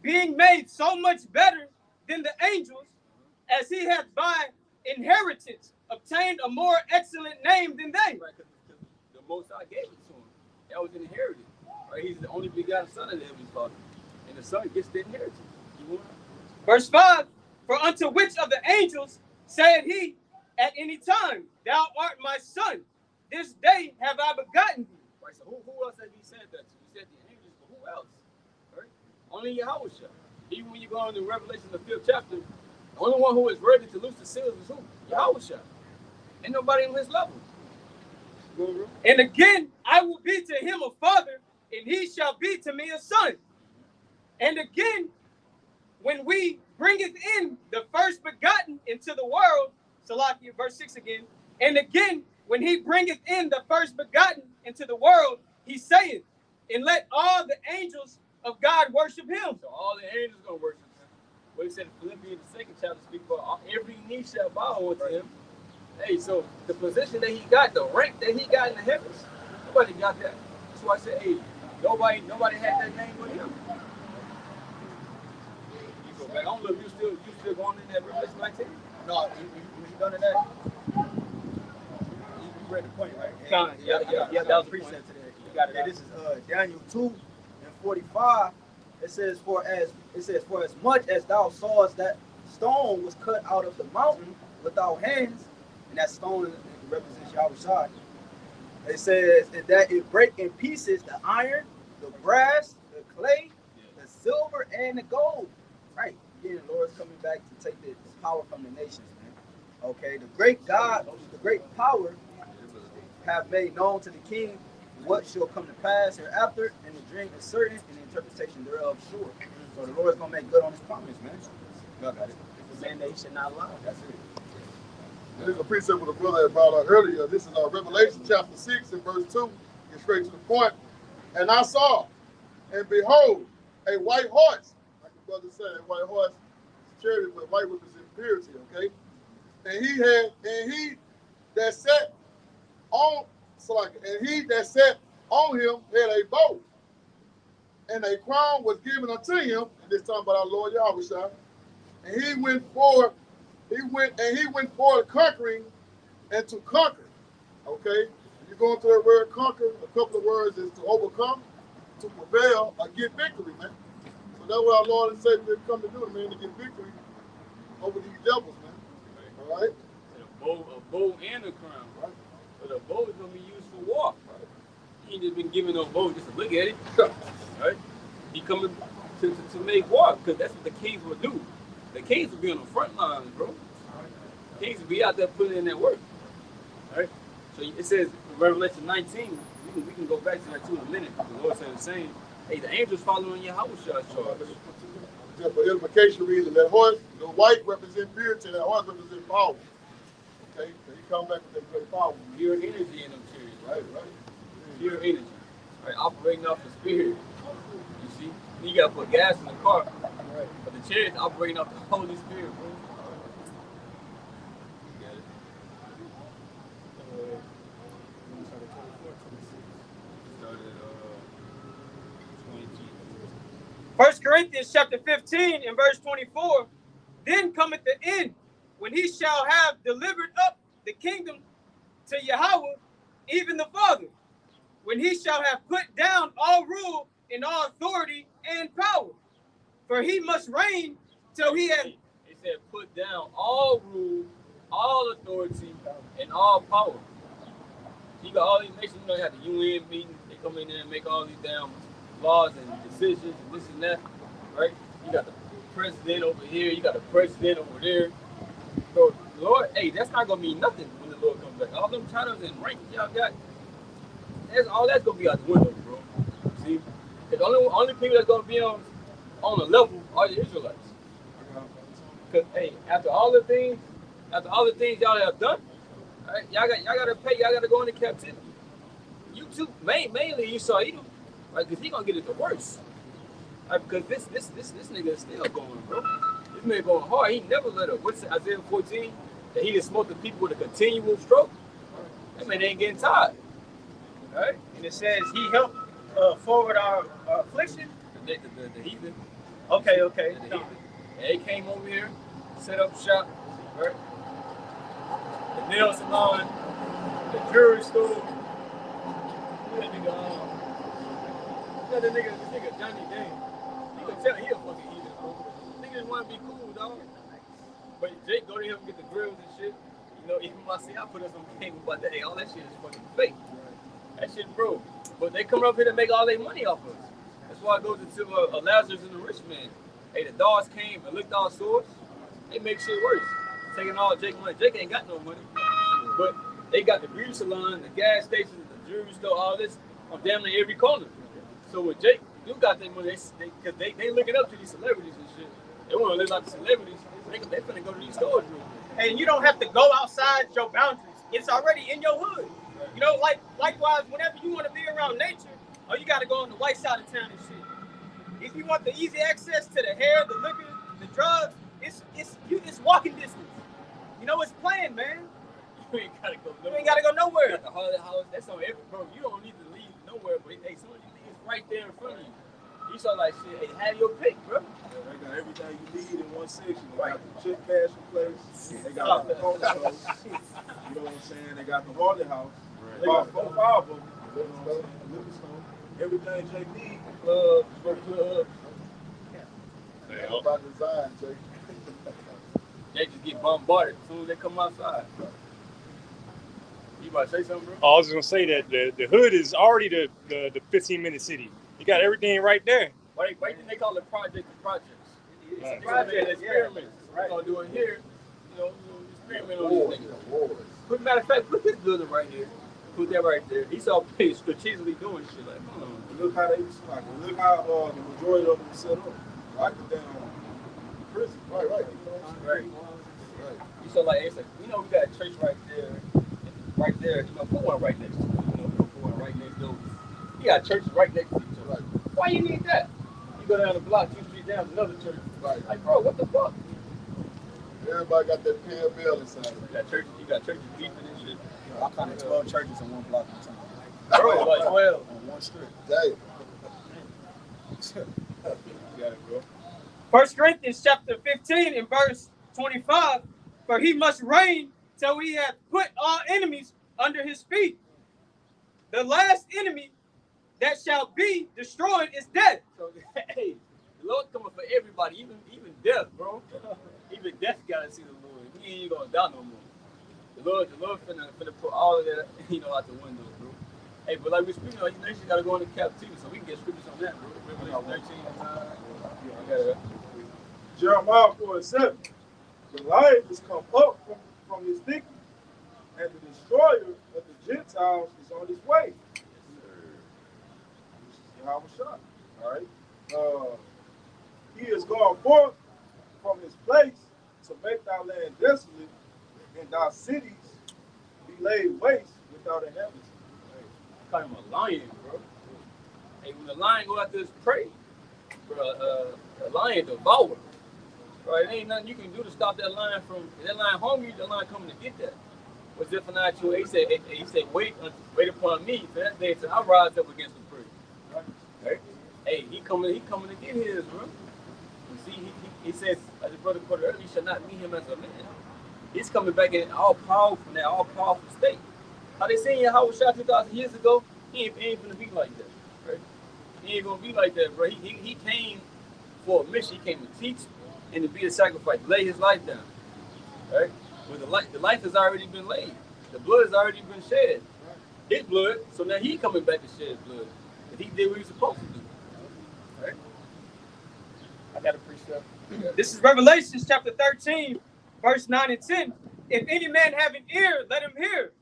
Being made so much better than the angels, as he hath by inheritance obtained a more excellent name than they. Right, because the Most High gave it to him. That was inherited. Right? He's the only begotten son of the Heavenly Father. And the son gets the inheritance. Verse 5, for unto which of the angels said he at any time, thou art my son, this day have I begotten thee. Right, so who else has he said that to? He said the angels, but who else? Right? Only Yahweh Shai. Even when you go into Revelation, the 5th chapter, the only one who is ready to loose the seals is who? Yahweh Shai. Ain't nobody on his level. And again, I will be to him a father, and he shall be to me a son. And again, when we bringeth in the first begotten into the world, Salakia, verse 6 again, and again, when he bringeth in the first begotten into the world, he saith, and let all the angels of God worship him. So all the angels going to worship him. What he said in Philippians, the 2nd chapter, speak about every knee shall bow unto him. Hey, so the position that he got, the rank that he got in the heavens, nobody got that. That's why I said, hey, nobody had that name but him. You go back. I don't know if you still going in that Revelation 19. No, you done in that? You read the point, right? Yeah, that was precept today. You got it. Okay, this is Daniel 2 and 45. It says, for as much as thou sawest that stone was cut out of the mountain without hands, and that stone represents Yahweh Shai. It says that it break in pieces the iron, the brass, the clay, the silver, and the gold. Right. Again, the Lord's coming back to take the power from the nations, man. Okay, the great God, the great power, have made known to the king what shall come to pass hereafter, and the dream is certain, and the interpretation thereof sure. So the Lord's gonna make good on his promise, man. Y'all got it. The man that he should not lie. That's it. This is a precept what the brother had brought out earlier. This is Revelation chapter 6 and verse 2. Get straight to the point. And I saw, And behold, a white horse, like the brother said, a white horse, chariot, but white represents purity, okay? And he that sat on, and he that sat on him had a bow, and a crown was given unto him, and this time about our Lord Yahweh. And he went forward conquering and to conquer. Okay? You're going to the word conquer, a couple of words is to overcome, to prevail, or get victory, man. So that's what our Lord and Savior come to do, man, to get victory over these devils, man. All right? A bow and a crown, right? But a bow is gonna be used for war, right? He ain't just been giving no bow just to look at it, right? He coming to make war, because that's what the kings will do. The kings will be on the front lines, bro. The kings will be out there putting in that work, right? So it says in Revelation 19, we can go back to that too in a minute. The Lord said the same. Hey, the angels following Yahweh's charge. Just for edification reason, that horse, the white represents purity, that horse represents power. Okay, so he come back with that great power. Pure energy in them chariots, Right. Pure energy, right? Operating off the spirit. You see, you gotta put gas in the car, right? But the chariot's operating off the Holy Spirit, bro. You got it. Started 20. 1 Corinthians chapter 15 and verse 24, then cometh the end, when he shall have delivered up the kingdom to Yahweh, even the Father, when he shall have put down all rule and all authority and power. For he must reign till he has... He said put down all rule, all authority, and all power. You got all these nations, you know, you have the UN meeting, they come in there and make all these damn laws and decisions and this and that, right? You got the president over here, you got the president over there. So, Lord, hey, that's not gonna mean nothing when the Lord comes back. All them titles and ranks y'all got, that's gonna be out the window, bro. See, the only people that's gonna be on the level are the Israelites. Cause hey, after all the things y'all have done, right, y'all gotta pay, y'all gotta go into captivity. You too, mainly Esau Edom, right? Cause he gonna get it the worst. Right, because this nigga is still going, bro. This man going hard. He never let up. What's Isaiah 14? That he just smote the people with a continual stroke. That man ain't getting tired. Right? And it says he helped forward our affliction. The heathen. Okay. The heathen. And they came over here, set up shop, right? The nail salon, the jewelry store. That nigga Johnny Dane. You can tell he a fucking heathen, bro. Niggas want to be cool, dog. But Jake go to him and get the grills and shit. You know, even myself, I put up some game about that. Hey, all that shit is fucking fake. That shit, bro. But they come up here to make all their money off us. That's why it goes into Lazarus and the rich man. Hey, the dogs came and licked our swords. They make shit worse. Taking all Jake money. Jake ain't got no money. But they got the beauty salon, the gas station, the jewelry store, all this on damn near every corner. So with Jake, you got their money, because they looking up to these celebrities and shit. They want to live like the celebrities. They finna go to these stores. And you don't have to go outside your boundaries. It's already in your hood. You know, likewise, whenever you want to be around nature, you got to go on the white side of town and shit. If you want the easy access to the hair, the liquor, the drugs, it's walking distance. You know, it's planned, man. You ain't gotta go nowhere. You ain't gotta go nowhere. You got the Harley House. That's on every, bro. You don't need to leave nowhere, but hey, some of these niggas right there in front of you. You saw like shit. Hey, have your pick, bro. Yeah, they got everything you need in one section. They got the chick cash place. They got the phone store. You know what I'm saying? They got the Harley House. They got 4 or 5 of them. You know what I'm saying? Liquor store. Everything Jake needs. Club. It's all about design, Jake. They just get bombarded as soon as they come outside. You about to say something, bro? I was just gonna say that the hood is already the 15-minute city. You got everything right there. Why didn't they call it projects? It's Right. a project, experiments. We're gonna do it here. You know, experiment on these things. Matter of fact, put this building right here. Put that right there. He's all strategically doing shit like, Look how they like. Look how the majority of them set up. Right down prison. Right. right. You saw like, it's like, you know, we got a church right there. You know, put one right next to it. You know, put one right next door. You got churches right next to each other. Right. Why you need that? You go down the block, 2 streets down, another church. Right. Like, bro, what the fuck? Everybody got that PLL inside of it. You got churches beefing and shit. I kind of 12 churches in one block at a time. Bro, like 12 on one street. Damn. You got it, bro. 1 Corinthians chapter 15 and verse 25. For he must reign till he hath put all enemies under his feet. The last enemy that shall be destroyed is death. So, hey, the Lord coming for everybody, even death, bro. Even death gotta see the Lord. We ain't gonna die no more. The Lord finna put all of that, out the window, bro. Hey, but like we speaking of, you just gotta go into captivity, so we can get scriptures on that, bro. Revelation 13. Jeremiah 4:7. The lion has come up from his thicket, and the destroyer of the Gentiles is on his way. Yahweh Shah. All right. He is gone forth from his place to make thy land desolate, and thy cities be laid waste without inhabitants. Call him a lion, bro. Hey, when the lion go after his prey, bro, the lion devour. Right, it ain't nothing you can do to stop that lion from. If that lion hungry, the lion coming to get that. What's different not you? He said, wait upon me for that day till I rise up against the prey. Right? Hey, he coming to get his, bro. You see, he says, as the brother quoted earlier, you shall not meet him as a man. He's coming back in all powerful, that all powerful state. How they saying Yahweh shot 2,000 years ago? He ain't gonna be like that, right? He ain't gonna be like that, bro. He came for a mission. He came to teach and to be a sacrifice, lay his life down, right? But the life has already been laid. The blood has already been shed. His blood. So now he coming back to shed his blood. And he did what he was supposed to do, right? I got a precept. This is Revelation chapter 13, verse 9 and 10. If any man have an ear, let him hear.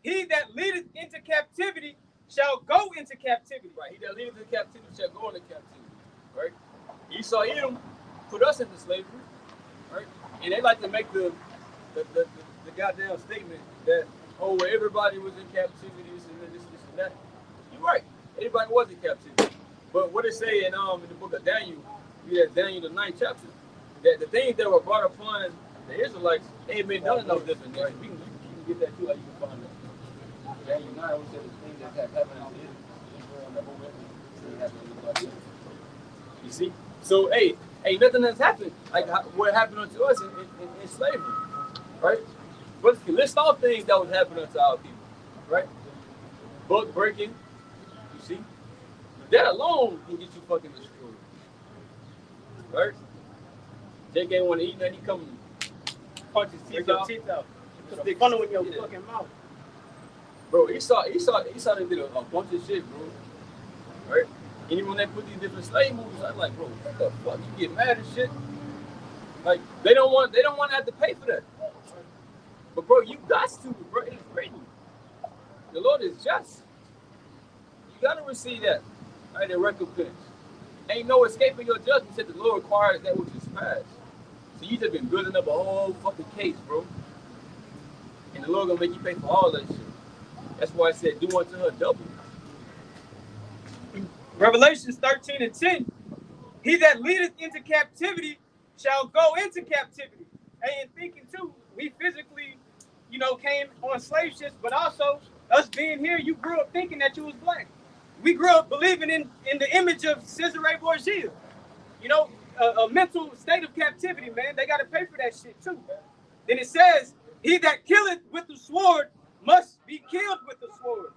He that leadeth into captivity shall go into captivity. Right. He that leadeth into captivity shall go into captivity. Right. Esau Edom put us into slavery. Right. And they like to make the goddamn statement that, oh, well, everybody was in captivity, this and that. You're right. Everybody was in captivity. But what it say in the book of Daniel, Daniel the 9th chapter, that the things that were brought upon the Israelites ain't been done in no different. Right? You can get that too, like you can find that. Daniel 9 was said the things that have happened in Israel and the whole rest. You see? So, hey, nothing has happened like what happened unto us in slavery, right? But list all things that was happening to our people, right? Book breaking, you see? That alone can get you fucking destroyed, right? Jake ain't want to eat nothing, he come punch his teeth out. Put the funnel in your fucking mouth. Bro, Esau done did a bunch of shit, bro, right? And even when they put these different slave movies, I'm like, bro, what the fuck? You get mad and shit. Like they don't want to have to pay for that. But bro, you got to, bro. It's written. The Lord is just. You gotta receive that. Right, the recompense. Ain't no escaping your judgment. Said the Lord requires that which is past. So you just been building up a whole fucking case, bro. And the Lord gonna make you pay for all that shit. That's why I said, do unto her double. Revelations 13 and 10. He that leadeth into captivity shall go into captivity. And in thinking too, we physically, came on slave ships, but also us being here, you grew up thinking that you was black. We grew up believing in the image of Cesare Borgia. A mental state of captivity, man. They got to pay for that shit too. Then it says, he that killeth with the sword must be killed with the sword.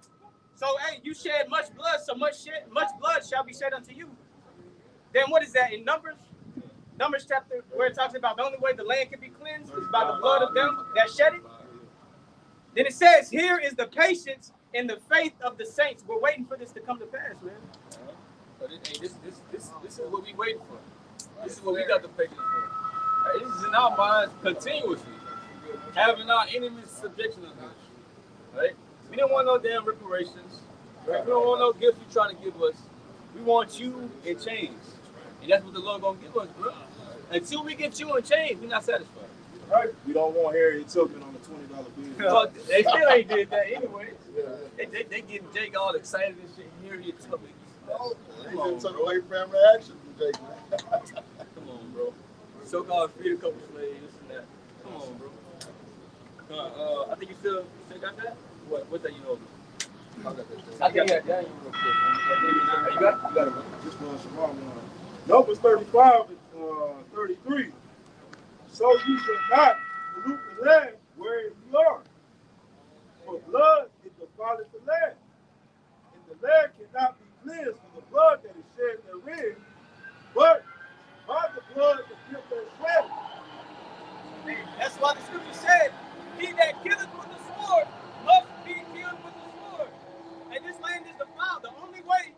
So, hey, you shed much blood, so much blood shall be shed unto you. Then what is that in Numbers? Numbers chapter, where it talks about the only way the land can be cleansed is by the blood of them that shed it. Then it says, here is the patience and the faith of the saints. We're waiting for this to come to pass, man. But this is what we waiting for. This is what we got the patience for. Right, this is in our minds continuously. Having our enemies subjection of us. Right? We don't want no damn reparations. Right? We don't want no gifts you're trying to give us. We want you in chains. And that's what the Lord gonna give us, bro. Until we get you in chains, we're not satisfied. Right? We don't want Harriet Tubman on the $20 bill. Well, they still ain't did that anyway. They getting Jake all excited and shit. Harriet Tubman. Oh, Come he on, just took bro. away family action from Jake, man. Come on, bro. So-called freed a couple slaves, this and that. Come on, bro. I think you still got that? What's that you know? I think I got Daniel real quick. You got it? You got it, bro. This one's wrong one. Numbers 35 and 33. So you shall not pollute the land where you are. For blood it defileth the land. And the land cannot be cleansed from the blood that is shed therein, but by the blood the gift that is shed. That's why the scripture said, he that killeth with the sword must be killed with the sword. And this land is defiled. The only way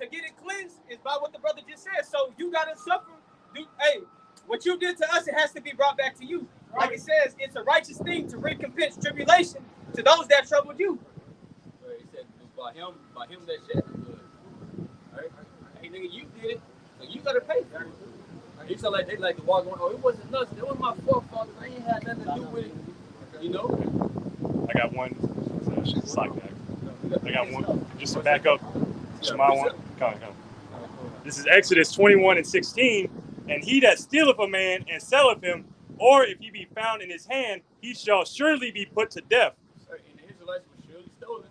to get it cleansed is by what the brother just said. So you gotta suffer. Hey, what you did to us, it has to be brought back to you. Like it says, it's a righteous thing to recompense tribulation to those that troubled you. Right, he said, by him that shed the blood. Right? Hey, nigga, you did it, so you gotta pay for it. You sound like they like to walk on, oh, it wasn't us, it was my forefathers, I ain't had nothing to do with it. You know? I got one. It's like that. I got one. Just to back up to my one. Come. This is Exodus 21 and 16. And he that stealeth a man and selleth him, or if he be found in his hand, he shall surely be put to death. And the Israelites were surely stolen.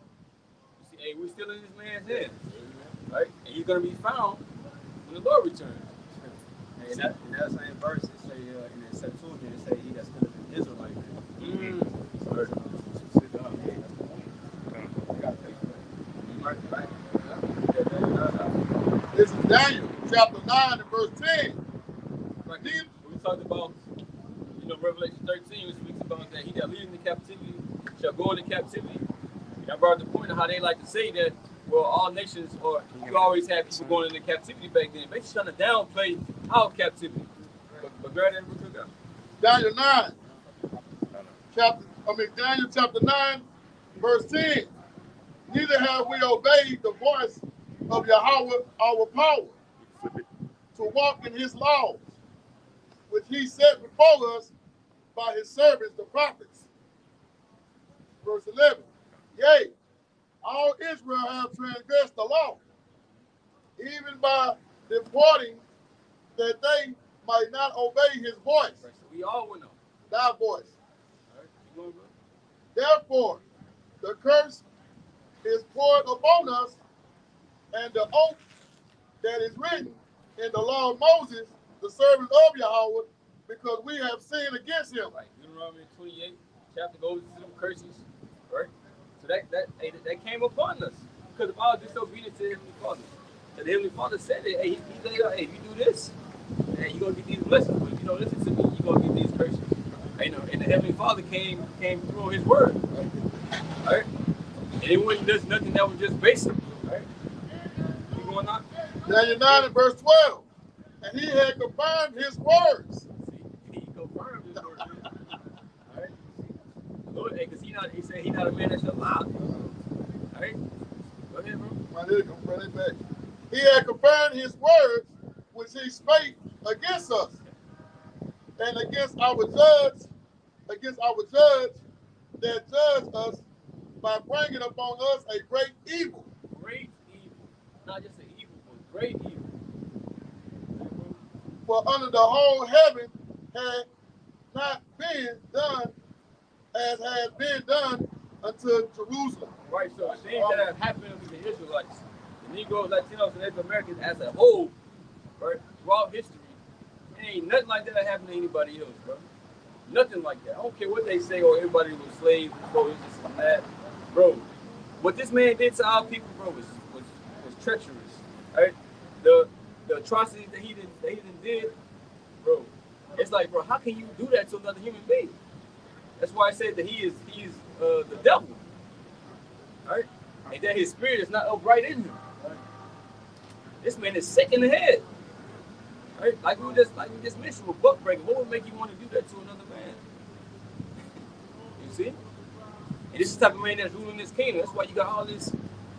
You see, hey, we're still in this man's hand. Right? And he's going to be found when the Lord returns. And that same verse, it say in the Septuagint, it say he that's still an Israelite. This is Daniel chapter 9 and verse 10. Right. We talked about, Revelation 13, which speaks about that he that leadeth into captivity shall go into captivity. And I brought up the point of how they like to say that, well, all nations, or you always had people going into captivity back then. They just trying to downplay our captivity. But grab that real quick. Daniel 9. Daniel chapter 9, verse 10. Neither have we obeyed the voice of Yahweh our power to walk in his laws, which he set before us by his servants, the prophets. Verse 11. Yea, all Israel have transgressed the law, even by departing that they might not obey his voice. Right, so we all went on. Thy voice. All right, you going, bro? Therefore, the curse is poured upon us, and the oath that is written in the law of Moses, the servant of Yahweh, because we have sinned against him. Right, Deuteronomy 28 chapter goes into them curses, right? So that came upon us because of our disobedience to the Heavenly Father. So the Heavenly Father said that, hey, he laid out, hey, if you do this, hey, you're going to get these blessings. But if you don't listen to me, you're going to get these curses. And the Heavenly Father came through his word, right? And it wasn't just nothing that was just basic, right? You going on? Daniel 9 and verse 12. And he had confirmed his words. See, he confirmed his words. All right? Lord, hey, because he said he's not a man that shall lie. All right? Go ahead, bro. My nigga, gonna run it back. He had confirmed his words, which he spake against us, and against our judge that judged us by bringing upon us a great evil. Great evil. Not just an evil, but great evil. For under the whole heaven had not been done as had been done unto Jerusalem. Right, so things that have happened with the Israelites, the Negroes, Latinos, and Native Americans as a whole, right, throughout history, ain't nothing like that happened to anybody else, bro. Nothing like that. I don't care what they say, or everybody was slaves, or this and that. Bro, what this man did to our people, bro, was treacherous, right? The atrocities that he did, bro. It's like, bro, how can you do that to another human being? That's why I said that he is the devil, right? And that his spirit is not upright in him. Right? This man is sick in the head, right? Like we just mentioned with buck breaking. What would make you want to do that to another man? You see? And this is the type of man that's ruling this kingdom. That's why you got all this,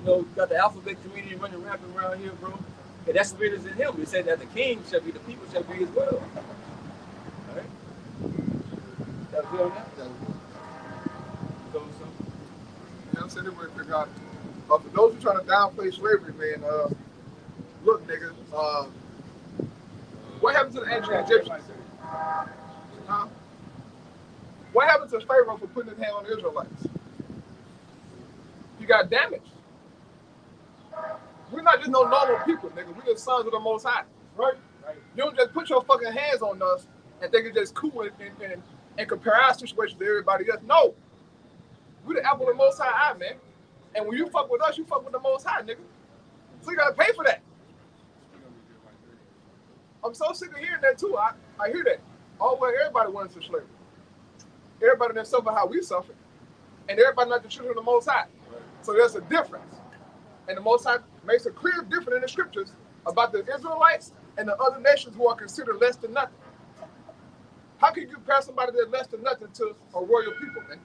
you got the alphabet community running rapid around here, bro. And that spirit is in him. It said that the king shall be, the people shall be as well. All right? That was good on that? I'm saying, for those who trying to downplay slavery, man, What happened to the ancient Egyptians? Huh? What happened to Pharaoh for putting his hand on the Israelites? He got damaged. We're not just no normal people, nigga. We're the sons of the Most High. Right? You don't just put your fucking hands on us and think it's just cool and compare our situation to everybody else. No. We're the apple of the Most High eye, man. And when you fuck with us, you fuck with the Most High, nigga. So you gotta pay for that. I'm so sick of hearing that too. I hear that. Oh, well, everybody went into slavery. Everybody that suffered how we suffered. And everybody not the children of the Most High. So there's a difference. And the Most High makes a clear difference in the scriptures about the Israelites and the other nations who are considered less than nothing. How can you compare somebody that's less than nothing to a royal people, man?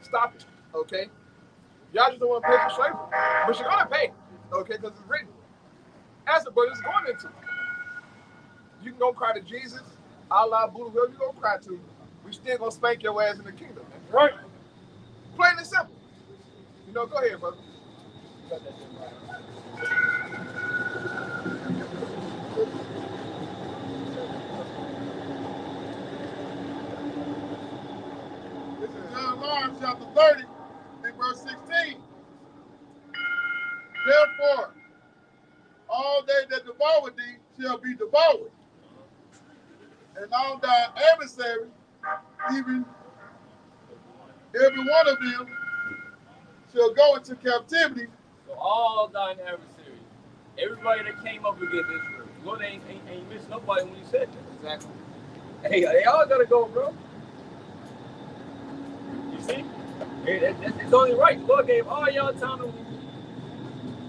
Stop it, okay? Y'all just don't want to pay for slavery. But you're going to pay, okay, because it's written. As the brother's going into. You can go cry to Jesus, Allah, Buddha, whoever you going to cry to. We still going to spank your ass in the kingdom, man. Right? Plain and simple. You know, go ahead, brother. This is John Lawrence, chapter 30, and verse 16. Therefore, all they that devour thee shall be devoured, and all thy adversaries, even every one of them, shall go into captivity. So all thine adversaries, everybody that came up against Israel, Lord ain't missed nobody when he said that. Exactly. Hey, they all gotta go, bro. You see? It's only right. The Lord gave all y'all time to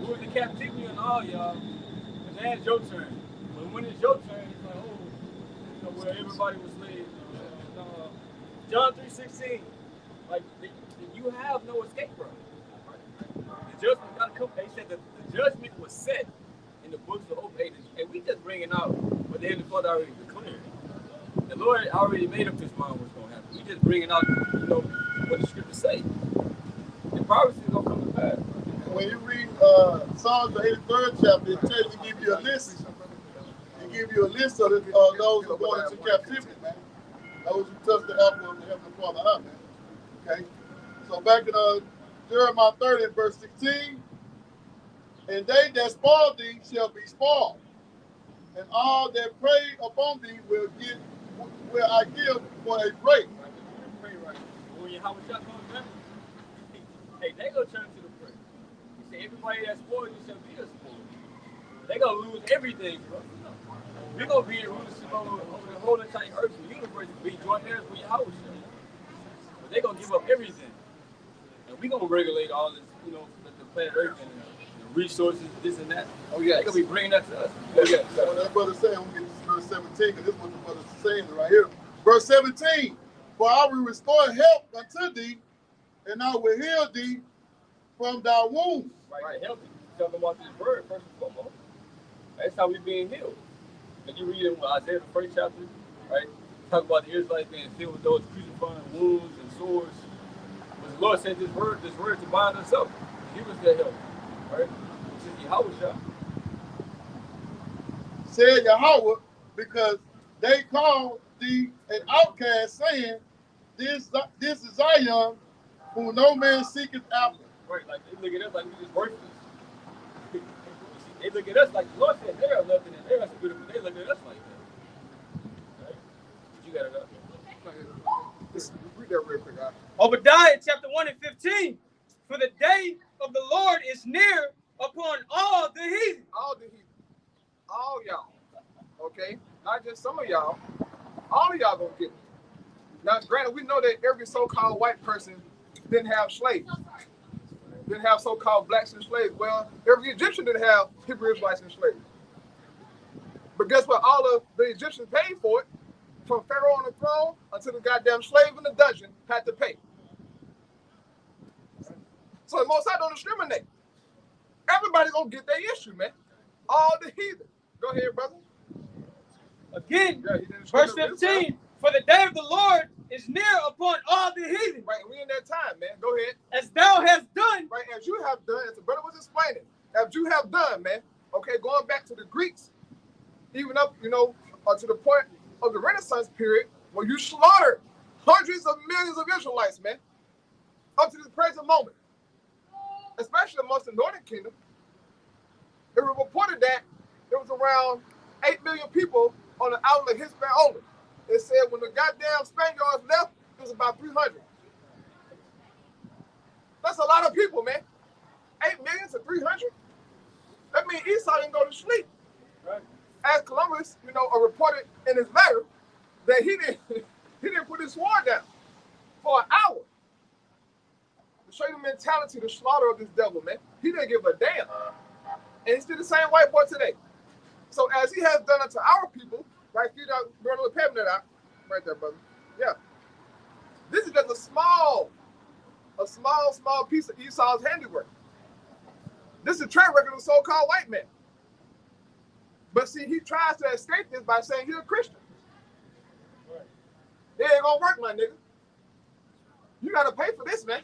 move in captivity and all y'all. And now it's your turn. But when it's your turn, it's like, oh, you know, where everybody was slaves. John 3:16, like, you have no escape, bro. The judgment gotta come. They said that the judgment was set in the books of old ages, and we just bringing out what the Heavenly Father already declared. The Lord already made up his mind what's gonna happen. We just bringing out, you know, what the scriptures say. The prophecy is gonna come to pass. When you read Psalms, the 83rd chapter, it tells you, give you a list. It give you a list of those who are going into captivity, man. Those who touch the apple of the Heavenly Father, man. Okay? So back in Jeremiah 30, verse 16, and they that spoil thee shall be spoiled, and all that prey upon thee will I give for a break. When your house shut down, hey, they gonna turn to the prey. You say everybody that's spoiled, you shall be a spoiled. They gonna lose everything, bro. We gonna be the rulers over the whole entire earth and universe, be joint heirs with your house. But they gonna give up everything. And we gonna regulate all this, you know, the planet Earth and the resources, this and that. Oh yeah, they gonna be bringing that to us. Oh yeah. So when that brother said, I'm gonna get to verse 17, because this is what the brother's saying right here. Verse 17, for I will restore help unto thee, and I will heal thee from thy wounds. Right, help you. Talking about this word first and foremost. That's how we being healed. And you read in Isaiah the 1st chapter, right? Talk about the Israelites being filled with those crucifying wounds and swords. But the Lord sent this word to bind us up. Give us that help, right? This is Yahweh. Said Yahweh, because they called thee an outcast, saying, This is Zion, who no man seeketh after. Right, like they look at us like we just worthless. They look at us like the Lord said they are nothing and they are beautiful. They look at us like that. Right? You gotta go. Read that real quick, guys. Obadiah chapter 1 and 15. For the day of the Lord is near upon all the heathen. All the heathen. All y'all. Okay? Not just some of y'all. All of y'all gonna get it. Now, granted, we know that every so-called white person didn't have slaves. Didn't have so-called blacks and slaves. Well, every Egyptian didn't have Hebrew Israelites and slaves. But guess what? All of the Egyptians paid for it, from Pharaoh on the throne until the goddamn slave in the dungeon had to pay. So the Most High don't discriminate. Everybody gonna get their issue, man. All the heathen. Go ahead, brother. Again, verse 15. For the day of the Lord is near upon all the heathen. Right, we in that time, man. Go ahead. As thou hast done. Right, as you have done, as the brother was explaining, as you have done, man. Okay, going back to the Greeks, even up, to the point of the Renaissance period, where you slaughtered hundreds of millions of Israelites, man, up to this present moment, especially amongst the Northern Kingdom. It was reported that there was around 8 million people on the island of Hispaniola. It said when the goddamn Spaniards left, it was about 300. That's a lot of people, man. 8 million to 300? That means Esau didn't go to sleep. Right. As Columbus, reported in his letter that he didn't put his sword down for an hour. To show you the mentality, the slaughter of this devil, man. He didn't give a damn. And he's still the same white boy today. So as he has done unto our people, right, burn the pavement out. Right there, brother. Yeah. This is just a small piece of Esau's handiwork. This is a track record of so-called white men. But see, he tries to escape this by saying he's a Christian. Right. It ain't gonna work, my nigga. You gotta pay for this, man.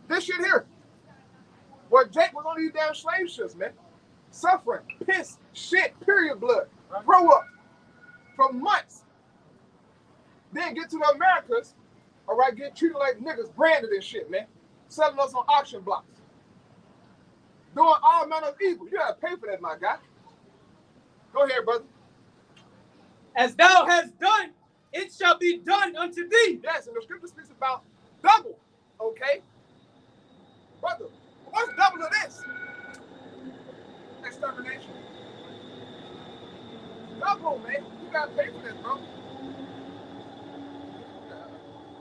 This shit here. Well, Jake was on these damn slave ships, man. Suffering, piss, shit, period blood. Right. Grow up for months. Then get to the Americas, all right, get treated like niggas, branded and shit, man. Selling us on auction blocks. Doing all manner of evil. You gotta pay for that, my guy. Go ahead, brother. As thou hast done, it shall be done unto thee. Yes, and the scripture speaks about double, okay? Brother, what's double of this? Extermination. Double, man. You gotta pay for this, bro.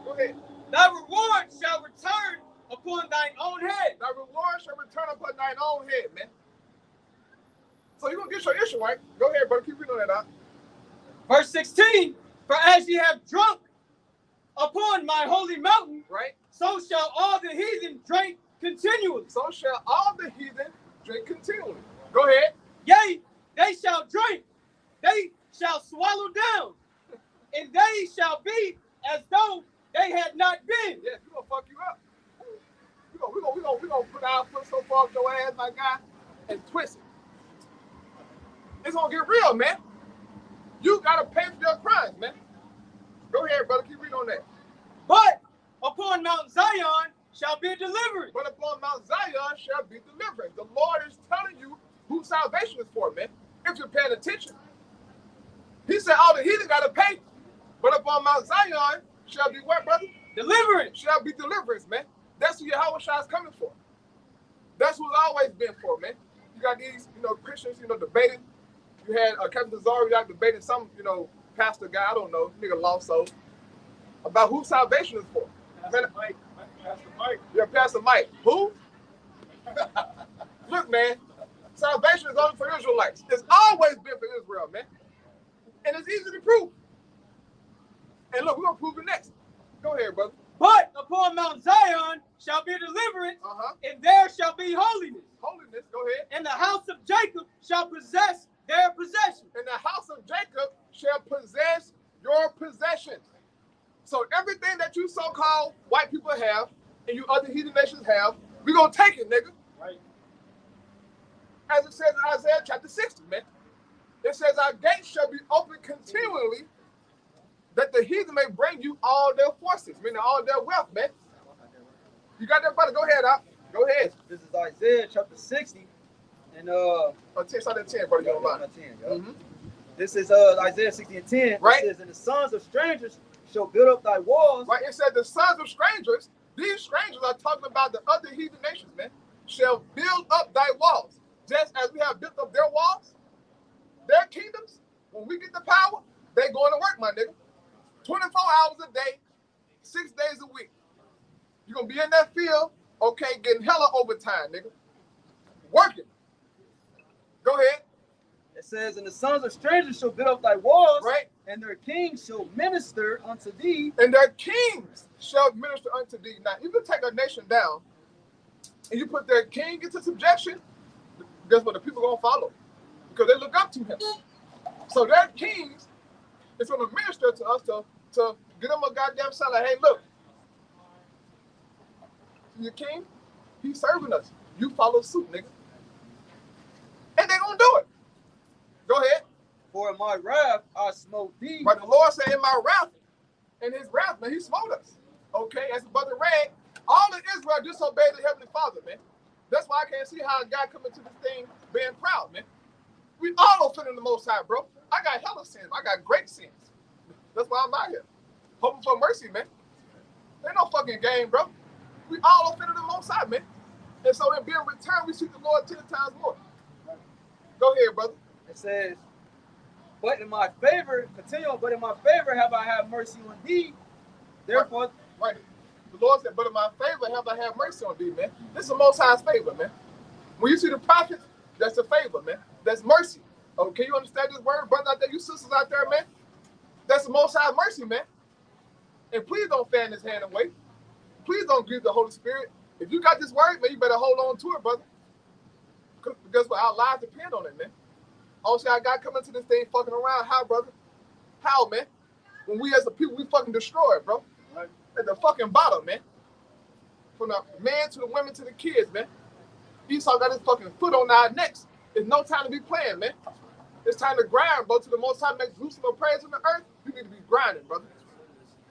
Go ahead. Thy reward shall return upon thine own head. Thy reward shall return upon thine own head, man. So you're going to get your issue, right? Go ahead, brother. Keep reading that out. Verse 16, for as ye have drunk upon my holy mountain, right, so shall all the heathen drink continually. So shall all the heathen drink continually. Go ahead. Yea, they shall drink, they shall swallow down, and they shall be as though they had not been. Yes, we're going to fuck you up. We're gonna put our foot so far up your ass, my guy, and twist it. It's gonna get real, man. You gotta pay for your crimes, man. Go ahead, brother. Keep reading on that. But upon Mount Zion shall be deliverance. But upon Mount Zion shall be deliverance. The Lord is telling you who salvation is for, man. If you're paying attention. He said all the heathen gotta pay. But upon Mount Zion shall be what, brother? Deliverance. Shall be deliverance, man. That's who Yahweh Shai is coming for. That's who it's always been for, man. You got these, Christians, debating. You had Captain Tazari out debating some, pastor guy, I don't know, nigga lost soul, about who salvation is for. Pastor Mike. Yeah, Pastor Mike. Who? Look, man, salvation is only for Israelites. It's always been for Israel, man. And it's easy to prove. And look, we're going to prove it next. Go ahead, brother. But upon Mount Zion shall be deliverance, and there shall be holiness. Holiness, go ahead. And the house of Jacob shall possess their possession. And the house of Jacob shall possess your possessions. So everything that you so-called white people have, and you other heathen nations have, we're going to take it, nigga. Right. As it says in Isaiah chapter 60, man. It says, our gates shall be open continually, that the heathen may bring you all their forces, meaning all their wealth, man. You got that, brother? Go ahead, out. Go ahead. This is Isaiah chapter 60. And 10, start at 10, brother. You don't mind. 10, This is Isaiah 60 and 10. Right. It says, and the sons of strangers shall build up thy walls. Right. It said the sons of strangers, these strangers are talking about the other heathen nations, man, shall build up thy walls. Just as we have built up their walls, their kingdoms, when we get the power, they going to work, my nigga. 24 hours a day, 6 days a week. You're going to be in that field, okay, getting hella overtime, nigga. Working. Go ahead. It says, and the sons of strangers shall build up thy walls, right, and their kings shall minister unto thee. And their kings shall minister unto thee. Now, you can take a nation down, and you put their king into subjection, guess what? The people going to follow, because they look up to him. So their kings is going to minister to us to get them a goddamn sign like, hey, look, your king, he's serving us. You follow suit, nigga. And they're gonna do it. Go ahead. For in my wrath I smote thee. But the Lord said, in my wrath, in his wrath, man, he smote us. Okay, as the brother read, all of Israel disobeyed the Heavenly Father, man. That's why I can't see how a guy coming to this thing being proud, man. We all offended the Most High, bro. I got hella sins. I got great sins. That's why I'm out here. Hoping for mercy, man. Ain't no fucking game, bro. We all offended the Most High, man. And so in being returned, we seek the Lord 10 times more. Go ahead, brother. It says, but in my favor, continue on, but in my favor have I had mercy on thee. Therefore, right. The Lord said, but in my favor have I had mercy on thee, man. This is the Most High's favor, man. When you see the prophets, that's a favor, man. That's mercy. Oh, can you understand this word, brother out there, you sisters out there, man? That's the Most High's mercy, man. And please don't fan this hand away. Please don't grieve the Holy Spirit. If you got this word, man, you better hold on to it, brother. Because our lives depend on it, man. Also, I got coming to this thing fucking around. How, brother? How, man? When we as a people, we fucking destroy it, bro. Right? At the fucking bottom, man. From the man to the women to the kids, man. Esau got his fucking foot on our necks. It's no time to be playing, man. It's time to grind, bro. To the Most High makes Jerusalem praise in the earth. You need to be grinding, brother.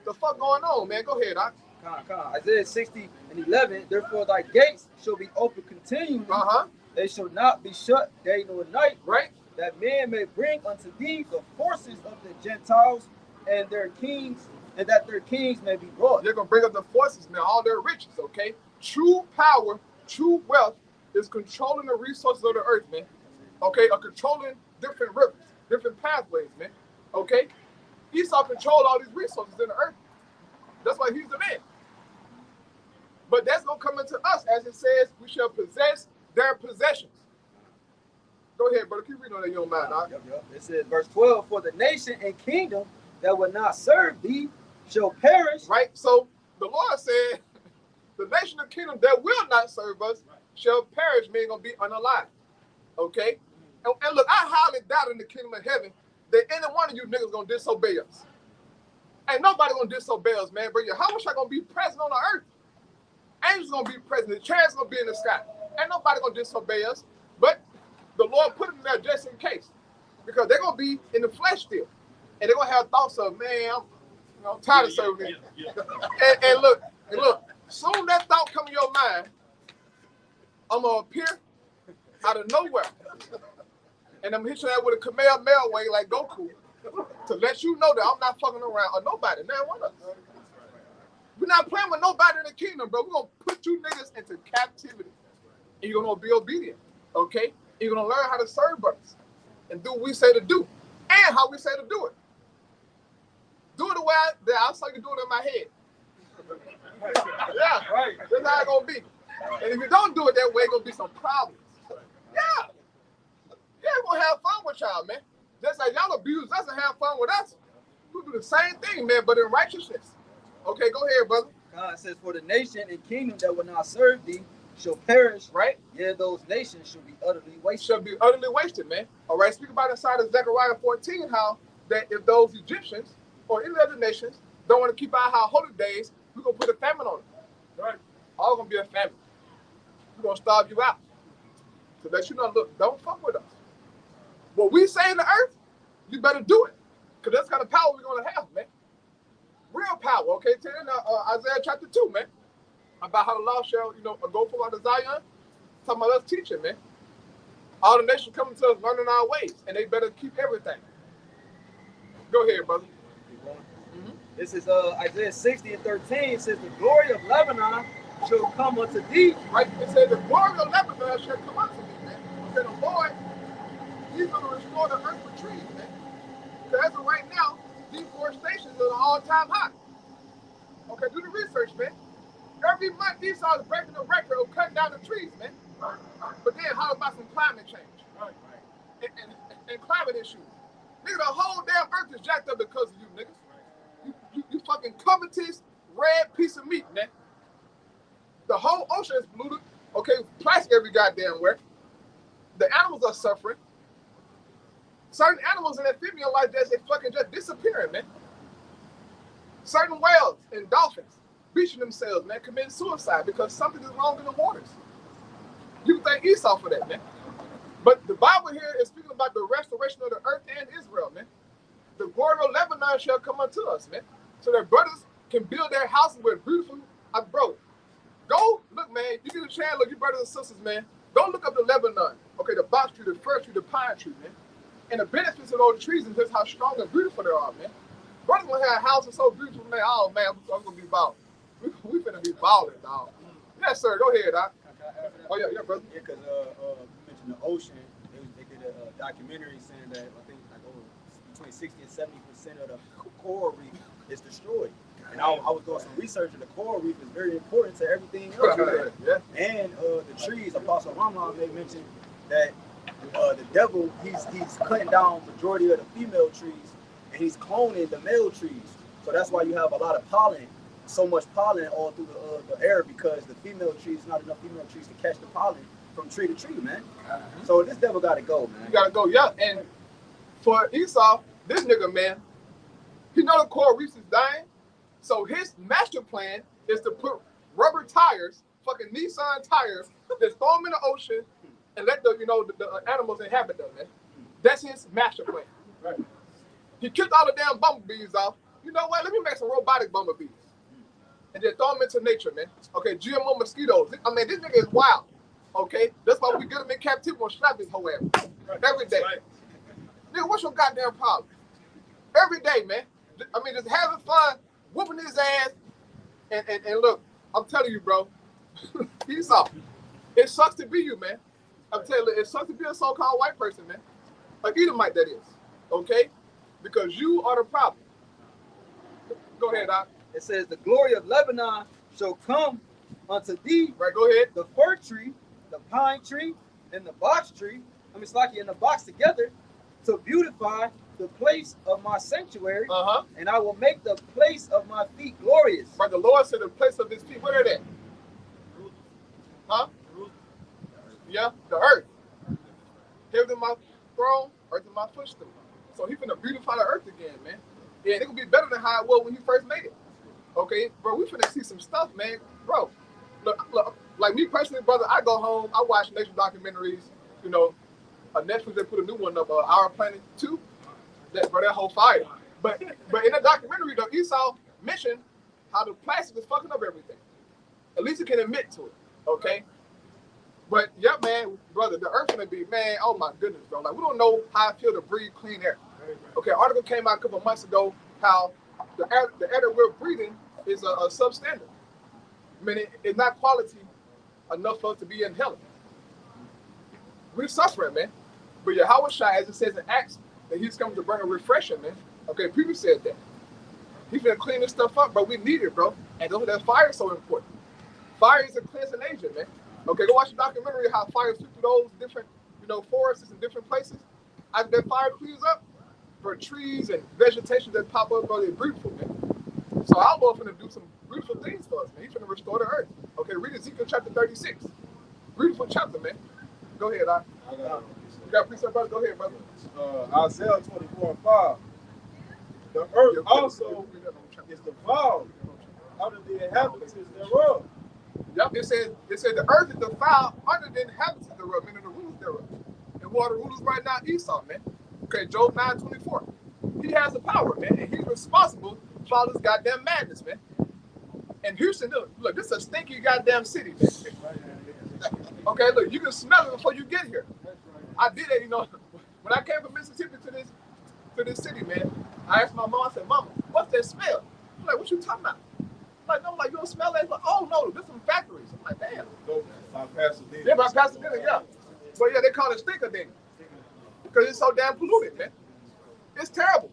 The fuck going on, man? Go ahead, Doc. Isaiah 60:11. Therefore thy gates shall be open continually. They shall not be shut day nor night. Right. That men may bring unto thee the forces of the Gentiles and their kings, and that their kings may be brought. They're gonna bring up the forces, man, all their riches, okay? True power, true wealth is controlling the resources of the earth, man. Okay, or controlling different rivers, different pathways, man. Okay? Esau control all these resources in the earth. That's why he's the man. But that's gonna come into us, as it says, we shall possess their possessions. Go ahead, brother. Keep reading on that, young man. Yep. It says, verse 12, for the nation and kingdom that will not serve thee shall perish. Right? So the Lord said, the nation and kingdom that will not serve us shall perish, meaning gonna be unalive. Okay? And look, I highly doubt in the kingdom of heaven that any one of you niggas gonna disobey us. Ain't nobody gonna disobey us, man. But how much I gonna be present on the earth? Angels gonna be present. The chairs gonna be in the sky. Ain't nobody gonna disobey us. But the Lord put them there just in case, because they're gonna be in the flesh still, and they're gonna have thoughts of, man, I'm tired of serving them. And look, soon that thought come in your mind, I'm gonna appear out of nowhere, and I'm hitting that with a Kamehameha way like Goku to let you know that I'm not fucking around or nobody. Now, what us? We're not playing with nobody in the kingdom, bro. We're gonna put you niggas into captivity, and you're gonna be obedient, okay? You're gonna learn how to serve us and do what we say to do, and how we say to do it. Do it the way I saw you do it in my head. Yeah, right. That's how it's gonna be. And if you don't do it that way, it's gonna be some problems. Yeah, we're gonna have fun with y'all, man. Just like y'all abuse us and have fun with us. We'll do the same thing, man, but in righteousness. Okay, go ahead, brother. God says, for the nation and kingdom that will not serve thee shall perish, right? Yeah, those nations shall be utterly wasted. Shall be utterly wasted, man. All right, speak about inside of Zechariah 14, how that if those Egyptians or any other nations don't want to keep our holy days, we're going to put a famine on them. Right? All going to be a famine. We're going to starve you out. To let you know, look, don't fuck with us. What we say in the earth, you better do it. Because that's the kind of power we're going to have, man. Real power, okay? Tell Isaiah chapter 2, man. About how the law shall, go from out of Zion. Talking about us teaching, man. All the nations coming to us learning our ways, and they better keep everything. Go ahead, brother. Mm-hmm. This is Isaiah 60:13. It says, the glory of Lebanon shall come unto thee. Right? It says, the glory of Lebanon shall come unto thee, man. Okay, the Lord, he's going to restore the earth with trees, man. Because as of right now, deforestation is at an all-time high. Okay, do the research, man. Every month, Esau is breaking the record of cutting down the trees, man. But then, how about some climate change? And climate issues? Nigga, the whole damn earth is jacked up because of you, niggas. You fucking covetous, red piece of meat, man. The whole ocean is polluted. Okay, plastic every goddamn where. The animals are suffering. Certain animals in amphibian life, they fucking just disappearing, man. Certain whales and dolphins beaching themselves, man, committing suicide because something is wrong in the waters. You can thank Esau for that, man. But the Bible here is speaking about the restoration of the earth and Israel, man. The glory of Lebanon shall come unto us, man. So that brothers can build their houses with beautiful, bro. Go look, man. You get a chance, look, you brothers and sisters, man. Go look up the Lebanon. Okay, the box tree, the fir tree, the pine tree, man. And the benefits of those trees and just how strong and beautiful they are, man. Brothers gonna have houses so beautiful, man. Oh man, I'm gonna be balling. We finna be balling, dog. Yes, sir. Go ahead, Doc. Oh yeah, brother. Yeah, because you mentioned the ocean. They did a documentary saying that I think like between 60 and 70% of the coral reef is destroyed. And I was doing some research, and the coral reef is very important to everything else. Yeah. And the trees, Apostle Rama may mention that the devil, he's cutting down majority of the female trees, and he's cloning the male trees. So that's why you have a lot of pollen, so much pollen all through the air, because the female trees, not enough female trees to catch the pollen from tree to tree, man. So this devil got to go, man. You got to go, yeah. And for Esau, this nigga, man, he know the coral reef is dying. So his master plan is to put rubber tires, fucking Nissan tires, just throw them in the ocean and let the animals inhabit them, man. That's his master plan. Right. He kicked all the damn bumblebees off. You know what? Let me make some robotic bumblebees and then throw them into nature, man. Okay, GMO mosquitoes. I mean, this nigga is wild. Okay, that's why we get him in captivity and slap his whole ass every day. Right. Nigga, what's your goddamn problem? Every day, man. I mean, just having fun, whooping his ass, and look, I'm telling you, bro, Esau, it sucks to be you, man. I'm telling you, it sucks to be a so-called white person, man. Like Edomite, that is, okay? Because you are the problem. Go ahead, Doc. It says, the glory of Lebanon shall come unto thee. Right, go ahead. The fir tree, the pine tree, and the box tree, I mean, it's like in the box together, to beautify the place of my sanctuary, and I will make the place of my feet glorious. But the Lord said the place of his feet, where are they? Huh? Yeah, the earth. Heaven in my throne, earth in my footstool. So he's gonna beautify the earth again, man. Yeah, it's gonna be better than how it was when he first made it. Okay, bro, we finna see some stuff, man. Bro, look, like me personally, brother, I go home, I watch nature documentaries, you know, Netflix, they put a new one up, Our Planet 2. That whole fire. But in the documentary, though, Esau mentioned how the plastic is fucking up everything. At least he can admit to it, okay? But yeah, man, brother, the earth's gonna be, man, oh my goodness, bro. Like, we don't know how I feel to breathe clean air. Okay, an article came out a couple of months ago how the air that we're breathing is a substandard. Meaning it's not quality enough for us to be in heaven. We're suffering, man. But Yahweh Shai, as it says in Acts, that he's coming to bring a refreshing, man. Okay, people said that. He's gonna clean this stuff up, bro. We need it, bro. And that fire is so important. Fire is a cleansing agent, man. Okay, go watch the documentary how fire sweep through those different, forests in different places. As that fire cleans up, for trees and vegetation that pop up, bro, they're beautiful, man. So our Lord's gonna do some beautiful things for us, man. He's gonna restore the earth. Okay, read Ezekiel chapter 36. Beautiful chapter, man. Go ahead, Doc. You got precept, brother? Go ahead, brother. Isaiah 24:5. The earth also is defiled under the inhabitants thereof. Yep, it said the earth is defiled under the inhabitants thereof, meaning the rulers thereof. And who are the rulers right now? Esau, man. Okay, Job 9:24. He has the power, man, and he's responsible for all this goddamn madness, man. And Houston, look, this is a stinky goddamn city, man. Okay, look, you can smell it before you get here. I did it, when I came from Mississippi to this city, man. I asked my mom, I said, Mama, what's that smell? She's like, what you talking about? I'm like, you don't smell that? Like, oh no, this some factories. I'm like, damn. By Pasadena. Yeah, by Pasadena, yeah. But yeah, they call it stinker then. Because it's so damn polluted, man. It's terrible.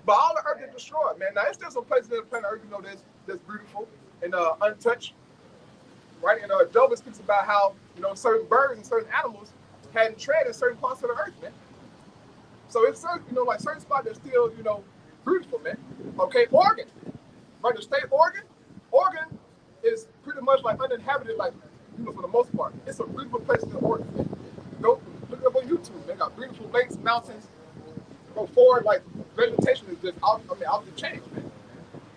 But all the earth is destroyed, man. Now, there's still some places in the planet Earth, that's beautiful and untouched. Right? Job speaks about how, certain birds and certain animals hadn't tread in certain parts of the earth, man. So it's certain, like certain spots that's still, beautiful, man. Okay, Oregon. Right, the state Oregon is pretty much like uninhabited, like, for the most part. It's a beautiful place in Oregon, man. Go look it up on YouTube, man. Got beautiful lakes, mountains. Go forward, like vegetation is just out the change, man.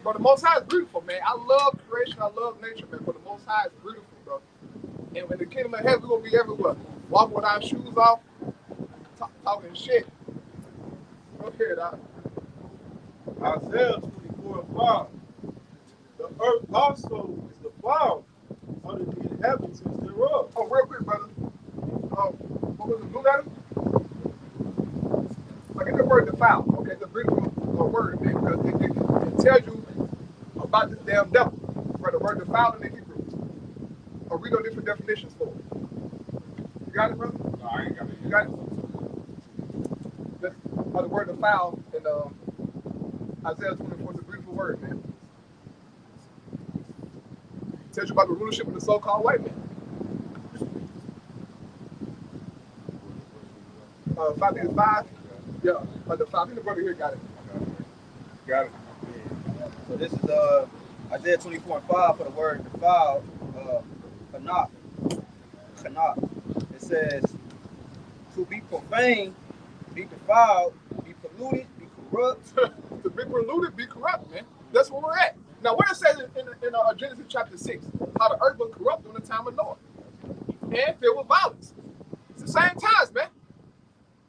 But the Most High is beautiful, man. I love creation, I love nature, man. But the Most High is beautiful, bro. And in the kingdom of heaven, we're gonna be everywhere. Walk with our shoes off, talking shit. Go ahead, Doc. Isaiah 24:5. The earth also is the found under the inhabitants thereof. Oh, real quick, brother. What was the blue letter? Like in the word defile. Okay, it's a beautiful word, man, because it tells you about this damn devil. Right, the word defile in the Hebrew. Or read on different definitions for it. You got it, brother? No, I ain't got it. You got it? That's the word defile in Isaiah 24 is a beautiful word, man. It tells you about the rulership of the so-called white man. 5 Yeah, the 5. I think the brother here got it. Got it. Yeah. So this is Isaiah 24:5 for the word defiled. Kanah. It says to be profane, be defiled, be polluted, be corrupt. To be polluted, be corrupt, man. That's where we're at. Now, what it says in Genesis chapter 6, how the earth was corrupt during the time of Noah and filled with violence. It's the same times, man.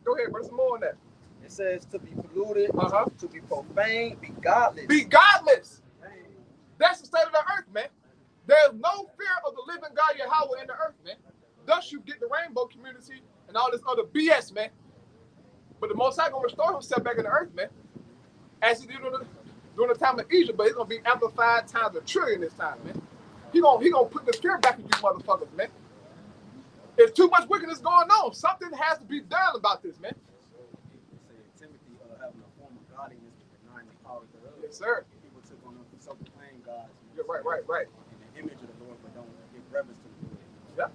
Go ahead, brother. Some more on that. It says to be polluted, to be profane, be godless. Be godless. That's the state of the earth, man. There's no fear of the living God Yahweh in the earth, man. Thus you get the rainbow community and all this other BS, man. But the Most High gonna restore himself back in the earth, man. As he did during the time of Egypt, but it's gonna be amplified times a trillion this time, man. He gonna put the fear back in you motherfuckers, man. There's too much wickedness going on. Something has to be done about this, man. Timothy having a form of godliness but denying the power thereof. Yes, sir. People took on them self-proclaimed gods. Yeah, right. In the image of the Lord, but don't give reverence to the Lord.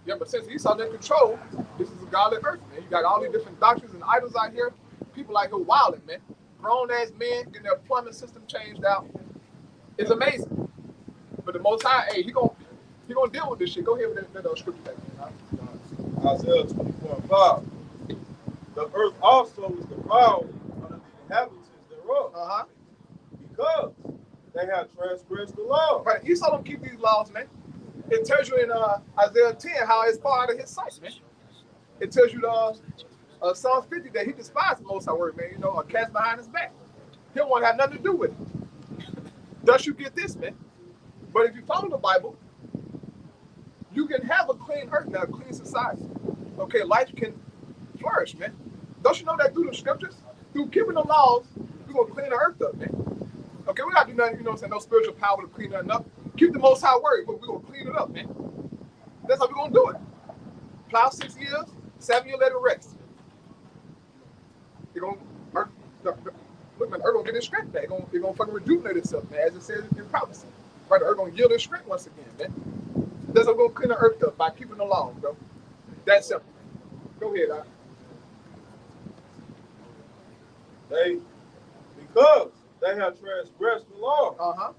Yeah, but since Esau's in control, this is a godly earth, man. You got all these different doctrines and idols out here. People out here wilding, man. Grown-ass men getting their plumbing system changed out. It's amazing. But the Most High, hey, he gonna deal with this shit. Go ahead with that scripture back, man. Isaiah 24:5. The earth also is the found under the inhabitants thereof. Because they have transgressed the law. Right, Esau don't keep these laws, man. It tells you in Isaiah 10 how it's far out of his sight, man. It tells you Psalms 50 that he despised the Most High word, man. You know, a cast behind his back. He don't want to have nothing to do with it. Thus you get this, man. But if you follow the Bible, you can have a clean earth now, a clean society. Okay, life can flourish, man. Don't you know that through the scriptures? Through keeping the laws, we're going to clean the earth up, man. Okay, we got to do nothing, you know what I'm saying, no spiritual power to clean nothing up. Keep the Most High word, but we're going to clean it up, man. That's how we're going to do it. Plow 6 years, 7 years, let it rest. You're going to, look, man, the earth going to get its strength back. It's going to fucking rejuvenate itself, man, as it says in prophecy. Right, the earth going to yield its strength once again, man. That's how we're going to clean the earth up, by keeping the laws, bro. That's simple. Go ahead, Doc. Because they have transgressed the law,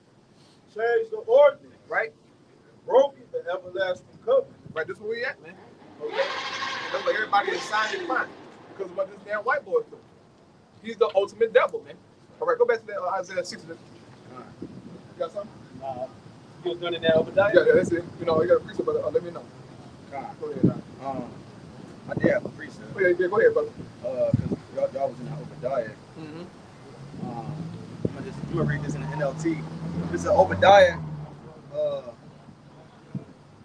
changed the ordinance, right? Broken the everlasting covenant. Right, this is where we at, man. Okay? That's like everybody is signing fine because of what this damn white boy is doing. He's the ultimate devil, man. All right, go back to that Isaiah 6. You got something? You was doing it now, Obadiah? Yeah, that's it. You know, you got a precept, but let me know. Go ahead, Doc. I did have a precept. Oh, yeah, go ahead, brother. Because y'all was in the Obadiah. I'm gonna read this in the NLT. This is Obadiah,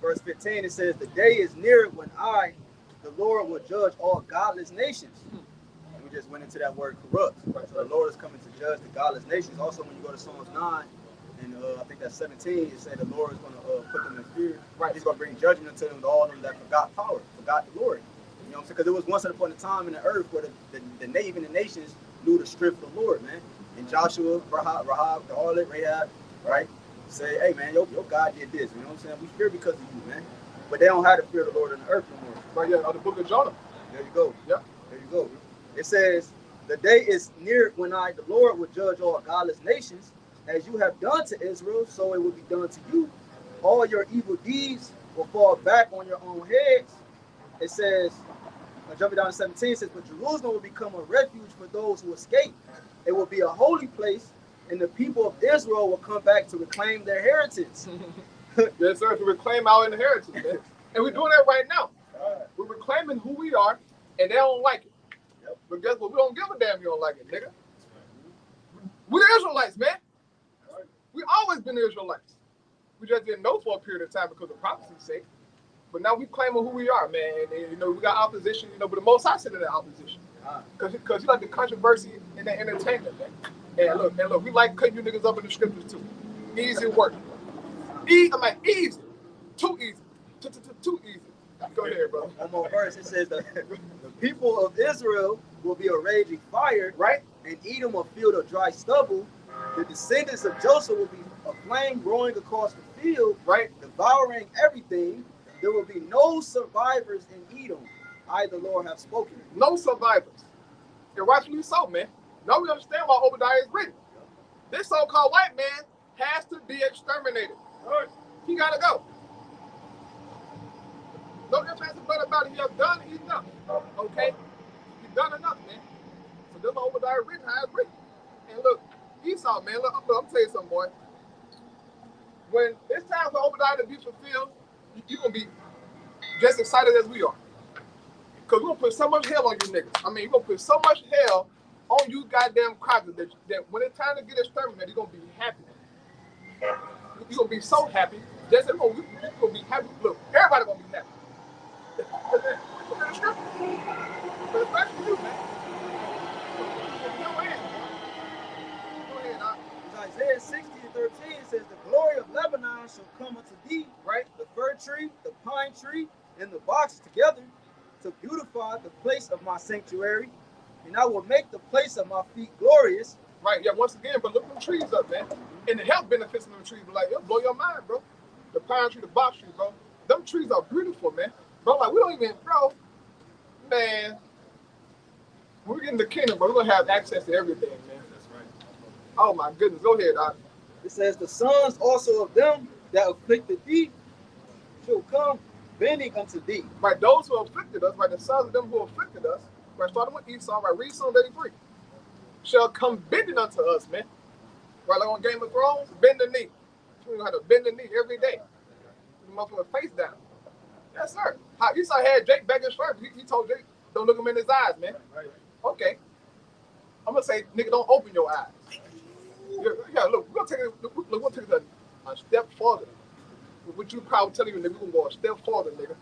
verse 15. It says, "The day is near when I, the Lord, will judge all godless nations." And we just went into that word corrupt. So the Lord is coming to judge the godless nations. Also, when you go to Psalms 9, and I think that's 17, it says the Lord is going to put them in fear. Right, He's going to bring judgment unto them, to all of them that forgot power, forgot the Lord. You know what I'm saying? Because there was once upon a time in the earth where the native and the nations knew the strength of the Lord, man. And Joshua, Rahab, the harlot, Rahab, right? Say, hey, man, your God did this. You know what I'm saying? We fear because of you, man. But they don't have to fear the Lord on the earth no more. Right, yeah, the book of Jonah. There you go. Yep. There you go. It says, the day is near when I, the Lord, will judge all godless nations. As you have done to Israel, so it will be done to you. All your evil deeds will fall back on your own heads. It says, jumping down to 17, it says, but Jerusalem will become a refuge for those who escape. It will be a holy place, and the people of Israel will come back to reclaim their heritage. Yes, sir, to reclaim our inheritance, man. And we're doing that right now. We're reclaiming who we are and they don't like it. Yep. But guess what? We don't give a damn you don't like it, nigga. We're the Israelites, man. We always been the Israelites. We just didn't know for a period of time because of prophecy's sake. But now we claiming who we are, man. And, you know, we got opposition, you know, but the Most High sit in that opposition. Because you like the controversy and the entertainment, man. And look, we like cutting you niggas up in the scriptures too. Easy work. Easy. Too easy. Too easy. Go ahead, bro. One more verse. It says the people of Israel will be a raging fire, right? And Edom a field of dry stubble. The descendants of Joseph will be a flame growing across the field, right? Devouring everything. There will be no survivors in Edom. I, the Lord, have spoken. No survivors. And rightfully so, man. Now we understand why Obadiah is written. This so-called white man has to be exterminated. Right. He gotta go. No ifs, ands, and buts about it. He has done enough. Okay? He's done enough, man. So this Obadiah written how it's written. And look, Esau, man, look, I'm gonna tell you something, boy. When it's time for Obadiah to be fulfilled, you're gonna be just excited as we are. Because we're gonna put so much hell on you niggas. I mean, you're gonna put so much hell on you goddamn crackers that when it's time to get exterminated, you're gonna be happy. You're gonna be so happy. Just you're gonna be happy. Look, everybody gonna be happy. But especially you, man. Go ahead, Isaiah 60:13 says, the glory of Lebanon shall come unto thee, right? The fir tree, the pine tree, and the box together to beautify the place of my sanctuary, and I will make the place of my feet glorious. Right, yeah, once again, but look them trees up, man. And the health benefits of them trees, like, it'll blow your mind, bro. The pine tree, the box tree, bro. Them trees are beautiful, man. Bro, like, we don't even, bro, man, when we get in the kingdom, bro, we're going to have access to everything, man. That's right. Oh, my goodness. Go ahead, Doc. It says, the sons also of them that afflicted thee shall come bending unto thee. Right, those who afflicted us, right, the sons of them who afflicted us, right, starting with Esau, right, read Psalm 83, shall come bending unto us, man. Right, like on Game of Thrones, bend the knee. We're going to have to bend the knee every day. The motherfucker face down. Yes, sir. How Esau had Jake back his shirt. He told Jake, don't look him in his eyes, man. Right. Okay. I'm going to say, nigga, don't open your eyes. Yeah, look, we're going to take it a step further. What you probably telling you, nigga, we're going to go a step further, nigga.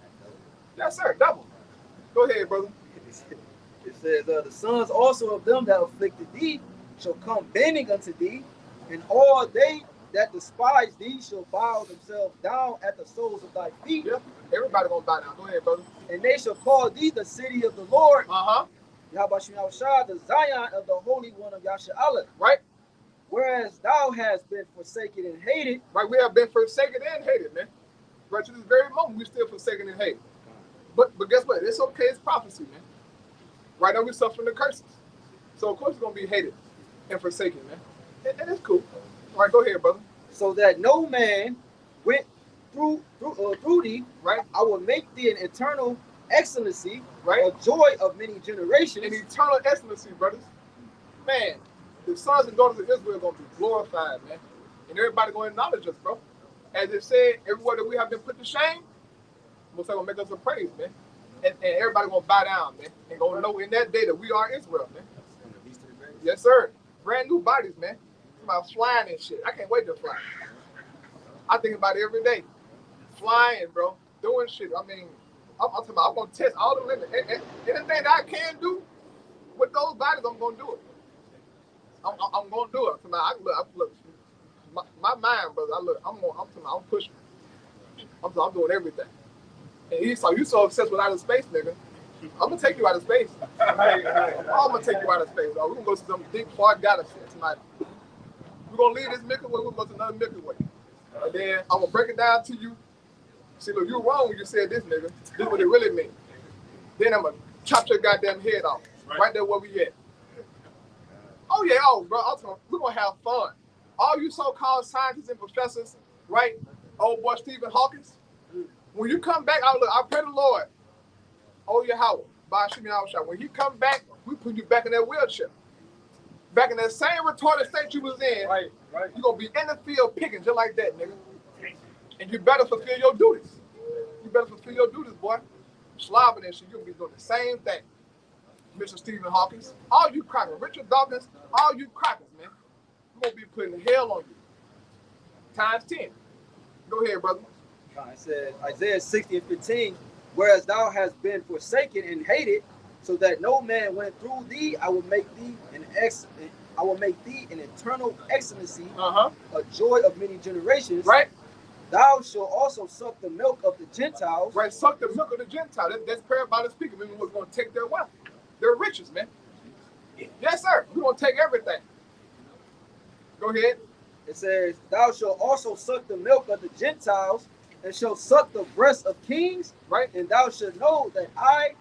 Yes, sir. Double. Go ahead, brother. It says, the sons also of them that afflicted thee shall come bending unto thee, and all they that despise thee shall bow themselves down at the soles of thy feet. Yep. Everybody gonna bow down. Go ahead, brother. And they shall call thee the city of the Lord. Uh-huh. Yahbashim Yahushua, the Zion of the Holy One of Yasha'Allah. Right. Whereas thou hast been forsaken and hated. Right, we have been forsaken and hated, man. Right to this very moment, we still forsaken and hated. But guess what? It's okay, it's prophecy, man. Right now we're suffering the curses. So of course it's gonna be hated and forsaken, man. And it's cool. All right, go ahead, brother. So that no man went through thee, right? I will make thee an eternal excellency, right? A joy of many generations. An eternal excellency, brothers. Man, the sons and daughters of Israel are gonna be glorified, man. And everybody gonna acknowledge us, bro. As it said, everywhere that we have been put to shame, Most gonna make us a praise, man. And everybody gonna bow down, man. And gonna know in that day that we are Israel, man. Yes, sir. Brand new bodies, man. It's about flying and shit. I can't wait to fly. I think about it every day. Flying, bro. Doing shit. I mean, I'm talking about, I'm gonna test all the limits. Anything that I can do with those bodies, I'm gonna do it. I'm gonna do it. Look, my mind, brother. I'm pushing. I'm doing everything. And you so obsessed with outer space, nigga. I'm gonna take you out of space. I'm gonna take you out of space, bro. We're gonna go to some big far galaxy tonight. We're gonna leave this Milky Way, we're gonna go to another Milky Way. And then I'm gonna break it down to you. See, look, you're wrong when you said this, nigga. This is what it really means. Then I'm gonna chop your goddamn head off. Right there where we at. Oh yeah, bro, we're gonna have fun. All you so-called scientists and professors, right? Old boy Stephen Hawking. When you come back, I pray the Lord, Yahweh, Ba'ashim Yahushua. When he come back, we put you back in that wheelchair. Back in that same retarded state you was in. Right. You're going to be in the field picking just like that, nigga. And you better fulfill your duties. You better fulfill your duties, boy. Slobbing and shit, you're going to be doing the same thing. Mr. Stephen Hawkins, all you crackers, Richard Dawkins, all you crackers, man. We're going to be putting hell on you. Times 10. Go ahead, brother. It says Isaiah 60:15, whereas thou hast been forsaken and hated, so that no man went through thee, I will make thee an eternal excellency, a joy of many generations. Right? Thou shalt also suck the milk of the Gentiles. Right, suck the milk of the Gentiles. That's parabolic speaking. Meaning we're going to take their wealth, their riches, man. Yes, sir. We're going to take everything. Go ahead. It says, thou shalt also suck the milk of the Gentiles, and shalt suck the breast of kings. Right. And thou shalt know that I,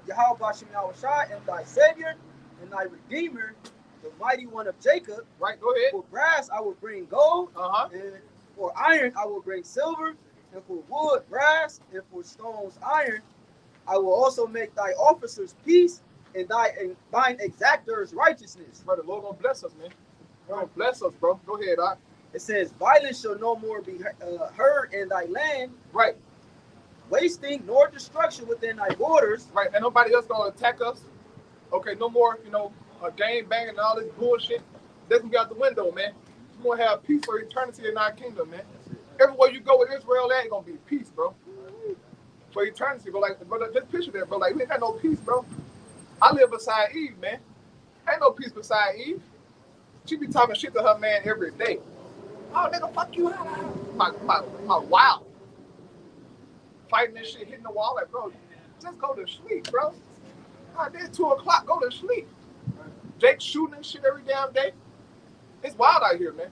Yahweh Bashem Yahushua, am thy Savior and thy Redeemer, the mighty one of Jacob. Right, go ahead. For brass I will bring gold, and for iron I will bring silver, and for wood brass, and for stones iron. I will also make thy officers peace, and thine exactors righteousness. Brother, the Lord gonna bless us, man. God bless us, bro. Go ahead, Doc. It says, violence shall no more be heard in thy land. Right. Wasting nor destruction within thy borders. Right. And nobody else gonna attack us. Okay, no more, game banging and all this bullshit. That's gonna be out the window, man. We're gonna have peace for eternity in our kingdom, man. Everywhere you go with Israel, it's gonna be peace, bro. For eternity, bro. Like, brother, just picture that, bro. Like, we ain't got no peace, bro. I live beside Eve, man. Ain't no peace beside Eve. She be talking shit to her man every day. Oh, nigga, fuck you. My wow. Fighting this shit, hitting the wall. Like, bro, just go to sleep, bro. It's 2 o'clock. Go to sleep. Jake shooting and shit every damn day. It's wild out here, man.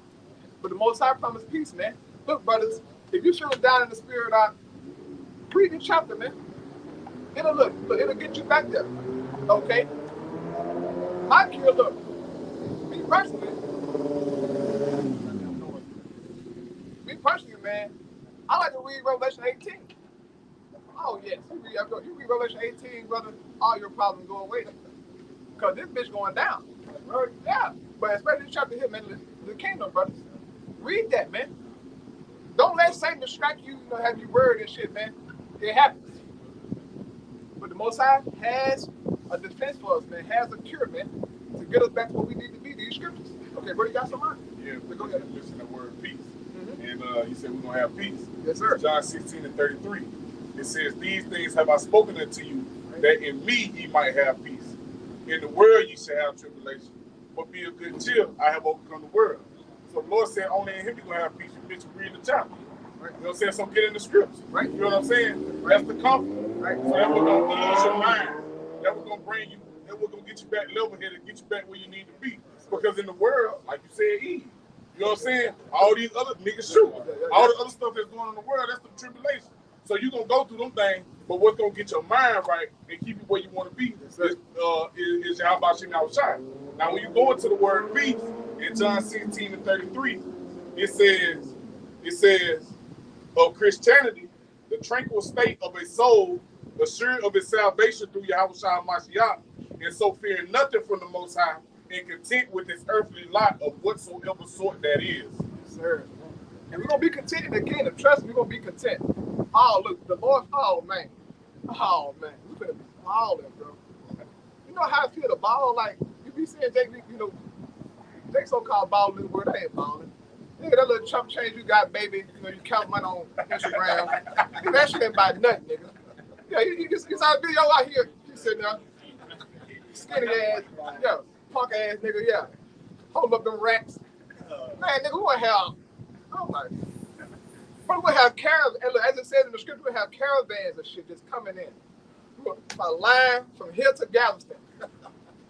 But the Most High promised peace, man. Look, brothers, if you feeling down in the spirit, read the chapter, man. It'll get you back there. Okay? My kid, look. Me personally, man, I like to read Revelation 18. Oh, yes. You read Revelation 18, brother, all your problems go away. Because this bitch going down. Yeah. But especially this chapter here, man, the kingdom, brothers. Read that, man. Don't let Satan distract you, have you worried and shit, man. It happens. But the Most High has a defense for us, man. Has a cure, man, to get us back to what we need to be, these scriptures. Okay, bro, you got some mind? Yeah, we're going to listen to the word peace. And you said we're going to have peace. Yes, sir. John 16:33. It says, these things have I spoken unto you, that in me ye might have peace. In the world ye shall have tribulation. But be of good cheer, I have overcome the world. So the Lord said, only in him you're going to have peace. You bitch read the chapter. Right. You know what I'm saying? So get in the scripts. Right. You know what I'm saying? Right. That's the comfort. Right. So that was going to ease your mind. That was going to bring you, that was going to get you back level-headed, get you back where you need to be. Because in the world, like you said, Eve, you know what I'm saying? All these other niggas shoot. All the other stuff that's going on in the world, that's the tribulation. So you're going to go through them things, but what's going to get your mind right and keep you where you want to be is Yahweh Bashem Yahushua. Now, when you go into the word peace, in John 16:33, it says, of Christianity, the tranquil state of a soul, assured of its salvation through Yahushua Mashiach, and so fearing nothing from the Most High, and content with its earthly lot of whatsoever sort that is. Yes, sir. And we're going to be content in the kingdom. Trust me, we're going to be content. Oh, look, the Lord, oh, man. Oh, man. We're going to be balling, bro. You know how I feel to ball? Like, you be saying, Jake, Jake so-called balling this word, I ain't balling. Nigga, that little chump change you got, baby, you count money on Instagram. That shit ain't about nothing, nigga. Yeah, you saw a video out here. You sitting there, skinny ass, yeah, punk ass nigga, yeah. Hold up them racks. Man, nigga, we gonna have, oh my, but we have caravans, and look, as it says in the scripture, we have caravans and shit just coming in. A line from here to Galveston,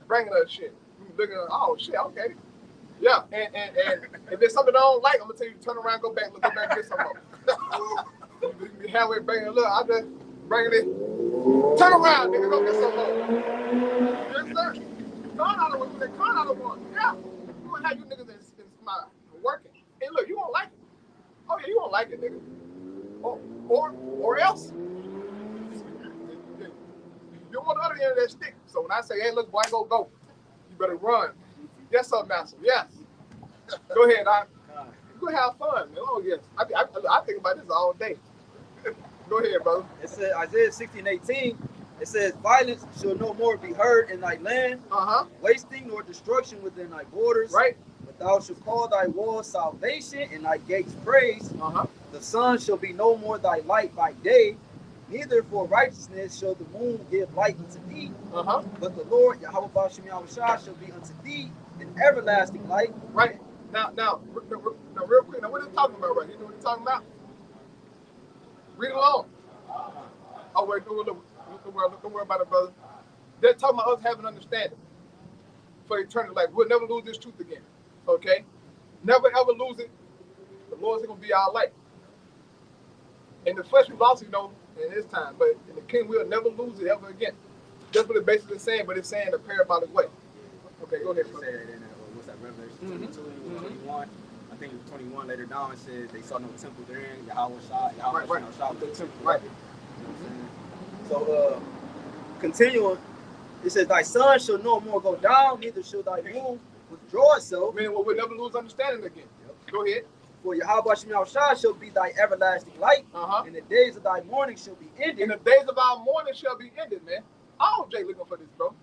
bringing us shit. Looking at, oh shit, okay. Yeah, and if there's something I don't like, I'm gonna tell you to turn around, go back and get some more. You have it bringing, look, I just bringing it. Turn around, nigga, go get some more. Yes, sir. Con out of one, con out of one. Yeah, you gonna have you niggas in my working. Hey, look, you won't like it. Oh yeah, you won't like it, nigga. Or else. You're on the other end of that stick. So when I say, hey, look, boy, go, you better run. Yes, sir, master. Yes. Go ahead, you gonna have fun, man. Oh yes. I think about this all day. Go ahead, brother. It says Isaiah 16:18, It says, violence shall no more be heard in thy land, wasting nor destruction within thy borders. Right. But thou shalt call thy walls salvation and thy gates praise. The sun shall be no more thy light by day, neither for righteousness shall the moon give light unto thee. But the Lord Yahweh Bashim Yahushua shall be unto thee an everlasting light. Right. Now, real quick. Now, what are they talking about right here? You know what they're talking about? Read along. Oh, wait, don't worry about it, brother. They're talking about us having understanding for eternity life. We'll never lose this truth again. Okay? Never ever lose it. The Lord's going to be our light. In the flesh, we lost it, in this time. But in the kingdom, we'll never lose it ever again. That's what it's basically saying, but it's saying in a parabolic way. Okay, go ahead, brother. What's that, Revelation 22, 21? I think it was 21 later down. It says they saw no temple therein. Yahweh Shah, Right. the temple. Right. So, continuing, it says, thy sun shall no more go down, neither shall thy moon withdraw itself. Meaning we'll never lose understanding again. Go ahead. For Yahweh Shem Yahushua shall be thy everlasting light, and the days of thy mourning shall be ended. And the days of our mourning shall be ended, man. All Jay looking for this, bro.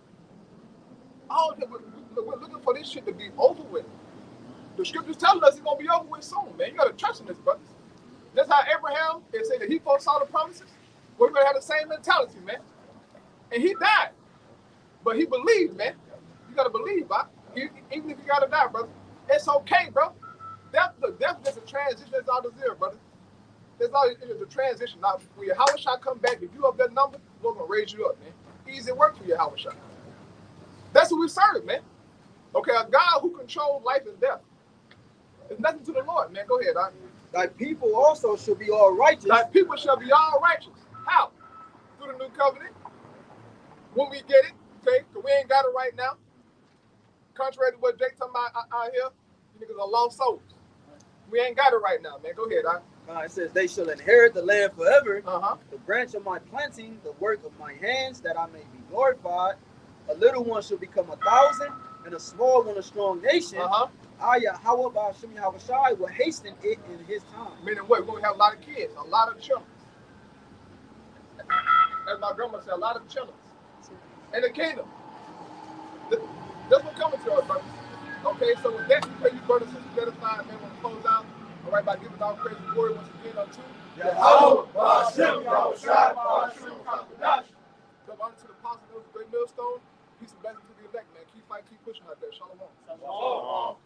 We're looking for this shit to be over with. The scriptures telling us it's gonna be over with soon, man. You gotta trust in this, brothers. That's how Abraham, they say that he saw the promises. We're gonna have the same mentality, man. And he died, but he believed, man. You gotta believe, bro. Even if you gotta die, brother, it's okay, bro. Death is a transition. That's all there is, brother. That's all it is, a transition. Now, when Yahweh Shah come back, if you up that number, we're gonna raise you up, man. Easy work for Yahweh Shah. That's what we serve, man. Okay, a God who controls life and death. There's nothing to the Lord, man. Go ahead, all right? Thy people also shall be all righteous. Thy people shall be all righteous. How? Through the new covenant. When we get it, okay? Because we ain't got it right now. Contrary to what Jake talking about out here, you niggas are lost souls. We ain't got it right now, man. Go ahead, all right? It says, they shall inherit the land forever. The branch of my planting, the work of my hands, that I may be glorified. A little one shall become 1,000, and a small one a strong nation. Yahweh Ba'ashem Yahushai will hasten it in his time. Meaning what? We're going to have a lot of kids, a lot of children. As my grandma said, a lot of children. In the kingdom. That's what coming to us, brothers. Okay, so with that, we pray you, brothers and sisters, let us find, man, when we close out. All right, by giving all praise and glory once again unto Yahweh Ba'ashem Yahushai Ba'ashem Hakadash. Give honor to the apostle of the great millstone. Peace and blessings to the elect, man. Keep fighting, keep pushing out there. Shalom. Shalom.